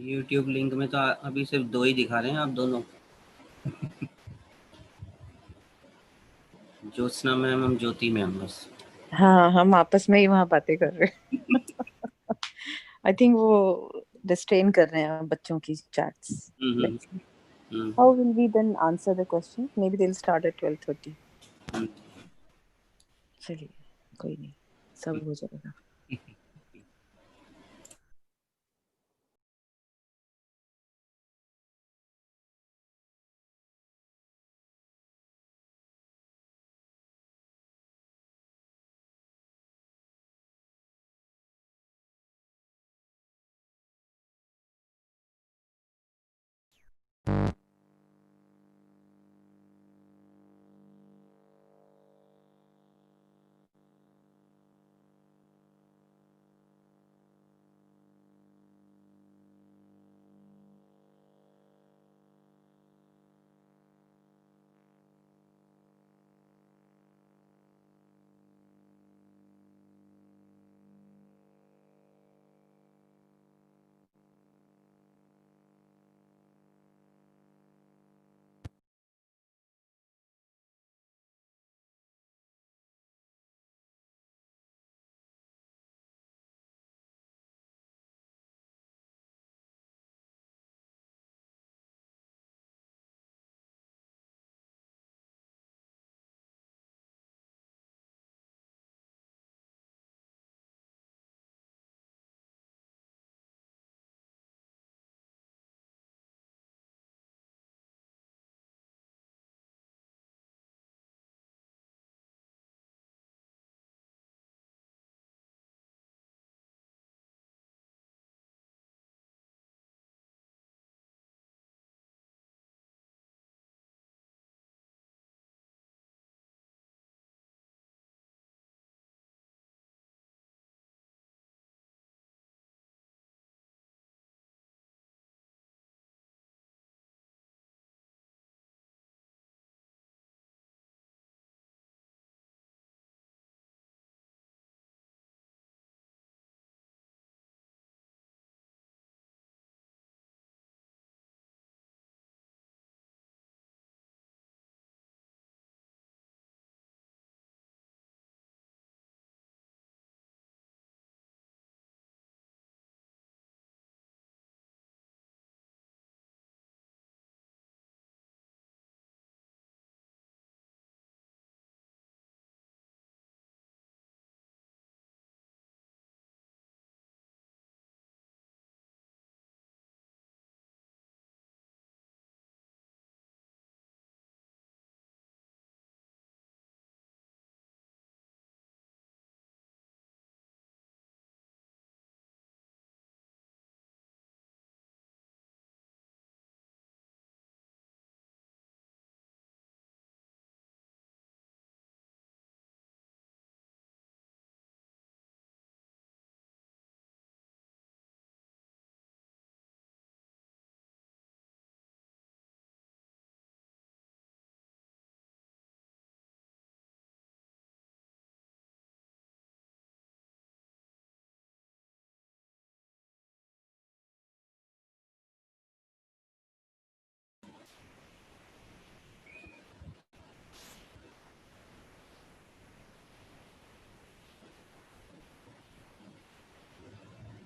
YouTube link में तो अभी सिर्फ 2 ही दिखा रहे हैं आप दोनों। ज्योत्सना मैम हम ज्योति मैम बस। हाँ, हम आपस में ही वहां बातें कर रहे हैं। आई थिंक वो डिस्ट्रेन कर रहे हैं बच्चों की chats. Hmm, let's see hmm, how will we then answer the question. Maybe they will start at 12:30। Hmm. चलिए, कोई नहीं, सब हो जाएगा।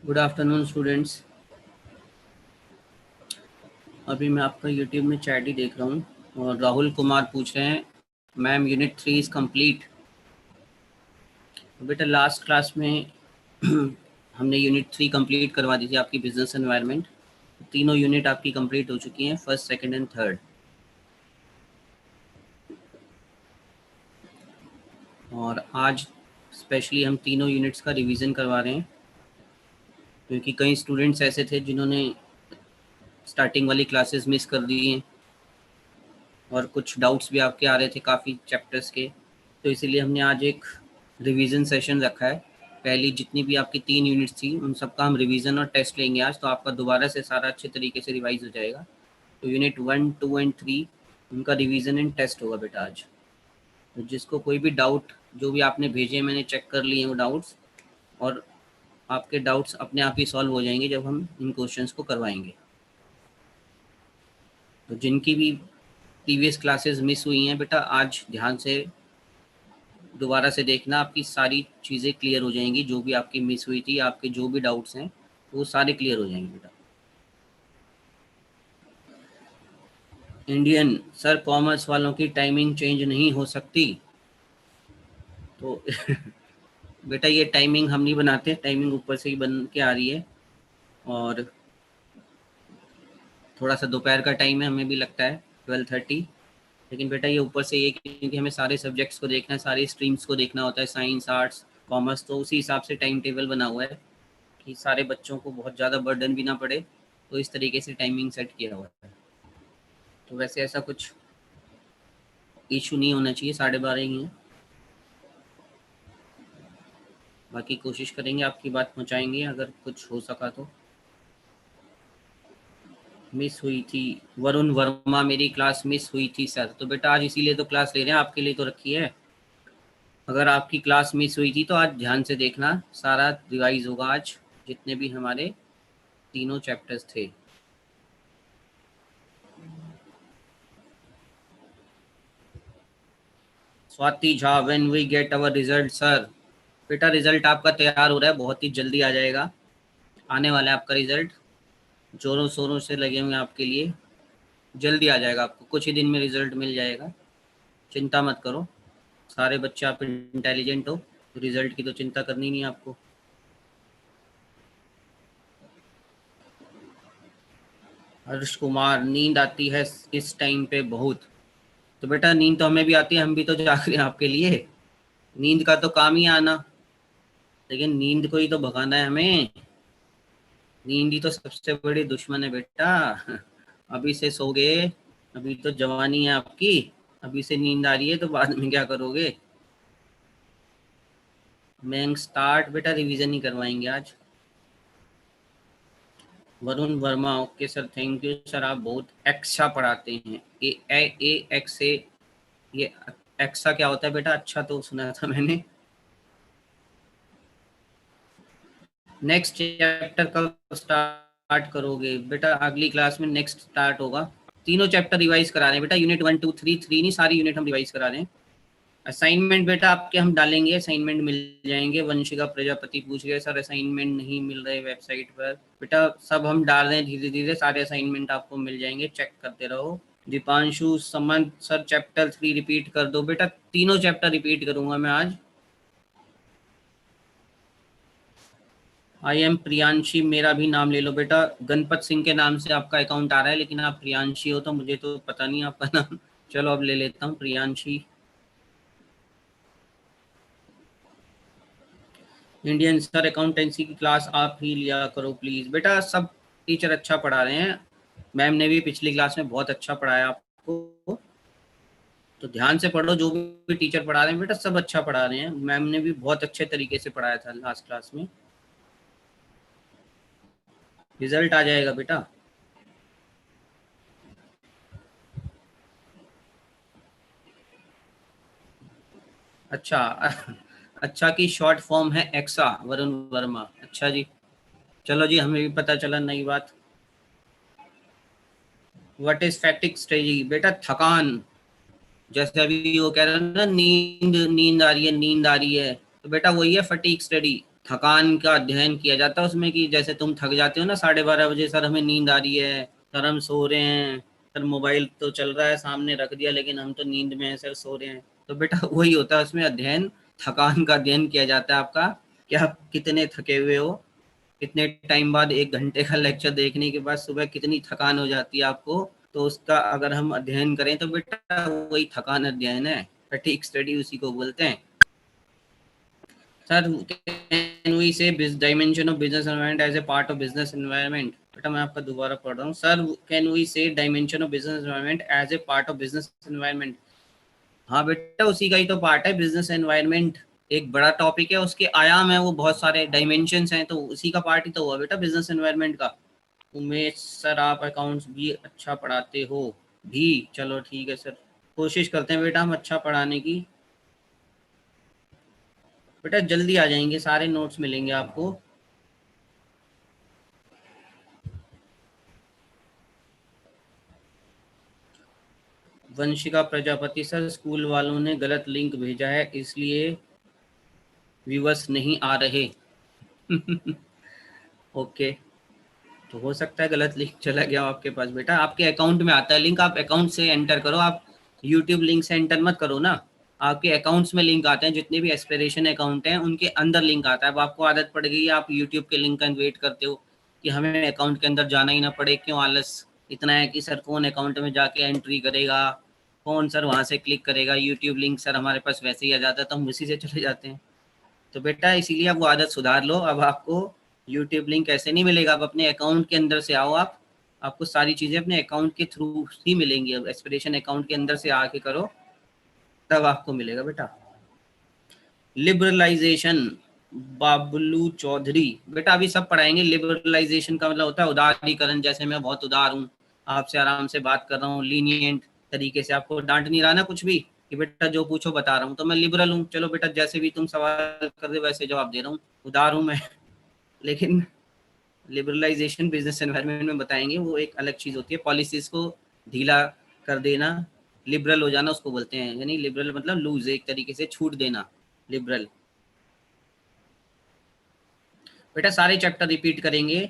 Good afternoon students. अभी मैं आपका यूट्यूब में चैट ही देख रहा हूँ और राहुल कुमार पूछ रहे हैं मैम यूनिट 3 इज़ कंप्लीट। बेटा लास्ट क्लास में हमने यूनिट 3 कंप्लीट करवा दी थी आपकी बिजनेस एनवायरनमेंट। तीनों यूनिट आपकी कंप्लीट हो चुकी हैं, फर्स्ट सेकंड एंड थर्ड। और आज स्पेशली हम तीनों यूनिट्स का रिवीजन करवा रहे हैं क्योंकि कई स्टूडेंट्स ऐसे थे जिन्होंने स्टार्टिंग वाली क्लासेस मिस कर दी हैं और कुछ डाउट्स भी आपके आ रहे थे काफ़ी चैप्टर्स के, तो इसीलिए हमने आज एक रिवीजन सेशन रखा है। पहली जितनी भी आपकी 3 यूनिट्स थी उन सबका हम रिवीजन और टेस्ट लेंगे आज, तो आपका दोबारा से सारा अच्छे तरीके से रिवाइज हो जाएगा। तो यूनिट 1, 2 एंड 3 उनका रिवीजन एंड टेस्ट होगा बेटा आज। तो जिसको कोई भी डाउट, जो भी आपने भेजे मैंने चेक कर लिए वो डाउट्स, और आपके डाउट्स अपने आप ही सॉल्व हो जाएंगे जब हम इन क्वेश्चंस को करवाएंगे। तो जिनकी भी प्रीवियस क्लासेस मिस हुई हैं बेटा, आज ध्यान से दोबारा से देखना, आपकी सारी चीज़ें क्लियर हो जाएंगी। जो भी आपकी मिस हुई थी, आपके जो भी डाउट्स हैं वो सारे क्लियर हो जाएंगे बेटा। इंडियन सर, कॉमर्स वालों की टाइमिंग चेंज नहीं हो सकती? तो बेटा ये टाइमिंग हम नहीं बनाते, टाइमिंग ऊपर से ही बन के आ रही है। और थोड़ा सा दोपहर का टाइम है, हमें भी लगता है 12:30, लेकिन बेटा ये ऊपर से ये क्योंकि हमें सारे सब्जेक्ट्स को देखना है, सारी स्ट्रीम्स को देखना होता है, साइंस, आर्ट्स, कॉमर्स, तो उसी हिसाब से टाइम टेबल बना हुआ है कि सारे बच्चों को बहुत ज़्यादा बर्डन भी ना पड़े, तो इस तरीके से टाइमिंग सेट किया हुआ है। तो वैसे ऐसा कुछ इशू नहीं होना चाहिए, 12:30 ही है। बाकी कोशिश करेंगे आपकी बात पहुंचाएंगे अगर कुछ हो सका तो। मिस हुई थी वरुण वर्मा, मेरी क्लास मिस हुई थी सर। तो बेटा आज इसीलिए तो क्लास ले रहे हैं, आपके लिए तो रखी है। अगर आपकी क्लास मिस हुई थी तो आज ध्यान से देखना, सारा रिवाइज होगा आज, जितने भी हमारे तीनों चैप्टर्स थे। Swati Jha, when we get our result sir? बेटा रिजल्ट आपका तैयार हो रहा है, बहुत ही जल्दी आ जाएगा, आने वाला है आपका रिजल्ट। जोरों शोरों से लगे हुए हैं आपके लिए, जल्दी आ जाएगा आपको, कुछ ही दिन में रिजल्ट मिल जाएगा, चिंता मत करो। सारे बच्चे आप इंटेलिजेंट हो, रिजल्ट की तो चिंता करनी नहीं आपको। हर्ष कुमार, नींद आती है इस टाइम पे बहुत। तो बेटा नींद तो हमें भी आती है, हम भी तो जाग रहे हैं आपके लिए। नींद का तो काम ही आना, लेकिन नींद को ही तो भगाना है हमें। नींद ही तो सबसे बड़ी दुश्मन है बेटा। अभी से सोगे, अभी तो जवानी है आपकी, अभी से नींद आ रही है तो बाद में क्या करोगे? मैं स्टार्ट बेटा, रिवीजन नहीं करवाएंगे आज। Varun Verma, okay sir, thank you sir, आप बहुत अच्छा पढ़ाते हैं। ए एक्स ए, ये एक्सा क्या होता है बेटा? अच्छा तो सुना था मैंने। नेक्स्ट चैप्टर कब स्टार्ट करोगे? बेटा अगली क्लास में नेक्स्ट स्टार्ट होगा। तीनों चैप्टर रिवाइज करा रहे हैं बेटा, यूनिट 1 2 3, नहीं सारी यूनिट हम रिवाइज करा रहे हैं। असाइनमेंट बेटा आपके हम डालेंगे, असाइनमेंट मिल जाएंगे। वंशिका प्रजापति पूछ रहे सर असाइनमेंट नहीं मिल रहे वेबसाइट पर। बेटा सब हम डाल रहे हैं, धीरे धीरे सारे असाइनमेंट आपको मिल जाएंगे, चेक करते रहो। दीपांशु समन सर, चैप्टर 3 रिपीट कर दो। बेटा तीनों चैप्टर रिपीट करूंगा मैं आज। आई एम प्रियांशी, मेरा भी नाम ले लो बेटा। गणपत सिंह के नाम से आपका अकाउंट आ रहा है, लेकिन आप प्रियांशी हो तो मुझे तो पता नहीं आपका नाम। चलो अब ले लेता हूँ प्रियांशी। इंडियन सर, अकाउंटेंसी की क्लास आप ही लिया करो प्लीज। बेटा सब टीचर अच्छा पढ़ा रहे हैं, मैम ने भी पिछली क्लास में बहुत अच्छा पढ़ाया आपको, तो ध्यान से पढ़ो। जो भी टीचर पढ़ा रहे हैं बेटा सब अच्छा पढ़ा रहे हैं, मैम ने भी बहुत अच्छे तरीके से पढ़ाया था लास्ट क्लास में। रिजल्ट आ जाएगा बेटा। अच्छा अच्छा की शॉर्ट फॉर्म है एक्सा, वरुण वर्मा, अच्छा जी, चलो जी हमें भी पता चला नई बात। What is tactic strategy? बेटा थकान, जैसे अभी वो कह रहे हैं ना, नींद नींद आ रही है, नींद आ रही है, तो बेटा वही है फटीक स्टडी। थकान का अध्ययन किया जाता है उसमें, कि जैसे तुम थक जाते हो ना 12:30 बजे, सर हमें नींद आ रही है, सर हम सो रहे हैं, सर मोबाइल तो चल रहा है सामने रख दिया लेकिन हम तो नींद में हैं सर, सो रहे हैं। तो बेटा वही होता है उसमें अध्ययन, थकान का अध्ययन किया जाता है आपका, कि आप कितने थके हुए हो, कितने टाइम बाद 1 घंटे का लेक्चर देखने के बाद सुबह कितनी थकान हो जाती है आपको, तो उसका अगर हम अध्ययन करें तो बेटा वही थकान अध्ययन है, फटीग स्टडी उसी को बोलते हैं। Sir can we say dimension of business environment as a part of business environment? बेटा मैं आपका दोबारा पढ़ रहा हूँ। Sir can we say dimension of business environment as a part of business environment? हाँ बेटा उसी का ही तो पार्ट है बिजनेस एनवायरनमेंट, एक बड़ा टॉपिक है, उसके आयाम है वो बहुत सारे, डायमेंशंस हैं, तो उसी का पार्ट ही तो हुआ बेटा बिजनेस एनवायरनमेंट का। उमेश सर, आप अकाउंट्स भी अच्छा पढ़ाते हो भी? चलो ठीक है सर, कोशिश करते हैं बेटा हम अच्छा पढ़ाने की। बेटा जल्दी आ जाएंगे, सारे नोट्स मिलेंगे आपको। वंशिका प्रजापति सर, स्कूल वालों ने गलत लिंक भेजा है इसलिए व्यूअर्स नहीं आ रहे। ओके, तो हो सकता है गलत लिंक चला गया आपके पास बेटा। आपके अकाउंट में आता है लिंक, आप अकाउंट से एंटर करो। आप यूट्यूब लिंक से एंटर मत करो ना, आपके अकाउंट्स में लिंक आते हैं। जितने भी एस्पिरेशन अकाउंट हैं उनके अंदर लिंक आता है। अब आपको आदत पड़ गई है, आप यूट्यूब के लिंक का वेट करते हो कि हमें अकाउंट के अंदर जाना ही ना पड़े। क्यों आलस इतना है कि सर कौन अकाउंट में जाके एंट्री करेगा, कौन सर वहाँ से क्लिक करेगा, यूट्यूब लिंक सर हमारे पास वैसे ही आ जाता है तो हम उसी से चले जाते हैं। तो बेटा इसीलिए अब वो आदत सुधार लो। अब आपको यूट्यूब लिंक ऐसे नहीं मिलेगा, आप अपने अकाउंट के अंदर से आओ। आप आपको सारी चीज़ें अपने अकाउंट के थ्रू ही मिलेंगी। अब एस्पिरेशन अकाउंट के अंदर से आके करो तब आपको मिलेगा बेटा। लिबरलाइजेशन, बाबलू चौधरी बेटा अभी सब पढ़ाएंगे। लिबरलाइजेशन का मतलब होता है उदारीकरण। जैसे मैं बहुत उदार हूँ, आपसे आराम से बात कर रहा हूँ, लीनियंट तरीके से, आपको डांट नहीं रहा ना कुछ भी कि बेटा जो पूछो बता रहा हूँ, तो मैं लिबरल हूँ। चलो बेटा जैसे भी तुम सवाल कर रहे हो वैसे जवाब दे रहा हूँ, उदार हूँ मैं। लेकिन लिबरलाइजेशन बिजनेस एनवायरनमेंट में बताएंगे, वो एक अलग चीज़ होती है। पॉलिसीज को ढीला कर देना, लिबरल हो जाना उसको बोलते हैं। यानी लिबरल मतलब लूज, एक तरीके से छूट देना, लिबरल। बेटा सारे चैप्टर रिपीट करेंगे।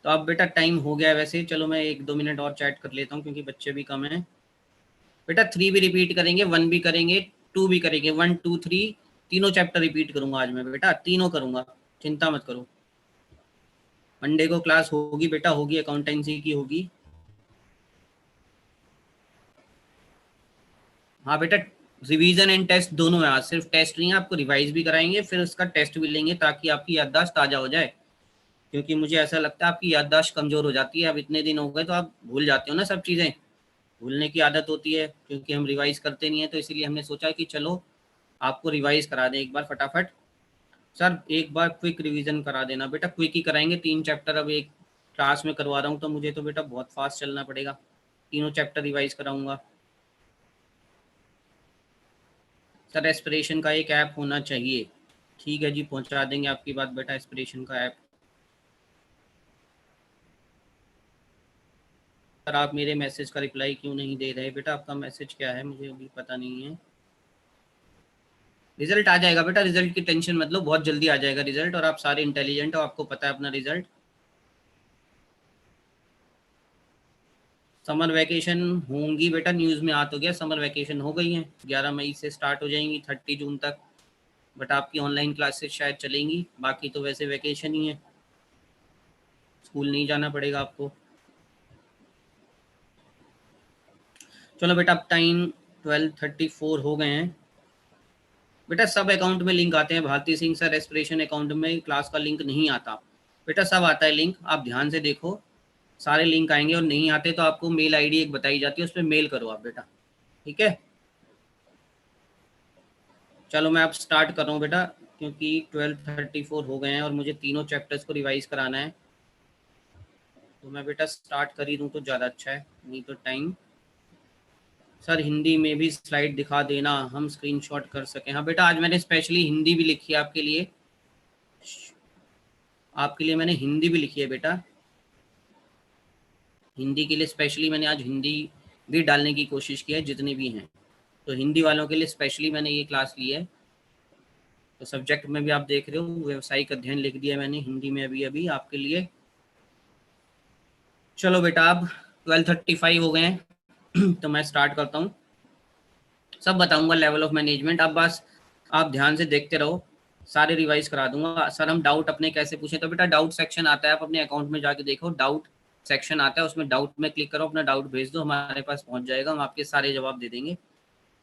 तो अब बेटा टाइम हो गया वैसे, चलो मैं 1-2 मिनट और चैट कर लेता हूँ क्योंकि बच्चे भी कम हैं। बेटा 3 भी रिपीट करेंगे, 1 भी करेंगे, 2 भी करेंगे। 1, 2, 3 तीनों चैप्टर रिपीट करूंगा आज मैं बेटा, तीनों करूंगा, चिंता मत करो। मंडे को क्लास होगी बेटा, होगी, अकाउंटेंसी की होगी। हाँ बेटा, रिवीजन एंड टेस्ट दोनों है आज, सिर्फ टेस्ट नहीं है, आपको रिवाइज भी कराएंगे फिर उसका टेस्ट भी लेंगे ताकि आपकी याददाश्त ताज़ा हो जाए। क्योंकि मुझे ऐसा लगता है आपकी याददाश्त कमज़ोर हो जाती है। अब इतने दिन हो गए तो आप भूल जाते हो ना सब चीज़ें, भूलने की आदत होती है क्योंकि हम रिवाइज करते नहीं है। तो इसीलिए हमने सोचा कि चलो आपको रिवाइज करा दें एक बार फटाफट। सर एक बार क्विक रिवीजन करा देना बेटा, क्विक ही कराएंगे। 3 चैप्टर अब एक क्लास में करवा रहा हूँ तो मुझे तो बेटा बहुत फास्ट चलना पड़ेगा, तीनों चैप्टर रिवाइज कराऊंगा। सर एस्पिरेशन का एक ऐप होना चाहिए। ठीक है जी, पहुंचा देंगे आपकी बात बेटा, एस्पिरेशन का ऐप। सर आप मेरे मैसेज का रिप्लाई क्यों नहीं दे रहे बेटा, आपका मैसेज क्या है मुझे अभी पता नहीं है। रिजल्ट आ जाएगा बेटा, रिजल्ट की टेंशन मत लो, बहुत जल्दी आ जाएगा रिजल्ट। और आप सारे इंटेलिजेंट हो, आपको पता है अपना रिजल्ट। समर वैकेशन होंगी बेटा, न्यूज़ में आ तो गया समर वैकेशन हो गई है, 11 मई से स्टार्ट हो जाएंगी 30 जून तक। बट आपकी ऑनलाइन क्लासेस शायद चलेंगी, बाकी तो वैसे वैकेशन ही है, स्कूल नहीं जाना पड़ेगा आपको। चलो बेटा अब टाइम 12:34 हो गए हैं। बेटा सब अकाउंट में लिंक आते हैं। Bharti Singh sir aspiration account में क्लास का लिंक नहीं आता बेटा, सब आता है लिंक, आप ध्यान से देखो सारे लिंक आएंगे। और नहीं आते तो आपको मेल आईडी एक बताई जाती है, उस पर मेल करो आप बेटा, ठीक है। चलो मैं अब स्टार्ट कर रहा हूँ बेटा, क्योंकि 12:34 हो गए हैं और मुझे तीनों चैप्टर्स को रिवाइज कराना है। तो मैं बेटा स्टार्ट कर ही दूँ तो ज़्यादा अच्छा है, नहीं तो टाइम। सर हिंदी में भी स्लाइड दिखा देना, हम स्क्रीनशॉट कर सकें। हाँ बेटा आज मैंने स्पेशली हिंदी भी लिखी है आपके लिए, आपके लिए मैंने हिंदी भी लिखी है बेटा। हिंदी के लिए स्पेशली मैंने आज हिंदी भी डालने की कोशिश की है जितने भी हैं। तो हिंदी वालों के लिए स्पेशली मैंने ये क्लास ली है। तो सब्जेक्ट में भी आप देख रहे हो व्यवसायिक अध्ययन लिख दिया मैंने हिंदी में अभी अभी आपके लिए। चलो बेटा अब 12:35 हो गए हैं तो मैं स्टार्ट करता हूँ। सब बताऊंगा लेवल ऑफ मैनेजमेंट, अब बस आप ध्यान से देखते रहो, सारे रिवाइज करा दूंगा। सर हम डाउट अपने कैसे पूछें, तो बेटा डाउट सेक्शन आता है, आप अपने अकाउंट में जाके देखो, डाउट सेक्शन आता है, उसमें डाउट में क्लिक करो, अपना डाउट भेज दो, हमारे पास पहुंच जाएगा, हम आपके सारे जवाब दे देंगे।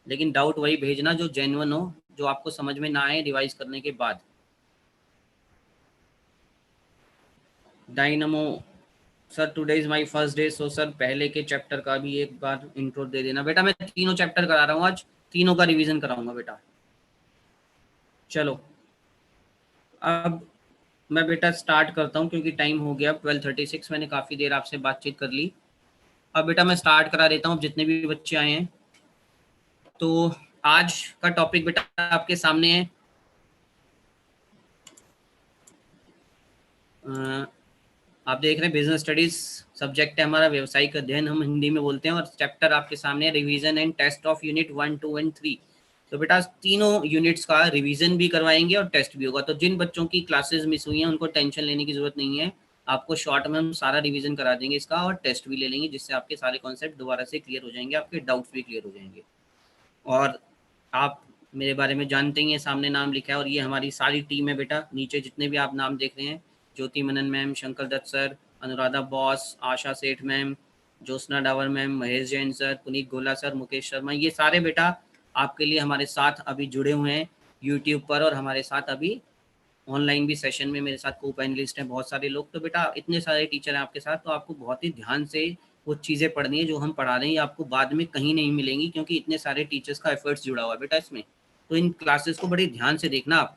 लेकिन डाउट वही भेजना जो जेन्युइन हो, जो आपको समझ में ना आए रिवाइज करने के बाद। Dynamo sir today is my first day, so sir पहले के चैप्टर का भी एक बार इंट्रो दे देना बेटा। मैं तीनों चैप्टर करा रहा हूँ आज, तीनों का रिवीजन कराऊंगा बेटा। चलो अब मैं बेटा स्टार्ट करता हूँ क्योंकि टाइम हो गया 12:36, मैंने काफ़ी देर आपसे बातचीत कर ली। अब बेटा मैं स्टार्ट करा देता हूँ, जितने भी बच्चे आए हैं। तो आज का टॉपिक बेटा आपके सामने है आप देख रहे हैं बिजनेस स्टडीज सब्जेक्ट है हमारा, व्यवसायिक अध्ययन हम हिंदी में बोलते हैं, और चैप्टर आपके सामने revision and test of unit 1, 2 and 3। तो बेटा तीनों यूनिट्स का रिवीजन भी करवाएंगे और टेस्ट भी होगा। तो जिन बच्चों की क्लासेस मिस हुई हैं उनको टेंशन लेने की जरूरत नहीं है, आपको शॉर्ट में हम सारा रिवीजन करा देंगे इसका, और टेस्ट भी ले लेंगे, जिससे आपके सारे कॉन्सेप्ट दोबारा से क्लियर हो जाएंगे, आपके डाउट्स भी क्लियर हो जाएंगे। और आप मेरे बारे में जानते ही हैं, सामने नाम लिखा है, और ये हमारी सारी टीम है बेटा। नीचे जितने भी आप नाम देख रहे हैं, Jyoti Manan ma'am, Shankar Dutt sir, Anuradha Bose, Asha Seth ma'am, Jyotsna Dawar ma'am, Mahesh Jain sir, Puneet Gola sir, Mukesh Sharma, ये सारे बेटा आपके लिए हमारे साथ अभी जुड़े हुए हैं यूट्यूब पर, और हमारे साथ अभी ऑनलाइन भी सेशन में मेरे साथ को पैनलिस्ट हैं बहुत सारे लोग। तो बेटा इतने सारे टीचर हैं आपके साथ, तो आपको बहुत ही ध्यान से वो चीज़ें पढ़नी है जो हम पढ़ा रहे हैं, आपको बाद में कहीं नहीं मिलेंगी, क्योंकि इतने सारे टीचर्स का एफर्ट्स जुड़ा हुआ है बेटा इसमें। तो इन क्लासेस को बड़े ध्यान से देखना आप।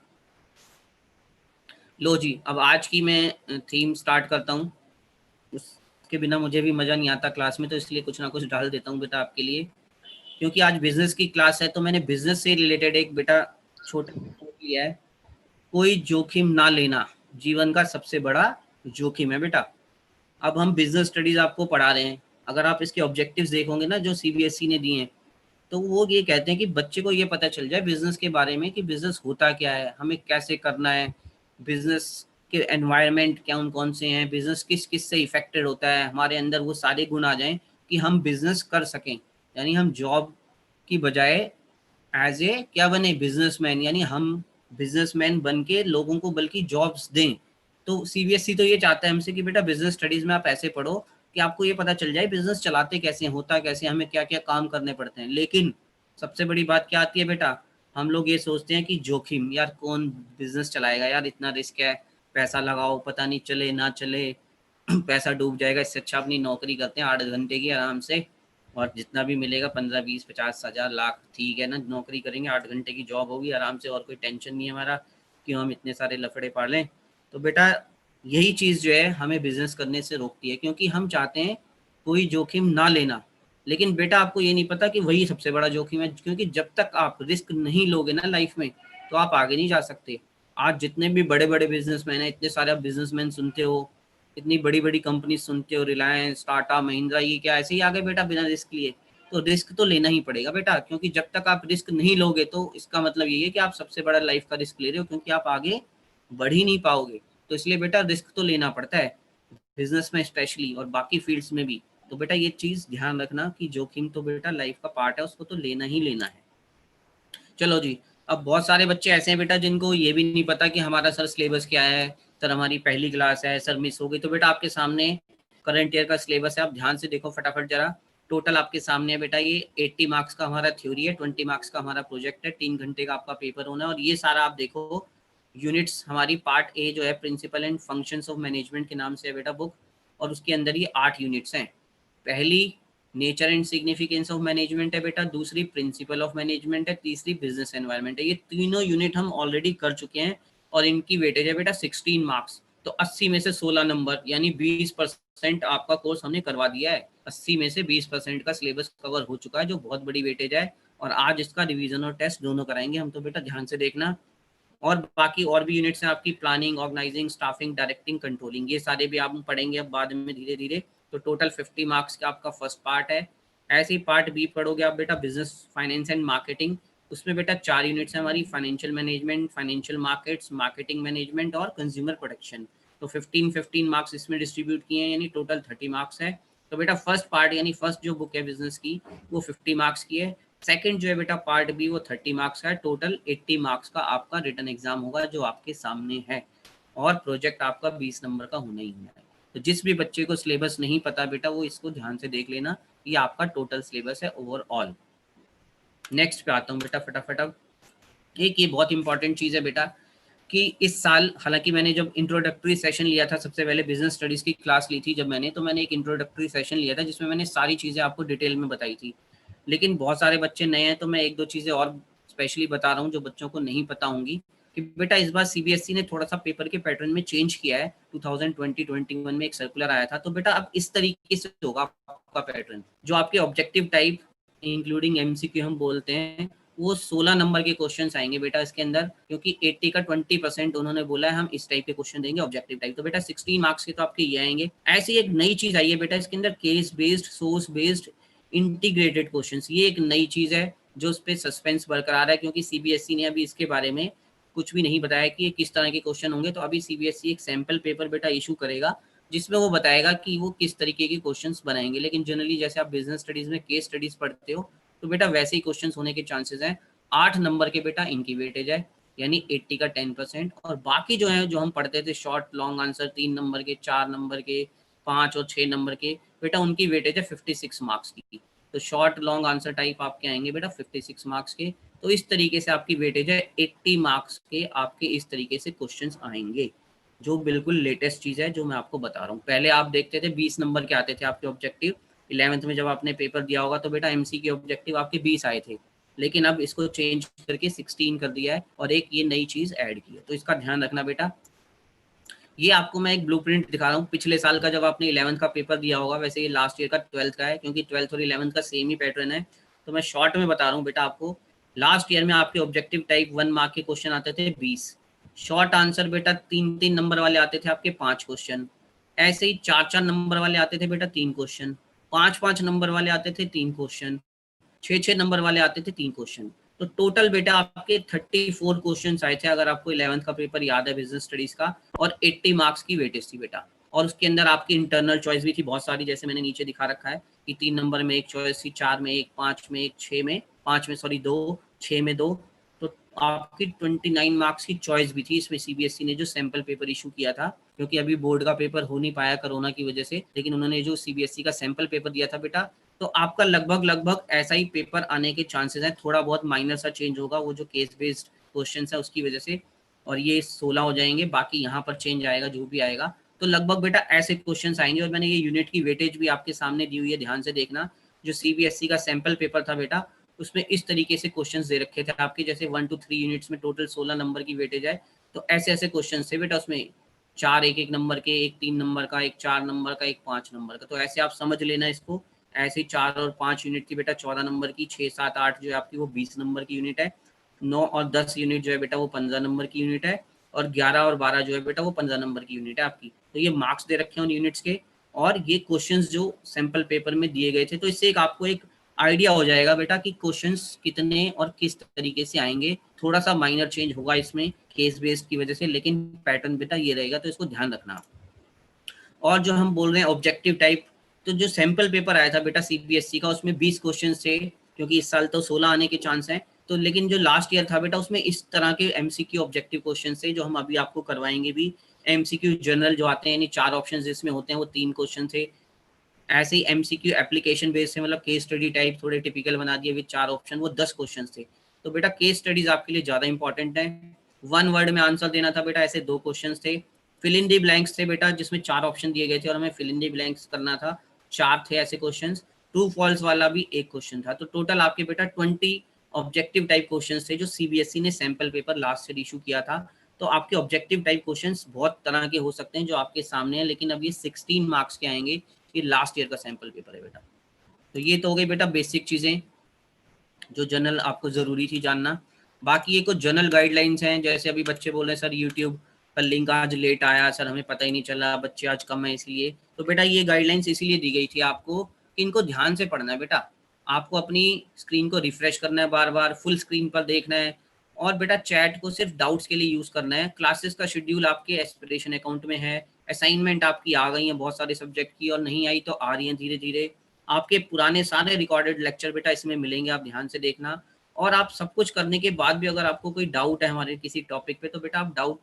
लो जी, अब आज की मैं थीम स्टार्ट करता हूँ। उसके बिना मुझे भी मज़ा नहीं आता क्लास में, तो इसलिए कुछ ना कुछ डाल देता हूँ बेटा आपके लिए। क्योंकि आज बिजनेस की क्लास है, तो मैंने बिजनेस से रिलेटेड एक बेटा छोटा लिया है। कोई जोखिम ना लेना जीवन का सबसे बड़ा जोखिम है बेटा। अब हम बिजनेस स्टडीज आपको पढ़ा रहे हैं, अगर आप इसके ऑब्जेक्टिव्स देखोगे ना जो सीबीएसई ने दिए हैं, तो वो ये कहते हैं कि बच्चे को ये पता चल जाए बिजनेस के बारे में कि बिजनेस होता क्या है, हमें कैसे करना है, बिजनेस के एनवायरनमेंट क्या उन कौन से हैं, बिजनेस किस किस से इफेक्टेड होता है, हमारे अंदर वो सारे गुण आ जाएं कि हम बिजनेस कर सकें। यानी हम जॉब की बजाय एज ए क्या बने, बिजनेसमैन, यानी हम बिजनेसमैन बन के लोगों को बल्कि जॉब्स दें। तो सीबीएसई तो ये चाहता है हमसे कि बेटा बिजनेस स्टडीज में आप ऐसे पढ़ो कि आपको ये पता चल जाए बिजनेस चलाते कैसे हैं, होता कैसे, हमें क्या क्या काम करने पड़ते हैं। लेकिन सबसे बड़ी बात क्या आती है बेटा, हम लोग ये सोचते हैं कि जोखिम, यार कौन बिजनेस चलाएगा, यार इतना रिस्क है, पैसा लगाओ पता नहीं चले ना चले, पैसा डूब जाएगा, इससे अच्छा अपनी नौकरी करते हैं 8 घंटे की आराम से, और जितना भी मिलेगा 15, 20, 50 हज़ार लाख, ठीक है ना, नौकरी करेंगे 8 घंटे की जॉब होगी आराम से, और कोई टेंशन नहीं है हमारा, क्यों हम इतने सारे लफड़े पाल लें। तो बेटा यही चीज़ जो है हमें बिजनेस करने से रोकती है, क्योंकि हम चाहते हैं कोई जोखिम ना लेना। लेकिन बेटा आपको ये नहीं पता कि वही सबसे बड़ा जोखिम है, क्योंकि जब तक आप रिस्क नहीं लोगे ना लाइफ में, तो आप आगे नहीं जा सकते। आज जितने भी बड़े बड़े बिजनेसमैन हैं, इतने सारे आप बिजनेसमैन सुनते हो, इतनी बड़ी बड़ी कंपनी सुनते हो, रिलायंस, टाटा, महिंद्रा, ये क्या ऐसे ही आ गए बेटा बिना रिस्क लिए? तो रिस्क तो लेना ही पड़ेगा बेटा, क्योंकि जब तक आप रिस्क नहीं लोगे तो इसका मतलब ये है कि आप सबसे बड़ा लाइफ का रिस्क ले रहे हो, क्योंकि आप आगे बढ़ ही नहीं पाओगे। तो इसलिए बेटा रिस्क तो लेना पड़ता है, बिजनेस में स्पेशली, और बाकी फील्ड्स में भी। तो बेटा ये चीज़ ध्यान रखना कि जोखिम तो बेटा लाइफ का पार्ट है, उसको तो लेना ही लेना है। चलो जी, अब बहुत सारे बच्चे ऐसे हैं बेटा जिनको ये भी नहीं पता कि हमारा सर सिलेबस क्या है, सर हमारी पहली क्लास है, सर मिस हो गई। तो बेटा आपके सामने करंट ईयर का सिलेबस है, आप ध्यान से देखो फटाफट जरा। टोटल आपके सामने है बेटा, ये 80 मार्क्स का हमारा थ्योरी है, 20 मार्क्स का हमारा प्रोजेक्ट है, 3 घंटे का आपका पेपर होना है। और ये सारा आप देखो यूनिट्स, हमारी पार्ट ए जो है principle and functions of management के नाम से है बेटा बुक, और उसके अंदर ये 8 यूनिट्स हैं। पहली nature and significance of management है बेटा, दूसरी प्रिंसिपल ऑफ मैनेजमेंट है, तीसरी बिजनेस एनवायरनमेंट है। ये तीनों यूनिट हम ऑलरेडी कर चुके हैं, और इनकी वेटेज है बेटा 16 मार्क्स। तो 80 में से 16 नंबर, यानी 20% आपका कोर्स हमने करवा दिया है। 80 में से 20% का सिलेबस कवर हो चुका है, जो बहुत बड़ी वेटेज है। और आज इसका रिवीजन और टेस्ट दोनों कराएंगे हम, तो बेटा ध्यान से देखना। और बाकी और भी यूनिट्स हैं आपकी, planning, organising, staffing, directing, controlling, ये सारे भी आप पढ़ेंगे अब बाद में धीरे धीरे। तो टोटल 50 मार्क्स का आपका फर्स्ट पार्ट है। ऐसे ही पार्ट बी पढ़ोगे आप बेटा, बिजनेस, फाइनेंस एंड मार्केटिंग। उसमें बेटा 4 यूनिट्स हैं हमारी, financial management, financial markets, marketing management और कंज्यूमर प्रोटेक्शन। तो 15 मार्क्स इसमें डिस्ट्रीब्यूट किए हैं, यानी टोटल 30 मार्क्स है। तो बेटा फर्स्ट पार्ट यानी फर्स्ट जो बुक है बिजनेस की, वो 50 मार्क्स की है। सेकंड जो है बेटा पार्ट बी, वो 30 मार्क्स का है। टोटल 80 मार्क्स का आपका रिटन एग्जाम होगा, जो आपके सामने है। और प्रोजेक्ट आपका 20 नंबर का होना ही होना है। तो जिस भी बच्चे को सिलेबस नहीं पता बेटा, वो इसको ध्यान से देख लेना, ये आपका टोटल सिलेबस है ओवरऑल। नेक्स्ट पे आता हूँ बेटा फटाफट। अब एक ये बहुत इंपॉर्टेंट चीज़ है बेटा, कि इस साल, हालांकि मैंने जब इंट्रोडक्टरी सेशन लिया था, सबसे पहले बिजनेस स्टडीज़ की क्लास ली थी जब मैंने, तो मैंने एक इंट्रोडक्टरी सेशन लिया था जिसमें मैंने सारी चीज़ें आपको डिटेल में बताई थी। लेकिन बहुत सारे बच्चे नए हैं, तो मैं एक दो चीज़ें और स्पेशली बता रहा हूँ जो बच्चों को नहीं पता होंगी। कि बेटा इस बार सीबीएसई ने थोड़ा सा पेपर के पैटर्न में चेंज किया है। 2020-21 में एक सर्कुलर आया था, तो बेटा अब इस तरीके से होगा आपका पैटर्न, जो आपके ऑब्जेक्टिव टाइप इंक्लूडिंग एमसीक्यू हम बोलते हैं, वो 16 नंबर के क्वेश्चंस आएंगे बेटा इसके अंदर, क्योंकि 80 का 20% उन्होंने बोला है हम इस टाइप के क्वेश्चन देंगे ऑब्जेक्टिव टाइप। तो बेटा 16 मार्क्स के तो आपके ये आएंगे। ऐसी एक नई चीज आई है बेटा इसके अंदर, case based, source based, integrated questions. ये एक नई चीज है जो उस पर सस्पेंस बरकरार है, क्योंकि सीबीएसई ने अभी इसके बारे में कुछ भी नहीं बताया कि ये किस तरह के क्वेश्चन होंगे। तो अभी सीबीएसई एक सैंपल पेपर बेटा इशू करेगा जिसमें वो बताएगा कि वो किस तरीके के क्वेश्चंस बनाएंगे। लेकिन जनरली जैसे आप बिजनेस स्टडीज में केस स्टडीज पढ़ते हो तो बेटा वैसे ही क्वेश्चंस होने के चांसेस हैं। 8 नंबर के बेटा इनकी वेटेज है, यानी 80 का 10%। और बाकी जो है जो हम पढ़ते थे शॉर्ट लॉन्ग आंसर 3 नंबर के, 4 नंबर के, 5 और 6 नंबर के, बेटा उनकी वेटेज है 56 मार्क्स की। तो शॉर्ट लॉन्ग आंसर टाइप आपके आएंगे बेटा 56 मार्क्स के। तो इस तरीके से आपकी वेटेज है 80 मार्क्स के, आपके इस तरीके से क्वेश्चंस आएंगे, जो बिल्कुल लेटेस्ट चीज़ है जो मैं आपको बता रहा हूँ। पहले आप देखते थे 20 नंबर के आते थे आपके ऑब्जेक्टिव, 11th में जब आपने पेपर दिया होगा तो बेटा एमसी के ऑब्जेक्टिव आपके 20 आए थे, लेकिन अब इसको चेंज करके 16 कर दिया है और एक ये नई चीज़ ऐड की है। तो इसका ध्यान रखना बेटा। ये आपको मैं एक ब्लूप्रिंट दिखा रहा हूँ पिछले साल का, जब आपने 11th का पेपर दिया होगा, वैसे ये लास्ट ईयर का 12th का है, क्योंकि 12th और 11th का सेम ही पैटर्न है। तो मैं शॉर्ट में बता रहा हूँ बेटा आपको। लास्ट ईयर में आपके ऑब्जेक्टिव टाइप 1 मार्क के क्वेश्चन आते थे 20, शॉर्ट आंसर बेटा 3-3 नंबर वाले आते थे आपके 5 क्वेश्चन, ऐसे ही 4-4 नंबर वाले आते थे बेटा 3 क्वेश्चन, 5-5 नंबर वाले आते थे 3 क्वेश्चन, 6-6 नंबर वाले आते थे 3 क्वेश्चन। तो टोटल बेटा आपके 34 क्वेश्चन आए थे, अगर आपको 11th का पेपर याद है बिजनेस स्टडीज का, और 80 मार्क्स की वेटेज थी बेटा। और उसके अंदर आपकी इंटरनल चॉइस भी थी बहुत सारी, जैसे मैंने नीचे दिखा रखा है कि 3 नंबर में एक चॉइस थी, 4 में एक, 5 में एक, 6 में 5 में सॉरी 2, 6 में 2। तो आपकी 29 मार्क्स की चॉइस भी थी इसमें। सीबीएसई ने जो सैंपल पेपर इशू किया था, क्योंकि अभी बोर्ड का पेपर हो नहीं पाया कोरोना की वजह से, लेकिन उन्होंने जो सीबीएसई का सैंपल पेपर दिया था बेटा, तो आपका लगभग लगभग ऐसा ही पेपर आने के चांसेस हैं। थोड़ा बहुत माइनर सा चेंज होगा वो जो केस बेस्ड क्वेश्चन है उसकी वजह से, और ये 16 हो जाएंगे, बाकी यहाँ पर चेंज आएगा जो भी आएगा। तो लगभग बेटा ऐसे क्वेश्चन आएंगे। और मैंने ये यूनिट की वेटेज भी आपके सामने दी हुई है, ध्यान से देखना। जो सीबीएसई का सैंपल पेपर था बेटा, उसमें इस तरीके से क्वेश्चंस दे रखे थे आपके, जैसे 1 to 3 यूनिट्स में टोटल 16 नंबर की वेटेज है। तो ऐसे ऐसे क्वेश्चन थे बेटा उसमें, 4 एक नंबर के, एक 3 नंबर का, एक 4 नंबर का, एक 5 नंबर का। तो ऐसे आप समझ लेना इसको। ऐसे 4 और 5 यूनिट की बेटा 14 नंबर की, 6, 7, 8 जो है आपकी वो 20 नंबर की यूनिट है, 9 और 10 यूनिट जो है बेटा वो 15 नंबर की यूनिट है, और 11 और 12 जो है बेटा वो 15 नंबर की यूनिट है आपकी। तो ये मार्क्स दे रखे हैं उन यूनिट्स के, और ये क्वेश्चंस जो सैंपल पेपर में दिए गए थे। तो इससे एक आपको एक आइडिया हो जाएगा बेटा कि क्वेश्चंस कितने और किस तरीके से आएंगे। थोड़ा सा माइनर चेंज होगा इसमें केस बेस्ड की वजह से, लेकिन पैटर्न बेटा ये रहेगा, तो इसको ध्यान रखना। और जो हम बोल रहे हैं ऑब्जेक्टिव टाइप, तो जो सैंपल पेपर आया था बेटा सीबीएसई का, उसमें 20 क्वेश्चन थे, क्योंकि इस साल तो 16 आने के चांस हैं। तो लेकिन जो लास्ट ईयर था बेटा उसमें इस तरह के एमसीक्यू ऑब्जेक्टिव क्वेश्चन थे, जो हम अभी आपको करवाएंगे भी। एमसीक्यू जनरल जो आते हैं, यानी 4 ऑप्शन जिसमें होते हैं, वो 3 क्वेश्चन थे। ऐसे ही एमसीक्यू एप्लीकेशन बेस्ड से, मतलब केस स्टडी टाइप थोड़े टिपिकल बना दिए विद 4 ऑप्शन, वो 10 क्वेश्चन थे। तो बेटा केस स्टडीज आपके लिए ज्यादा इंपॉर्टेंट है। 1 वर्ड में आंसर देना था बेटा, ऐसे 2 क्वेश्चन थे। फिल इन दी ब्लैंक्स थे बेटा, जिसमें 4 ऑप्शन दिए गए थे और हमें फिल इन दी ब्लैंक्स करना था, 4 थे ऐसे क्वेश्चन। ट्रू फॉल्स वाला भी 1 क्वेश्चन था। तो टोटल आपके बेटा 20 ऑब्जेक्टिव टाइप क्वेश्चन थे जो सीबीएसई ने sample paper last year issue किया था। तो आपके ऑब्जेक्टिव टाइप क्वेश्चंस बहुत तरह के हो सकते हैं जो आपके सामने हैं, लेकिन अब ये 16 मार्क्स के आएंगे। ये लास्ट ईयर का सैंपल पेपर है बेटा। तो ये तो हो गई बेटा बेसिक चीजें जो जनरल आपको जरूरी थी जानना। बाकी ये कुछ जनरल गाइडलाइंस हैं, जैसे अभी बच्चे बोल रहे हैं सर यूट्यूब का लिंक आज लेट आया, सर हमें पता ही नहीं चला, बच्चे आज कम है इसलिए। तो बेटा ये गाइडलाइंस इसीलिए दी गई थी आपको कि इनको ध्यान से पढ़ना है बेटा। आपको अपनी स्क्रीन को रिफ्रेश करना है, बार बार फुल स्क्रीन पर देखना है, और बेटा चैट को सिर्फ डाउट्स के लिए यूज करना है। क्लासेस का शेड्यूल आपके एस्पिरेशन अकाउंट में है। असाइनमेंट आपकी आ गई है बहुत सारे सब्जेक्ट की, और नहीं आई तो आ रही है धीरे धीरे। आपके पुराने सारे रिकॉर्डेड लेक्चर बेटा इसमें मिलेंगे, आप ध्यान से देखना। और आप सब कुछ करने के बाद भी अगर आपको कोई डाउट है हमारे किसी टॉपिक पे, तो बेटा आप डाउट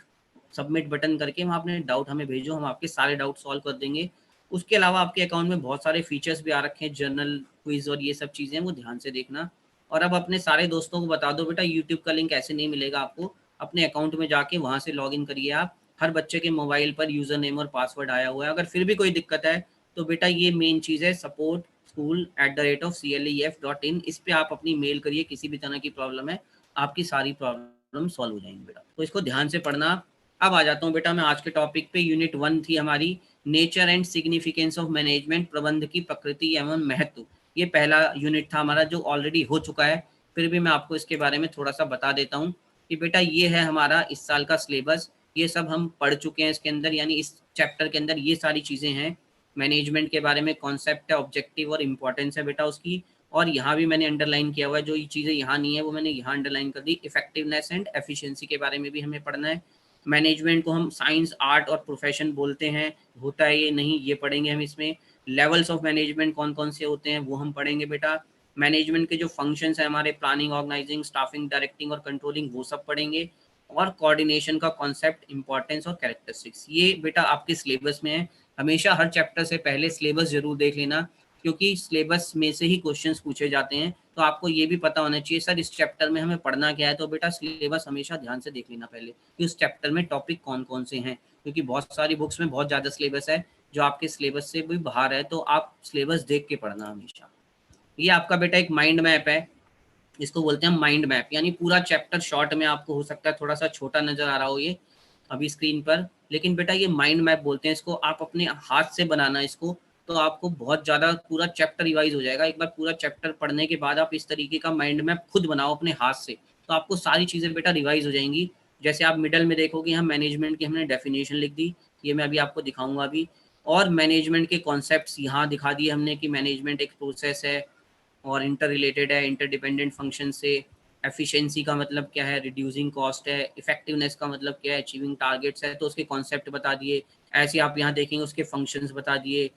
सबमिट बटन करके वहाँ अपने डाउट हमें भेजो, हम आपके सारे डाउट सॉल्व कर देंगे। उसके अलावा आपके अकाउंट में बहुत सारे फीचर्स भी आ रखे हैं, जर्नल, क्विज और ये सब चीज़ें, वो ध्यान से देखना। और अब अपने सारे दोस्तों को बता दो बेटा, यूट्यूब का लिंक ऐसे नहीं मिलेगा आपको, अपने अकाउंट में जाके वहाँ से लॉग इन करिए आप। हर बच्चे के मोबाइल पर यूज़र नेम और पासवर्ड आया हुआ है। अगर फिर भी कोई दिक्कत है तो बेटा ये मेन चीज़ है, सपोर्ट school@clef.in, इस पे आप अपनी मेल करिए, किसी भी तरह की प्रॉब्लम है, आपकी सारी प्रॉब्लम सॉल्व हो जाएंगी बेटा। तो इसको ध्यान से पढ़ना। अब आ जाता हूँ बेटा मैं आज के टॉपिक पे। यूनिट 1 थी हमारी, nature and significance of management, प्रबंध की प्रकृति एवं महत्व। ये पहला यूनिट था हमारा जो ऑलरेडी हो चुका है। फिर भी मैं आपको इसके बारे में थोड़ा सा बता देता हूँ कि बेटा ये है हमारा इस साल का सिलेबस, ये सब हम पढ़ चुके हैं इसके अंदर, यानी इस चैप्टर के अंदर ये सारी चीज़ें हैं। मैनेजमेंट के बारे में कॉन्सेप्ट है, ऑब्जेक्टिव और इम्पोर्टेंस है बेटा उसकी, और यहाँ भी मैंने अंडरलाइन किया हुआ है, जो ये चीज़ें यहाँ नहीं है वो मैंने यहाँ अंडरलाइन कर दी। इफेक्टिवनेस एंड एफिशिएंसी के बारे में भी हमें पढ़ना है। मैनेजमेंट को हम साइंस, आर्ट और प्रोफेशन बोलते हैं, होता है ये नहीं, ये पढ़ेंगे हम इसमें। लेवल्स ऑफ मैनेजमेंट कौन कौन से होते हैं वो हम पढ़ेंगे बेटा। मैनेजमेंट के जो फंक्शंस हैं हमारे, प्लानिंग, ऑर्गेनाइजिंग, स्टाफिंग, डायरेक्टिंग और कंट्रोलिंग, वो सब पढ़ेंगे। और कोऑर्डिनेशन का कॉन्सेप्ट, इंपॉर्टेंस और कैरेक्टरिस्टिक्स, ये बेटा आपके सिलेबस में है। हमेशा हर चैप्टर से पहले सिलेबस जरूर देख लेना, क्योंकि सिलेबस में से ही क्वेश्चंस पूछे जाते हैं। तो आपको ये भी पता होना चाहिए सर इस चैप्टर में हमें पढ़ना क्या है, तो बेटा सिलेबस हमेशा ध्यान से देख लेना पहले कि उस चैप्टर में टॉपिक कौन कौन से हैं, क्योंकि बहुत सारी बुक्स में बहुत ज़्यादा सिलेबस है जो आपके सिलेबस से भी बाहर है, तो आप सिलेबस देख के पढ़ना हमेशा। ये आपका बेटा एक माइंड मैप है, इसको बोलते हैं माइंड मैप, यानी पूरा चैप्टर शॉर्ट में आपको हो सकता है थोड़ा सा छोटा नजर आ रहा हो ये अभी स्क्रीन पर, लेकिन बेटा ये माइंड मैप बोलते हैं इसको। आप अपने हाथ से बनाना इसको, तो आपको बहुत ज़्यादा पूरा चैप्टर रिवाइज हो जाएगा। एक बार पूरा चैप्टर पढ़ने के बाद आप इस तरीके का माइंड मैप खुद बनाओ अपने हाथ से, तो आपको सारी चीज़ें बेटा रिवाइज हो जाएंगी। जैसे आप मिडल में देखोगे हम मैनेजमेंट की हमने डेफिनेशन लिख दी, ये मैं अभी आपको दिखाऊंगा अभी। और मैनेजमेंट के कॉन्सेप्ट्स यहाँ दिखा दिए हमने कि मैनेजमेंट एक प्रोसेस है और इंटर रिलेटेड है इंटरडिपेंडेंट फंक्शन से। एफिशिएंसी का मतलब क्या है, रिड्यूसिंग कॉस्ट है। इफेक्टिवनेस का मतलब क्या है, अचीविंग टारगेट्स है, तो उसके कॉन्सेप्ट बता दिए। ऐसे आप यहाँ देखेंगे उसके फंक्शंस बता दिए।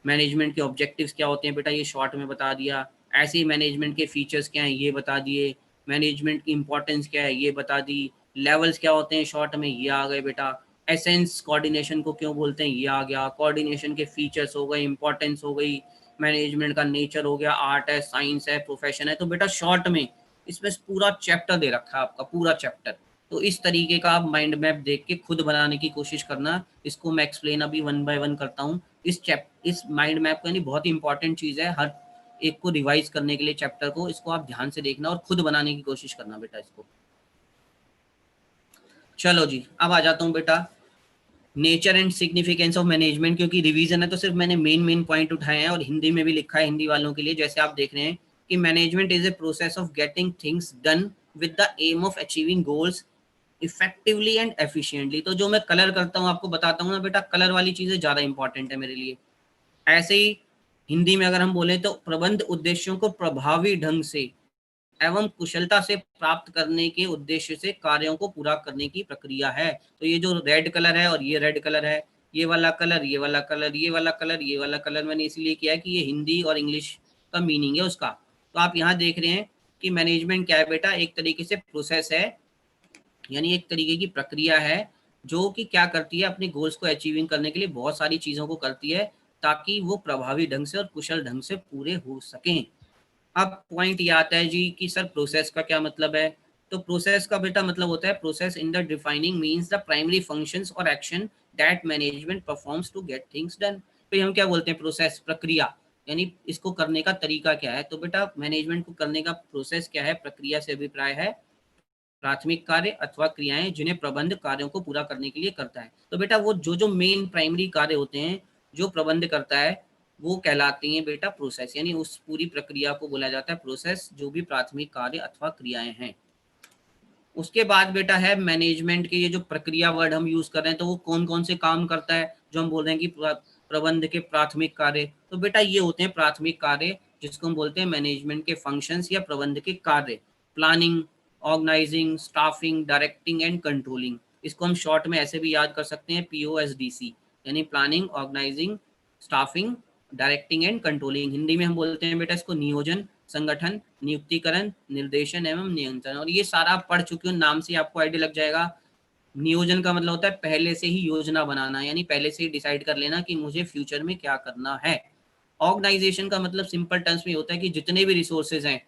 मैनेजमेंट के ऑब्जेक्टिव्स क्या होते हैं बेटा, ये शॉर्ट में बता दिया। ऐसे ही मैनेजमेंट के फीचर्स क्या हैं ये बता दिए। मैनेजमेंट की इंपॉर्टेंस क्या है ये बता दी। लेवल्स क्या होते हैं शॉर्ट में ये आ गए बेटा। एसेंस कोऑर्डिनेशन को क्यों बोलते हैं ये आ गया। कोऑर्डिनेशन के फीचर्स हो गए, इंपॉर्टेंस हो गई, मैनेजमेंट का नेचर हो गया, आर्ट है, साइंस है, प्रोफेशन है। तो बेटा शॉर्ट में इसमें पूरा चैप्टर दे रखा है आपका, पूरा चैप्टर। तो इस तरीके का आप माइंड मैप देख के खुद बनाने की कोशिश करना। इसको मैं एक्सप्लेन अभी वन बाय वन करता हूँ। इस माइंड मैप को यानी बहुत ही इंपॉर्टेंट चीज़ है हर एक को रिवाइज करने के लिए चैप्टर को। इसको आप ध्यान से देखना और खुद बनाने की कोशिश करना बेटा इसको। चलो जी, अब आ जाता हूँ बेटा nature and significance of management, क्योंकि रिवीजन है तो सिर्फ मैंने मेन पॉइंट उठाए हैं और हिंदी में भी लिखा है हिंदी वालों के लिए। जैसे आप देख रहे हैं कि management is a process of getting things done with the aim of achieving goals effectively and efficiently. तो जो मैं कलर करता हूँ आपको बताता हूँ ना बेटा, कलर वाली चीजें ज्यादा इंपॉर्टेंट है मेरे लिए। ऐसे ही हिंदी में अगर हम बोले तो प्रबंध उद्देश्यों को प्रभावी ढंग से एवं कुशलता से प्राप्त करने के उद्देश्य से कार्यों को पूरा करने की प्रक्रिया है। तो ये जो रेड कलर है और ये रेड कलर है, ये वाला कलर, ये वाला कलर, ये वाला कलर, ये वाला कलर, मैंने इसलिए किया है कि ये हिंदी और इंग्लिश का मीनिंग है उसका। तो आप यहाँ देख रहे हैं कि मैनेजमेंट क्या है बेटा, एक तरीके से प्रोसेस है, यानी एक तरीके की प्रक्रिया है जो कि क्या करती है, अपने गोल्स को अचीविंग करने के लिए बहुत सारी चीज़ों को करती है ताकि वो प्रभावी ढंग से और कुशल ढंग से पूरे हो सकें। अब पॉइंट ये आता है जी कि सर प्रोसेस का क्या मतलब है। तो प्रोसेस का बेटा मतलब होता है process in the defining means the primary functions और action that management performs to get things done. तो हम क्या बोलते हैं, प्रोसेस, प्रक्रिया, यानी इसको करने का तरीका क्या है। तो बेटा मैनेजमेंट को करने का प्रोसेस क्या है, प्रक्रिया से अभिप्राय है प्राथमिक कार्य अथवा क्रियाएं जिन्हें प्रबंध कार्यों को पूरा करने के लिए करता है। तो बेटा वो जो जो मेन प्राइमरी कार्य होते हैं जो प्रबंध करता है वो कहलाती हैं बेटा प्रोसेस, यानी उस पूरी प्रक्रिया को बोला जाता है प्रोसेस, जो भी प्राथमिक कार्य अथवा क्रियाएं हैं। उसके बाद बेटा है मैनेजमेंट के, ये जो प्रक्रिया वर्ड हम यूज कर रहे हैं तो वो कौन कौन से काम करता है, जो हम बोल रहे हैं कि प्रबंध के प्राथमिक कार्य। तो बेटा ये होते हैं प्राथमिक कार्य जिसको हम बोलते हैं मैनेजमेंट के फंक्शंस या प्रबंध के कार्य। Planning, organising, staffing, directing and controlling. इसको हम शॉर्ट में ऐसे भी याद कर सकते हैं POSDC, यानी planning, organising, staffing, directing and controlling. Hindi में हम बोलते हैं बेटा इसको नियोजन, संगठन, नियुक्तिकरण, निर्देशन एवं नियंत्रण। और ये सारा आप पढ़ चुके हो, नाम से आपको आइडिया लग जाएगा। नियोजन का मतलब होता है पहले से ही योजना बनाना, यानी पहले से ही डिसाइड कर लेना कि मुझे फ्यूचर में क्या करना है। ऑर्गेनाइजेशन का मतलब सिंपल टर्म्स में होता है कि जितने भी रिसोर्सेज हैं,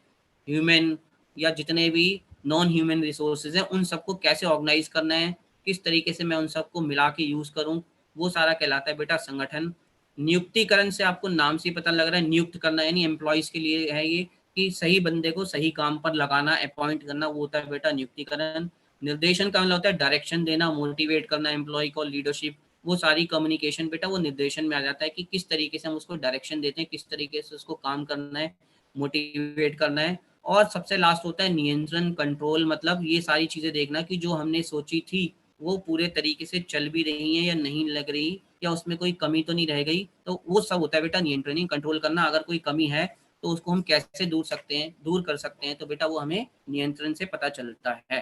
ह्यूमन या जितने भी नॉन ह्यूमन रिसोर्सेज हैं, उन सबको कैसे ऑर्गेनाइज करना है, किस तरीके से मैं उन सबको मिला के यूज करूं, वो सारा कहलाता है बेटा संगठन। नियुक्तिकरण से आपको नाम से पता लग रहा है नियुक्त करना, यानी एम्प्लॉयज के लिए है ये कि सही बंदे को सही काम पर लगाना, अपॉइंट करना, वो होता है बेटा नियुक्तिकरण। निर्देशन का मतलब होता है डायरेक्शन देना, मोटिवेट करना एम्प्लॉय को, लीडरशिप, वो सारी कम्युनिकेशन बेटा वो निर्देशन में आ जाता है कि किस तरीके से हम उसको डायरेक्शन देते हैं, किस तरीके से उसको काम करना है, मोटिवेट करना है। और सबसे लास्ट होता है नियंत्रण कंट्रोल, मतलब ये सारी चीजें देखना कि जो हमने सोची थी वो पूरे तरीके से चल भी रही है या नहीं लग रही, या उसमें कोई कमी तो नहीं रह गई। तो वो सब होता है बेटा नियंत्रण, कंट्रोल करना। अगर कोई कमी है तो उसको हम कैसे दूर कर सकते हैं, तो बेटा वो हमें नियंत्रण से पता चलता है।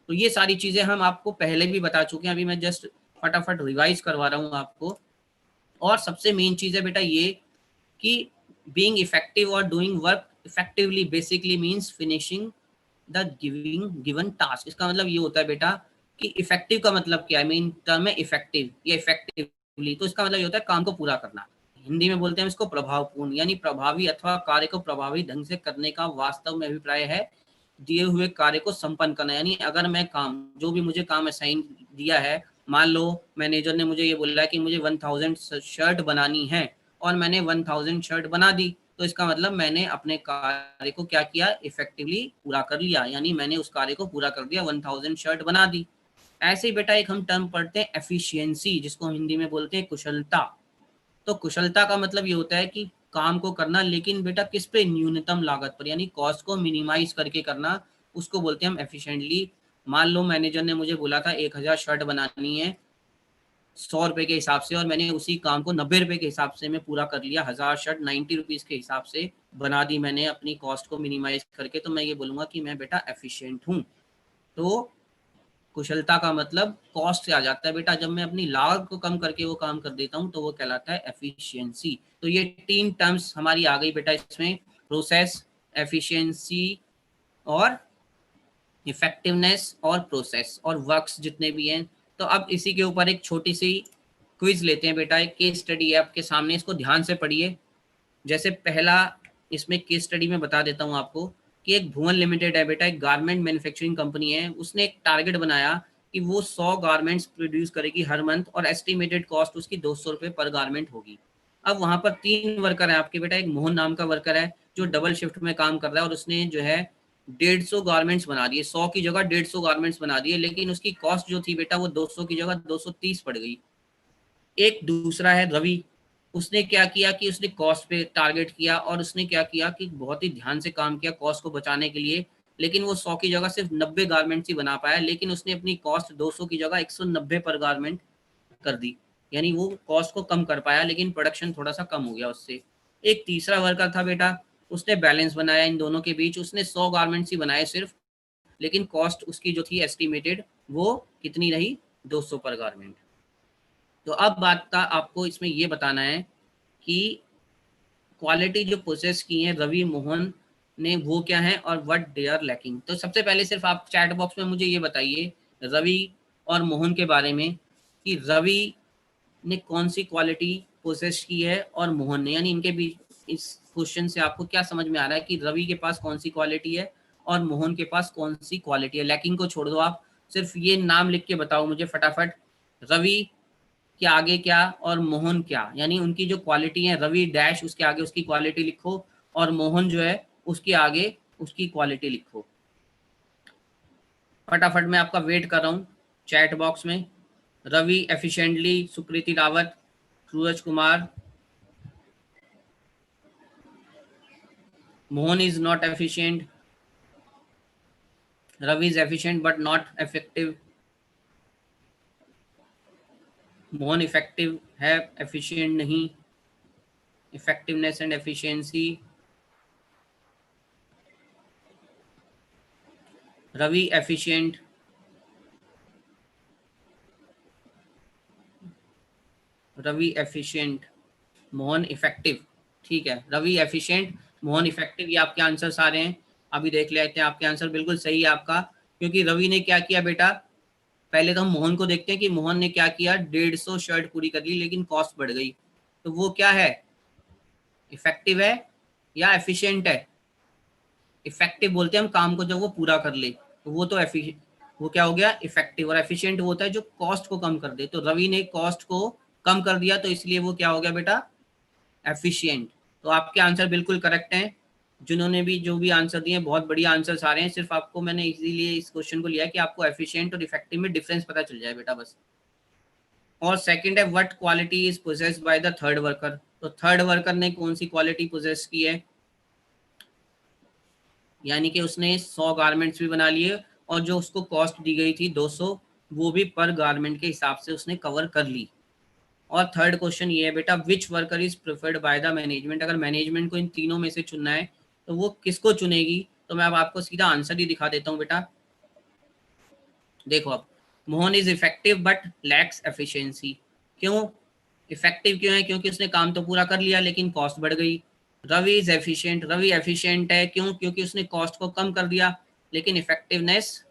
तो ये सारी चीजें हम आपको पहले भी बता चुके हैं, अभी मैं जस्ट फटाफट रिवाइज करवा रहा हूँ आपको। और सबसे मेन चीज है बेटा ये कि बीइंग इफेक्टिव और doing work effectively basically means finishing the given task. इसका मतलब ये होता है बेटा कि इफेक्टिव का मतलब क्या है, मेन टर्म है इफेक्टिव या इफेक्टिवली, तो इसका मतलब ये होता है काम को पूरा करना। हिंदी में बोलते हैं इसको प्रभावपूर्ण, यानी प्रभावी अथवा कार्य को प्रभावी ढंग से करने का वास्तव में अभिप्राय है दिए हुए कार्य को संपन्न करना। यानी अगर मैं काम, जो भी मुझे काम असाइन दिया है, मान लो मैनेजर ने मुझे ये बोला है कि मुझे 1000 शर्ट बनानी है और मैंने 1000 शर्ट बना दी, तो इसका मतलब मैंने अपने कार्य को क्या किया, इफेक्टिवली पूरा कर लिया, यानी मैंने उस कार्य को पूरा कर दिया, 1000 शर्ट बना दी। ऐसे ही बेटा एक हम टर्म पढ़ते हैं एफिशिएंसी, जिसको हम हिंदी में बोलते हैं कुशलता। तो कुशलता का मतलब ये होता है कि काम को करना, लेकिन बेटा किस पे, न्यूनतम लागत पर, यानी कॉस्ट को मिनिमाइज करके करना, उसको बोलते हैं हम एफिशिएंटली। मान लो मैनेजर ने मुझे बोला था 1000 शर्ट बनानी है 100 रुपए के हिसाब से, और मैंने उसी काम को 90 रुपए के हिसाब से मैं पूरा कर लिया, 1000 शर्ट 90 रुपीज के हिसाब से बना दी मैंने अपनी कॉस्ट को मिनिमाइज करके, तो मैं ये बोलूंगा कि मैं बेटा एफिशिएंट हूँ। तो कुशलता का मतलब कॉस्ट से आ जाता है बेटा, जब मैं अपनी लागत को कम करके वो काम कर देता हूँ तो वो कहलाता है एफिशिएंसी। तो ये 3 टर्म्स हमारी आ गई बेटा इसमें, प्रोसेस, एफिशिएंसी और इफेक्टिवनेस और प्रोसेस और वर्क्स जितने भी हैं। तो अब इसी के ऊपर एक छोटी सी क्विज लेते हैं बेटा, एक केस स्टडी है आपके सामने, इसको ध्यान से पढ़िए। जैसे पहला इसमें केस स्टडी में बता देता हूँ आपको कि एक भुवन लिमिटेड है बेटा, एक गारमेंट मैन्युफैक्चरिंग कंपनी है, उसने एक टारगेट बनाया कि वो 100 गारमेंट्स प्रोड्यूस करेगी हर मंथ, और एस्टिमेटेड कॉस्ट उसकी 200 रुपये पर गारमेंट होगी। अब वहां पर 3 वर्कर है आपके बेटा, एक मोहन नाम का वर्कर है जो डबल शिफ्ट में काम कर रहा है, और उसने जो है 150 गारमेंट्स बना दिए, 100 की जगह 150 गारमेंट्स बना दिए, लेकिन उसकी कॉस्ट जो थी बेटा वो 200 की जगह 230 पड़ गई। एक दूसरा है रवि, उसने क्या किया कि उसने कॉस्ट पे टारगेट किया, और उसने क्या किया कि बहुत ही ध्यान से काम किया कॉस्ट को बचाने के लिए, लेकिन वो 100 की जगह सिर्फ 90 गारमेंट्स ही बना पाया, लेकिन उसने अपनी कॉस्ट 200 की जगह 190 पर गारमेंट कर दी, यानी वो कॉस्ट को कम कर पाया, लेकिन प्रोडक्शन थोड़ा सा कम हो गया उससे। एक तीसरा वर्कर था बेटा, उसने बैलेंस बनाया इन दोनों के बीच, उसने 100 गारमेंट्स ही बनाए सिर्फ, लेकिन कॉस्ट उसकी जो थी एस्टिमेटेड वो कितनी रही, 200 पर गारमेंट। तो अब बात का आपको इसमें ये बताना है कि क्वालिटी जो प्रोसेस की है रवि मोहन ने वो क्या है और व्हाट दे आर लैकिंग। तो सबसे पहले सिर्फ आप चैट बॉक्स में मुझे ये बताइए रवि और मोहन के बारे में कि रवि ने कौन सी क्वालिटी प्रोसेस की है और मोहन ने, यानी इनके बीच इस क्वेश्चन से आपको क्या समझ में आ रहा है कि रवि के पास कौन सी क्वालिटी है और मोहन के पास कौन सी क्वालिटी है। लैकिंग को छोड़ दो, आप सिर्फ ये नाम लिख के बताओ मुझे फटाफट, रवि के आगे क्या और मोहन क्या, यानी उनकी जो क्वालिटी है, रवि डैश उसके आगे उसकी क्वालिटी लिखो, और मोहन जो है उसके आगे उसकी क्वालिटी लिखो। फटाफट मैं आपका वेट कर रहा हूँ चैट बॉक्स में। Ravi efficiently, Sukriti Rawat, Suraj Kumar. Mohan is not efficient, Ravi is efficient but not effective, Mohan effective है एफिशिएंट नहीं। Effectiveness and efficiency, Ravi efficient, Ravi efficient, Mohan effective. ठीक है, रवि एफिशिएंट, मोहन इफेक्टिव, ये आपके आंसर आ रहे हैं। अभी देख लेते हैं आपके आंसर, बिल्कुल सही है आपका, क्योंकि रवि ने क्या किया बेटा, पहले तो हम मोहन को देखते हैं कि मोहन ने क्या किया, 150 शर्ट पूरी कर ली लेकिन कॉस्ट बढ़ गई, तो वो क्या है, इफेक्टिव है या एफिशिएंट है। इफेक्टिव बोलते हैं हम काम को जब वो पूरा कर ले, तो वो तो वो क्या हो गया, इफेक्टिव। और एफिशिएंट वो होता है जो कॉस्ट को कम कर दे, तो रवि ने कॉस्ट को कम कर दिया, तो इसलिए वो क्या हो गया बेटा, एफिशिएंट। तो आपके आंसर बिल्कुल करेक्ट हैं, जिन्होंने भी जो भी आंसर दिए बहुत बढ़िया आंसर आ रहे हैं। सिर्फ आपको मैंने इसीलिए इस क्वेश्चन को लिया कि आपको एफिशिएंट और इफेक्टिव में डिफरेंस पता चल जाए बेटा बस। और सेकंड है what quality is possessed by the third worker, तो थर्ड वर्कर ने कौन सी क्वालिटी पोजेस की है। यानी कि उसने 100 गारमेंट्स भी बना लिए और जो उसको कॉस्ट दी गई थी 200, वो भी पर गारमेंट के हिसाब से उसने कवर कर ली। और थर्ड क्वेश्चन ये है बेटा, which worker is preferred by the management. अगर मैनेजमेंट को इन तीनों में से चुनना है तो वो किसको चुनेगी? तो मैं अब आपको सीधा आंसर ही दिखा देता हूँ बेटा। देखो अब, Mohan is effective but lakhs efficiency. क्यों इफेक्टिव क्यों है? क्योंकि उसने काम तो पूरा कर लिया लेकिन कॉस्ट बढ़ गई। Ravi is efficient, Ravi efficient है क्यों? क्योंकि उसने कॉस्ट को कम कर दिया लेकिन इफेक्टिवनेस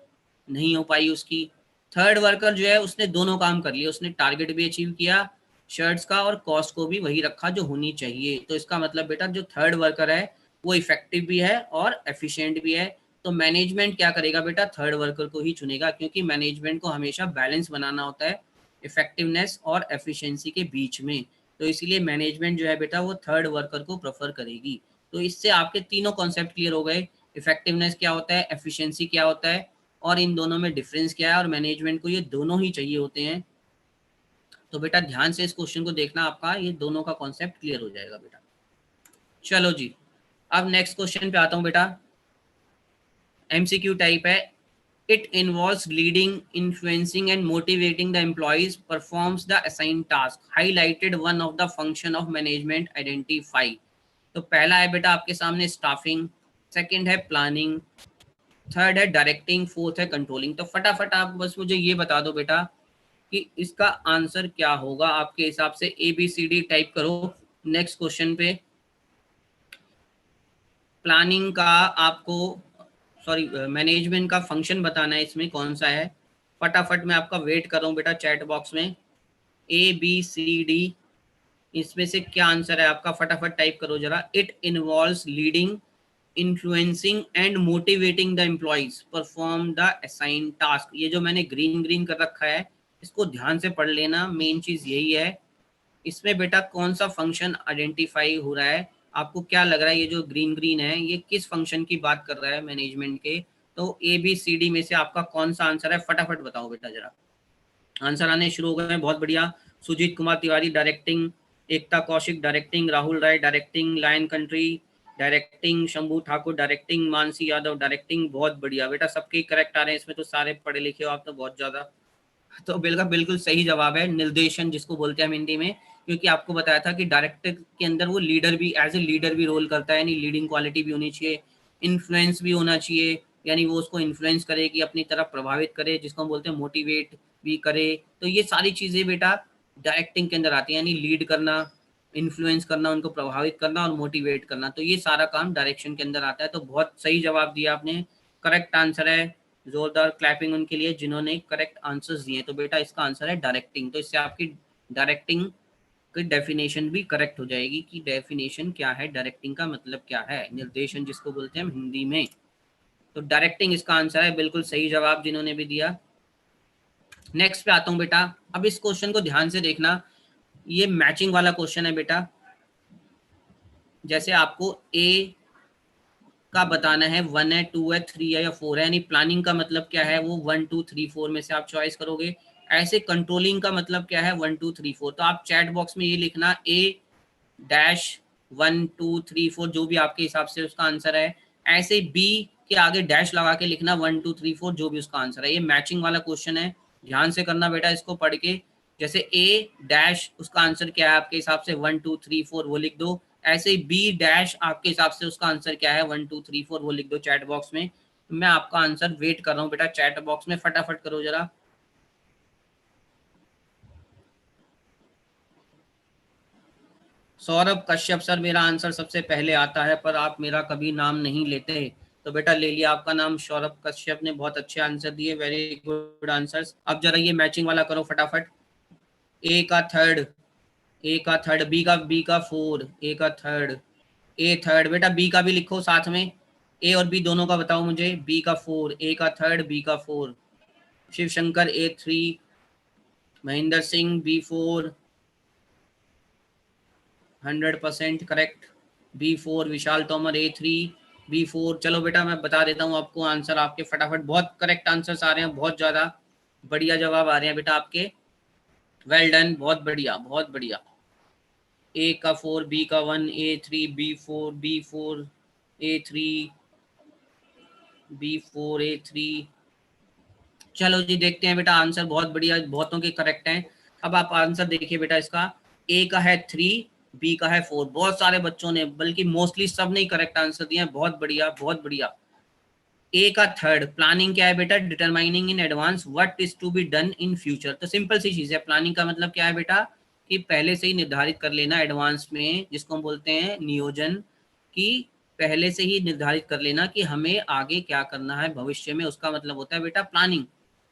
नहीं हो पाई उसकी। थर्ड वर्कर जो है उसने दोनों काम कर लिए, उसने टारगेट भी अचीव किया शर्ट्स का और कॉस्ट को भी वही रखा जो होनी चाहिए। तो इसका मतलब बेटा जो थर्ड वर्कर है वो इफेक्टिव भी है और एफिशिएंट भी है। तो मैनेजमेंट क्या करेगा बेटा? थर्ड वर्कर को ही चुनेगा, क्योंकि मैनेजमेंट को हमेशा बैलेंस बनाना होता है इफेक्टिवनेस और एफिशिएंसी के बीच में। तो इसीलिए मैनेजमेंट जो है बेटा वो थर्ड वर्कर को प्रेफर करेगी। तो इससे आपके तीनों कॉन्सेप्ट क्लियर हो गए, इफेक्टिवनेस क्या होता है, एफिशिएंसी क्या होता है और इन दोनों में डिफरेंस क्या है, और मैनेजमेंट को ये दोनों ही चाहिए होते हैं। तो बेटा ध्यान से इस क्वेश्चन को देखना, आपका ये दोनों का कॉन्सेप्ट क्लियर हो जाएगा बेटा। चलो जी, अब नेक्स्ट क्वेश्चन पे आता हूँ बेटा। एमसीक्यू टाइप है। It involves leading, influencing and motivating the employees performs the assigned task, highlighted one of the function of management, identify. तो पहला है बेटा आपके सामने स्टाफिंग, सेकंड है प्लानिंग, थर्ड है डायरेक्टिंग, फोर्थ है कंट्रोलिंग। तो फटाफट आप बस मुझे ये बता दो बेटा कि इसका आंसर क्या होगा आपके हिसाब से। A B C D type करो नेक्स्ट क्वेश्चन पे। प्लानिंग का आपको, सॉरी मैनेजमेंट का फंक्शन बताना है, इसमें कौन सा है। फटाफट मैं आपका वेट कर रहा हूँ बेटा चैट बॉक्स में। ए बी सी डी, इसमें से क्या आंसर है आपका? फटाफट टाइप करो जरा। It involves leading, influencing and motivating the employees perform the assign task. ये जो मैंने ग्रीन ग्रीन कर रखा है इसको ध्यान से पढ़ लेना, मेन चीज यही है। इसमें बेटा कौन सा फंक्शन आइडेंटिफाई हो रहा है? आपको क्या लग रहा है ये जो ग्रीन ग्रीन है ये किस फंक्शन की बात कर रहा है मैनेजमेंट के? तो ए बी सी डी में से आपका कौन सा आंसर है? फटाफट बताओ बेटा जरा। आंसर आने शुरू हो गए हैं, बहुत बढ़िया। Sujeet Kumar Tiwari directing, Ekta Kaushik directing, Rahul Rai directing, Lion Country directing, Shambhu Thakur directing, Mansi Yadav directing. बहुत बढ़िया बेटा, सबके करेक्ट आ रहे हैं इसमें, तो सारे पढ़े लिखे हो आप तो बहुत ज्यादा। तो बिल्कुल बिल्कुल सही जवाब है, निर्देशन जिसको बोलते हैं हम हिंदी में। क्योंकि आपको बताया था कि डायरेक्टर के अंदर वो लीडर भी, एज ए लीडर भी रोल करता है, यानी लीडिंग क्वालिटी भी होनी चाहिए, इन्फ्लुएंस भी होना चाहिए, यानी वो उसको इन्फ्लुएंस करे कि अपनी तरफ प्रभावित करे, जिसको हम बोलते हैं मोटिवेट भी करे। तो ये सारी चीज़ें बेटा डायरेक्टिंग के अंदर आती हैं, यानी लीड करना, इन्फ्लुएंस करना, उनको प्रभावित करना और मोटिवेट करना। तो ये सारा काम डायरेक्शन के अंदर आता है। तो बहुत सही जवाब दिया आपने, करेक्ट आंसर है। जोरदार क्लैपिंग उनके लिए जिन्होंने करेक्ट आंसर्स दिए। तो बेटा इसका आंसर है डायरेक्टिंग। तो इससे आपकी डायरेक्टिंग की डेफिनेशन भी करेक्ट हो जाएगी कि डेफिनेशन क्या है, डायरेक्टिंग का मतलब क्या है, निर्देशन जिसको बोलते हैं हम हिंदी में। तो डायरेक्टिंग इसका आंसर है, बिल्कुल सही जवाब जिन्होंने भी दिया। नेक्स्ट पे आता हूं बेटा। अब इस क्वेश्चन को ध्यान से देखना, ये मैचिंग वाला क्वेश्चन है बेटा। जैसे आपको ए का बताना है, 1 है, 2 है, 3 है या 4 है, यानी प्लानिंग का मतलब क्या है, वो 1 2 3 4 में से आप चॉइस करोगे। ऐसे कंट्रोलिंग का मतलब क्या है, 1 2 3 4। तो आप चैट बॉक्स में ये लिखना ए डैश 1 2 3 4, जो भी आपके हिसाब से उसका आंसर है। ऐसे बी के आगे डैश लगा के लिखना 1 2 3 4, जो भी उसका आंसर है। ये मैचिंग वाला क्वेश्चन है, ध्यान से करना बेटा इसको पढ़ के। जैसे ए डैश उसका आंसर क्या है आपके हिसाब से, 1 2 3 4 वो लिख दो। ऐसे बी डैश आपके हिसाब से उसका आंसर क्या है, 1 2 3 4 वो लिख दो चैट बॉक्स में। मैं आपका आंसर वेट कर रहा हूँ बेटा चैट बॉक्स में, फटाफट करो जरा। सौरभ कश्यप सर, मेरा आंसर सबसे पहले आता है पर आप मेरा कभी नाम नहीं लेते। तो बेटा ले लिया आपका नाम, सौरभ कश्यप ने बहुत अच्छे आंसर दिए, वेरी गुड आंसर्स। अब जरा ये मैचिंग वाला करो फटाफट। ए का थर्ड, ए का थर्ड, बी का फोर, ए का थर्ड, ए थर्ड। बेटा बी का भी लिखो साथ में, ए और बी दोनों का बताओ मुझे। बी का फोर, ए का थर्ड, बी का four. Shiv Shankar A three, Mahendra Singh B four, 100% correct. B four, Vishal Tomar A three, B four. चलो बेटा मैं बता देता हूँ आपको आंसर आपके, फटाफट बहुत करेक्ट आंसर्स आ रहे हैं, बहुत ज़्यादा बढ़िया जवाब आ रहे हैं बेटा आपके। वेल डन, बहुत बढ़िया बहुत बढ़िया। ए का फोर, बी का वन, ए थ्री, बी फोर, ए थ्री, B4A3। चलो जी देखते हैं बेटा आंसर, बहुत बढ़िया, बहुतों के करेक्ट हैं। अब आप आंसर देखिए बेटा, इसका ए का है 3, बी का है 4। बहुत सारे बच्चों ने, बल्कि मोस्टली सब ने करेक्ट आंसर दिया है। बहुत बढ़िया, बहुत बढ़िया। ए का थर्ड, प्लानिंग क्या है बेटा? Determining in advance what is to be done in future. तो सिंपल सी चीज है, प्लानिंग का मतलब क्या है बेटा? कि पहले से ही निर्धारित कर लेना एडवांस में, जिसको हम बोलते हैं नियोजन, कि पहले से ही निर्धारित कर लेना कि हमें आगे क्या करना है भविष्य में, उसका मतलब होता है बेटा प्लानिंग।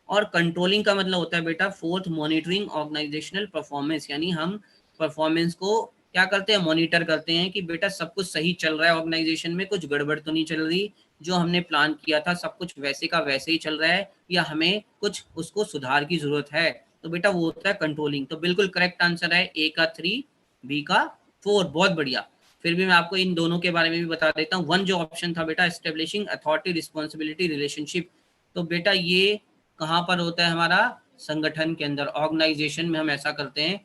और कंट्रोलिंग का मतलब होता है बेटा फोर्थ, मॉनिटरिंग ऑर्गेनाइजेशनल परफॉर्मेंस, यानी हम परफॉर्मेंस को क्या करते हैं? मॉनिटर करते हैं कि बेटा सब कुछ सही चल रहा है ऑर्गेनाइजेशन में, कुछ गड़बड़ तो नहीं चल रही, जो हमने प्लान किया था सब कुछ वैसे का वैसे ही चल रहा है, या हमें कुछ उसको सुधार की जरूरत है। तो बेटा वो होता है कंट्रोलिंग। तो बिल्कुल करेक्ट आंसर है ए का 3, बी का 4। बहुत बढ़िया। फिर भी मैं आपको इन दोनों के बारे में भी बता देता हूँ। वन जो ऑप्शन था बेटा, एस्टेब्लिशिंग अथॉरिटी रिस्पॉन्सिबिलिटी रिलेशनशिप, तो बेटा ये कहाँ पर होता है? हमारा संगठन के अंदर, ऑर्गेनाइजेशन में हम ऐसा करते हैं,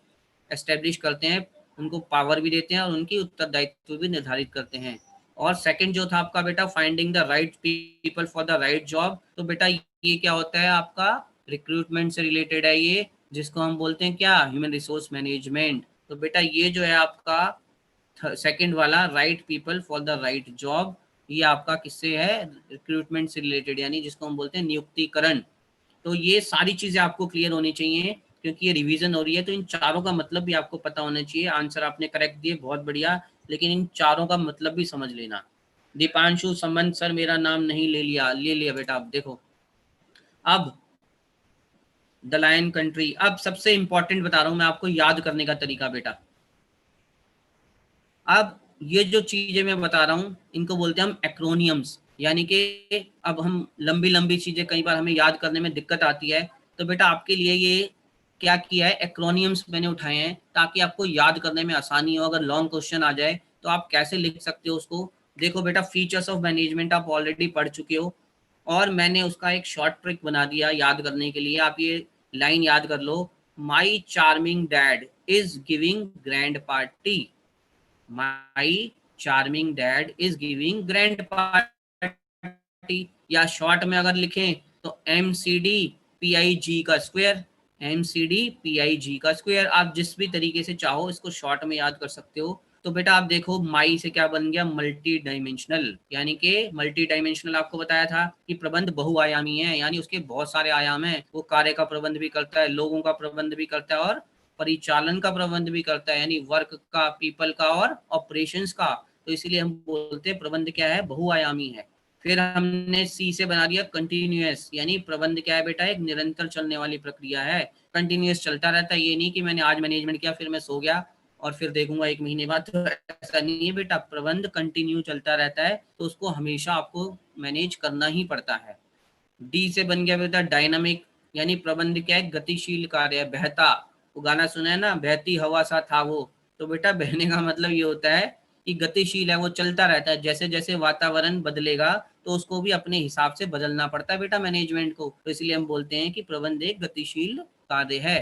एस्टेब्लिश करते हैं, उनको पावर भी देते हैं और उनकी उत्तरदायित्व भी निर्धारित करते हैं। और सेकंड जो था आपका बेटा, finding the right people for the right job, तो बेटा ये क्या होता है आपका? रिक्रूटमेंट से रिलेटेड है ये, जिसको हम बोलते हैं क्या? Human resource management. तो बेटा ये जो है आपका सेकंड वाला, right people for the right job, ये आपका किससे है? रिक्रूटमेंट से रिलेटेड, यानी जिसको हम बोलते हैं नियुक्तिकरण। तो ये सारी चीजें आपको क्लियर होनी चाहिए, क्योंकि ये रिवीजन हो रही है, तो इन चारों का मतलब भी आपको पता होना चाहिए। आंसर आपने करेक्ट दिए, बहुत बढ़िया, लेकिन इन चारों का मतलब भी समझ लेना। दीपांशु संबंध सर मेरा नाम नहीं ले लिया, ले लिया बेटा। अब देखो, अब द लायन कंट्री, अब सबसे इंपॉर्टेंट बता रहा हूं मैं आपको, याद करने का तरीका बेटा। अब ये जो चीजें मैं बता रहा हूँ, इनको बोलते हैं हम एक्रोनियम्स, यानी कि अब हम लंबी लंबी चीजें कई बार हमें याद करने में दिक्कत आती है, तो बेटा आपके लिए ये क्या किया है, एक्रोनियम्स मैंने उठाए हैं, ताकि आपको याद करने में आसानी हो। अगर लॉन्ग क्वेश्चन आ जाए तो आप कैसे लिख सकते हो उसको। देखो बेटा, फीचर्स ऑफ मैनेजमेंट आप ऑलरेडी पढ़ चुके हो, और मैंने उसका एक शॉर्ट ट्रिक बना दिया याद करने के लिए। आप ये लाइन याद कर लो, my charming dad is giving grand party. My charming dad is giving grand party, या शॉर्ट में अगर लिखें तो MCD PIG का स्क्वायर, MCD PIG का स्क्वायर। आप जिस भी तरीके से चाहो इसको शॉर्ट में याद कर सकते हो। तो बेटा आप देखो, माई से क्या बन गया? मल्टी डायमेंशनल, यानी कि मल्टी डायमेंशनल आपको बताया था कि प्रबंध बहुआयामी है, यानी उसके बहुत सारे आयाम हैं। वो कार्य का प्रबंध भी करता है, लोगों का प्रबंध भी करता है, और परिचालन का प्रबंध भी करता है, यानी वर्क का, पीपल का और ऑपरेशंस का। तो इसीलिए हम बोलते हैं प्रबंध क्या है? बहुआयामी है। फिर हमने सी से बना दिया कंटिन्यूअस, यानी प्रबंध क्या है बेटा? एक निरंतर चलने वाली प्रक्रिया है, कंटिन्यूअस चलता रहता है। ये नहीं कि मैंने आज मैनेजमेंट किया फिर मैं सो गया और फिर देखूंगा एक महीने बाद, तो ऐसा नहीं है बेटा। प्रबंध कंटिन्यू चलता रहता है, तो उसको हमेशा आपको मैनेज करना ही पड़ता है। डी से बन गया बेटा डायनामिक, यानी प्रबंध क्या है? गतिशील कार्य है, बहता। वो गाना सुना है ना, बहती हवा सा था वो। तो बेटा बहने का मतलब ये होता है कि गतिशील है, वो चलता रहता है, जैसे जैसे वातावरण बदलेगा तो उसको भी अपने हिसाब से बदलना पड़ता है बेटा मैनेजमेंट को। तो इसलिए हम बोलते हैं कि प्रबंध एक गतिशील कार्य है।